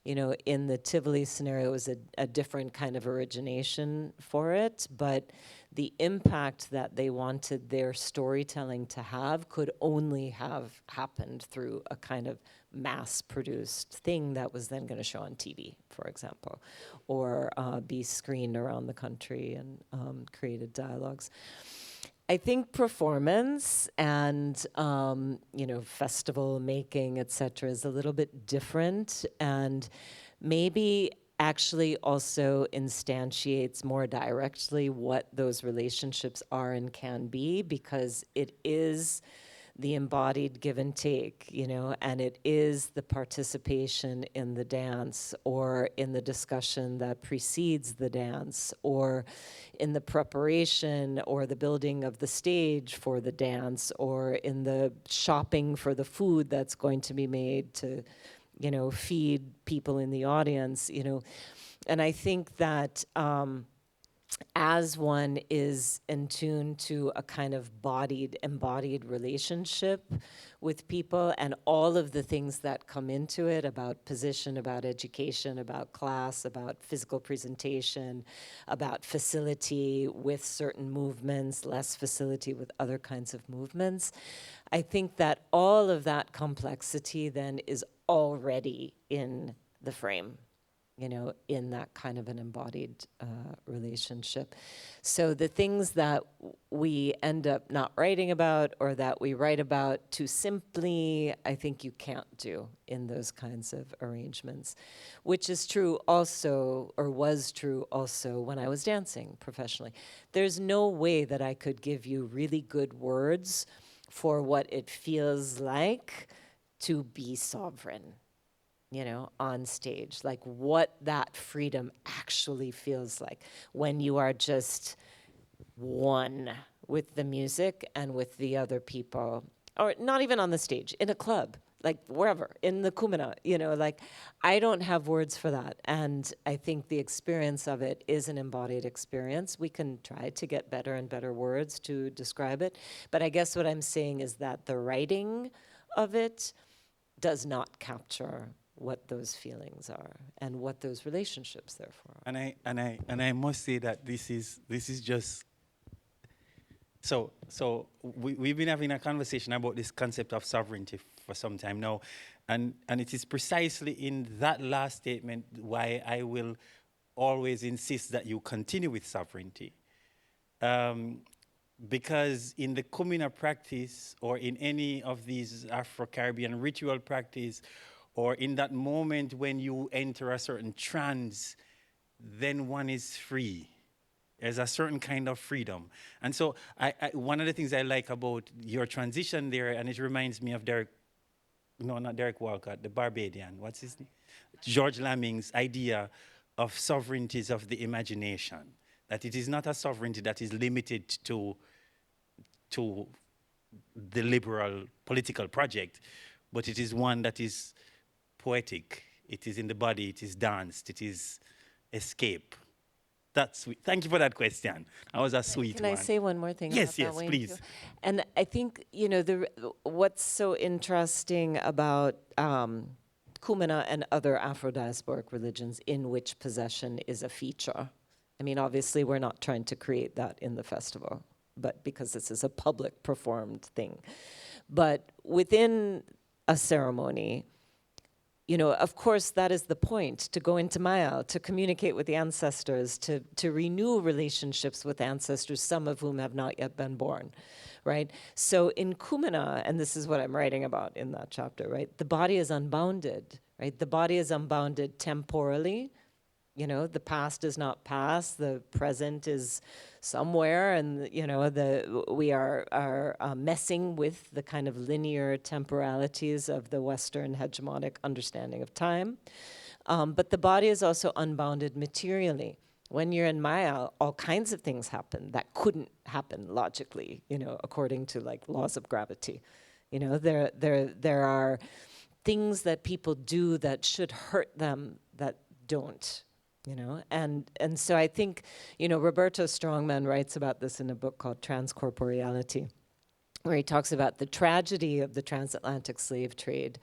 Speaker 3: You know, in the Tivoli scenario, it was a different kind of origination for it, but the impact that they wanted their storytelling to have could only have happened through a kind of mass-produced thing that was then going to show on TV, for example, or be screened around the country and created dialogues. I think performance and festival making, etc., is a little bit different, and maybe actually also instantiates more directly what those relationships are and can be, because it is the embodied give and take, and it is the participation in the dance or in the discussion that precedes the dance or in the preparation or the building of the stage for the dance or in the shopping for the food that's going to be made to, feed people in the audience, And I think that as one is in tune to a kind of embodied relationship with people and all of the things that come into it about position, about education, about class, about physical presentation, about facility with certain movements, less facility with other kinds of movements, I think that all of that complexity then is already in the frame, in that kind of an embodied relationship. So the things that we end up not writing about or that we write about too simply, I think you can't do in those kinds of arrangements, which is true also, or was true also when I was dancing professionally. There's no way that I could give you really good words for what it feels like to be sovereign, on stage, like what that freedom actually feels like when you are just one with the music and with the other people, or not even on the stage, in a club, like wherever, in the kumina, like I don't have words for that. And I think the experience of it is an embodied experience. We can try to get better and better words to describe it. But I guess what I'm saying is that the writing of it does not capture what those feelings are and what those relationships therefore are.
Speaker 1: And I must say that this is just so we've been having a conversation about this concept of sovereignty for some time now, and it is precisely in that last statement why I will always insist that you continue with sovereignty. Because in the Kumina practice or in any of these Afro-Caribbean ritual practice, or in that moment when you enter a certain trance, then one is free. There's a certain kind of freedom. And so one of the things I like about your transition there, and it reminds me of not Derek Walcott, the Barbadian, what's his name? George Lamming's idea of sovereignties of the imagination, that it is not a sovereignty that is limited to the liberal political project, but it is one that is poetic, it is in the body, it is danced, it is escape. That's sweet. Thank you for that question. That was a sweet one.
Speaker 3: Can I say one more thing?
Speaker 1: Yes,
Speaker 3: about
Speaker 1: yes,
Speaker 3: that, Wayne,
Speaker 1: please.
Speaker 3: too? And I think, what's so interesting about Kumina and other Afro-diasporic religions in which possession is a feature. I mean, obviously, we're not trying to create that in the festival, but because this is a public performed thing. But within a ceremony, of course, that is the point, to go into Maya, to communicate with the ancestors, to renew relationships with ancestors, some of whom have not yet been born, right? So in Kumina, and this is what I'm writing about in that chapter, right? The body is unbounded, right? The body is unbounded temporally. The past is not past, the present is somewhere, and we are messing with the kind of linear temporalities of the Western hegemonic understanding of time. But the body is also unbounded materially. When you're in Maya, all kinds of things happen that couldn't happen logically, according to like laws of gravity. There are things that people do that should hurt them that don't. And so I think, Roberto Strongman writes about this in a book called Transcorporeality, where he talks about the tragedy of the transatlantic slave trade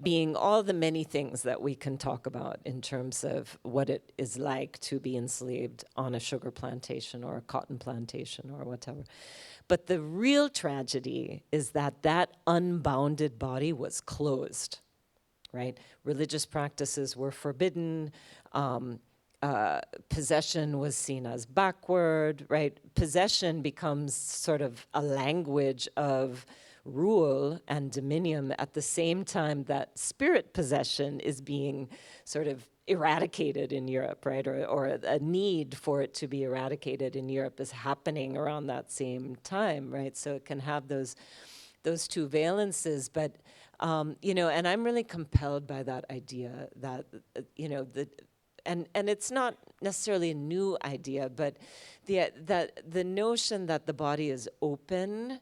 Speaker 3: being all the many things that we can talk about in terms of what it is like to be enslaved on a sugar plantation or a cotton plantation or whatever. But the real tragedy is that that unbounded body was closed, right? Religious practices were forbidden. Possession was seen as backward, right? Possession becomes sort of a language of rule and dominion at the same time that spirit possession is being sort of eradicated in Europe, right? Or a need for it to be eradicated in Europe is happening around that same time, right? So it can have those two valences, but and I'm really compelled by that idea that and it's not necessarily a new idea, but the notion that the body is open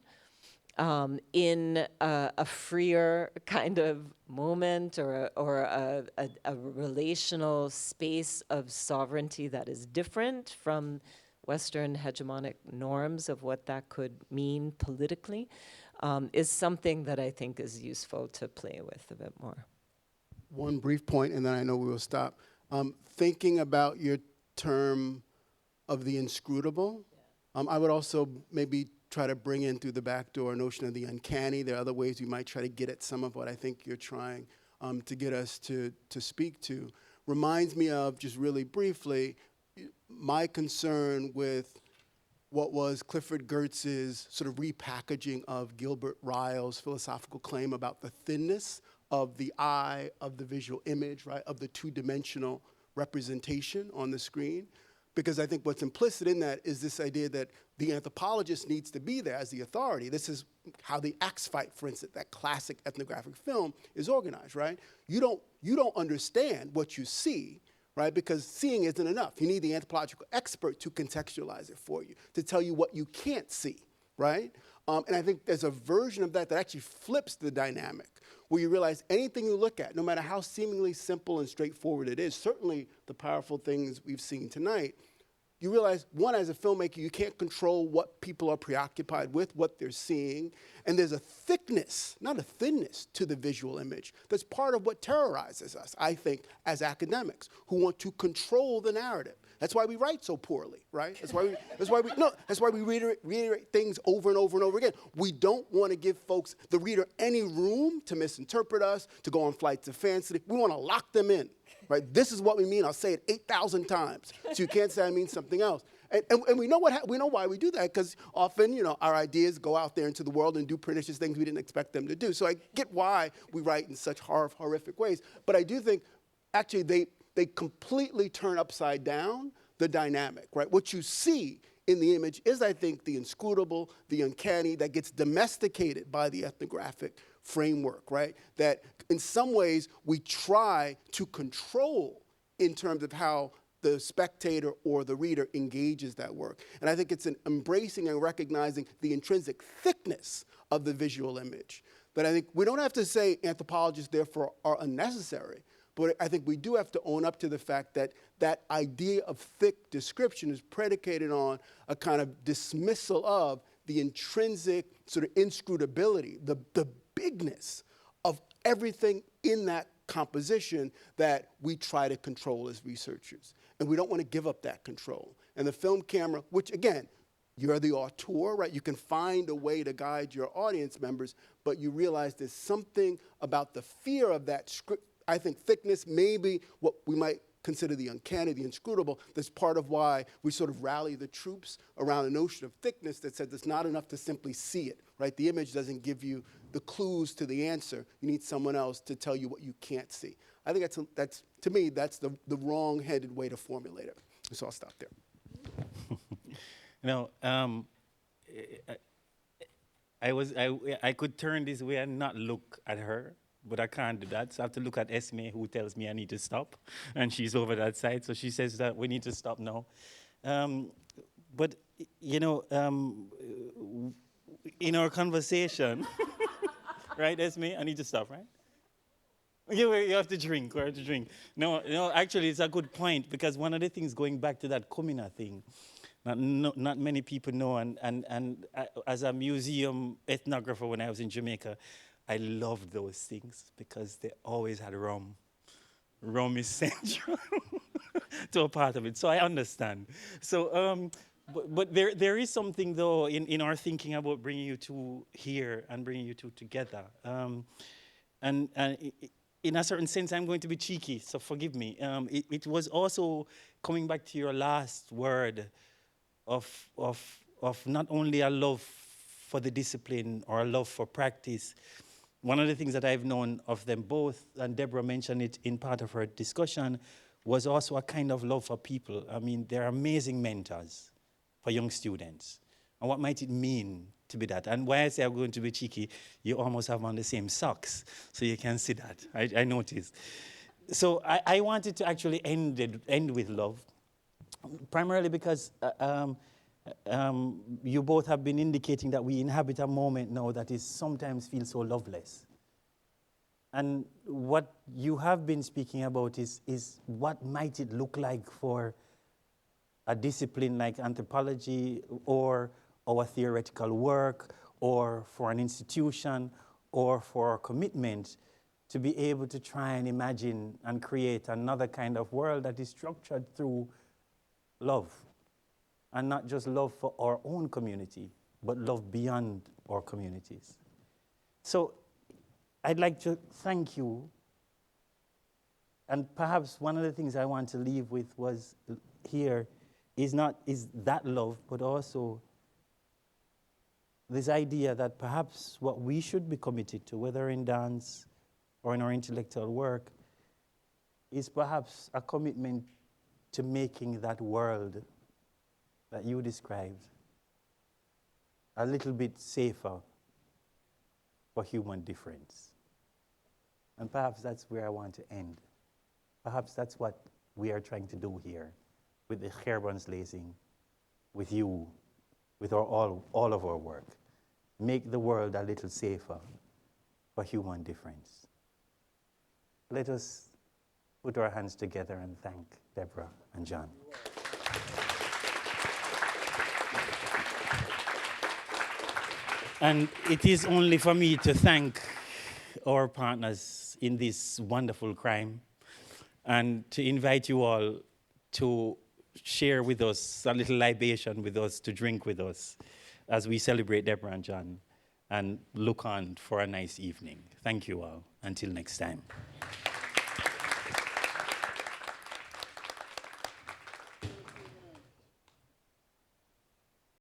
Speaker 3: in a freer kind of moment or a relational space of sovereignty that is different from Western hegemonic norms of what that could mean politically is something that I think is useful to play with a bit more.
Speaker 4: One brief point, and then I know we will stop. Thinking about your term of the inscrutable, I would also maybe try to bring in through the back door a notion of the uncanny. There are other ways we might try to get at some of what I think you're trying to get us to speak to. Reminds me of, just really briefly, my concern with what was Clifford Geertz's sort of repackaging of Gilbert Ryle's philosophical claim about the thinness of the eye, of the visual image, right, of the two-dimensional representation on the screen. Because I think what's implicit in that is this idea that the anthropologist needs to be there as the authority. This is how the axe fight, for instance, that classic ethnographic film, is organized, right? You don't understand what you see, right? Because seeing isn't enough. You need the anthropological expert to contextualize it for you, to tell you what you can't see, right? And I think there's a version of that that actually flips the dynamic, where you realize anything you look at, no matter how seemingly simple and straightforward it is, certainly the powerful things we've seen tonight, you realize, one, as a filmmaker, you can't control what people are preoccupied with, what they're seeing, and there's a thickness, not a thinness, to the visual image that's part of what terrorizes us, I think, as academics who want to control the narrative. That's why we write so poorly, right? That's why we reiterate things over and over and over again. We don't want to give folks, the reader, any room to misinterpret us, to go on flights of fancy. We want to lock them in, right? This is what we mean. I'll say it 8,000 times, so you can't say I mean something else. And we know why we do that, because often, our ideas go out there into the world and do pernicious things we didn't expect them to do. So I get why we write in such horrific ways. But I do think, actually, they completely turn upside down the dynamic, right? What you see in the image is, I think, the inscrutable, the uncanny, that gets domesticated by the ethnographic framework, right? That in some ways we try to control in terms of how the spectator or the reader engages that work. And I think it's an embracing and recognizing the intrinsic thickness of the visual image. That I think we don't have to say anthropologists, therefore, are unnecessary. But I think we do have to own up to the fact that that idea of thick description is predicated on a kind of dismissal of the intrinsic sort of inscrutability, the bigness of everything in that composition that we try to control as researchers. And we don't want to give up that control. And the film camera, which again, you're the auteur, right? You can find a way to guide your audience members, but you realize there's something about the fear of that script. I think thickness, maybe what we might consider the uncanny, the inscrutable. That's part of why we sort of rally the troops around a notion of thickness that says it's not enough to simply see it, right? The image doesn't give you the clues to the answer. You need someone else to tell you what you can't see. I think that's to me, that's the wrong-headed way to formulate it. So I'll stop there.
Speaker 1: I could turn this way and not look at her, but I can't do that. So I have to look at Esme, who tells me I need to stop, and she's over that side. So she says that we need to stop now. But in our conversation, right, Esme? I need to stop, right? You have to drink. We have to drink. No, actually, it's a good point, because one of the things, going back to that Kumina thing, not many people know, and as a museum ethnographer when I was in Jamaica, I loved those things because they always had rum. Rum is central to a part of it, so I understand. So, but there is something though in our thinking about bringing you two here and bringing you two together. And in a certain sense, I'm going to be cheeky, so forgive me. It was also coming back to your last word of not only a love for the discipline or a love for practice. One of the things that I've known of them both, and Deborah mentioned it in part of her discussion, was also a kind of love for people. I mean, they're amazing mentors for young students. And what might it mean to be that? And why I say I'm going to be cheeky, you almost have on the same socks, so you can see that. I noticed. So I wanted to actually end with love, primarily because you both have been indicating that we inhabit a moment now that is sometimes feels so loveless. And what you have been speaking about is what might it look like for a discipline like anthropology or our theoretical work or for an institution or for a commitment to be able to try and imagine and create another kind of world that is structured through love. And not just love for our own community, but love beyond our communities. So I'd like to thank you. And perhaps one of the things I want to leave with was here is that love, but also this idea that perhaps what we should be committed to, whether in dance or in our intellectual work, is perhaps a commitment to making that world that you described a little bit safer for human difference. And perhaps that's where I want to end. Perhaps that's what we are trying to do here with the Gerbrands lezing, with you, with all of our work. Make the world a little safer for human difference. Let us put our hands together and thank Deborah and John. And it is only for me to thank our partners in this wonderful crime and to invite you all to share with us a little libation with us, to drink with us as we celebrate Deborah and John and look on for a nice evening. Thank you all. Until next time.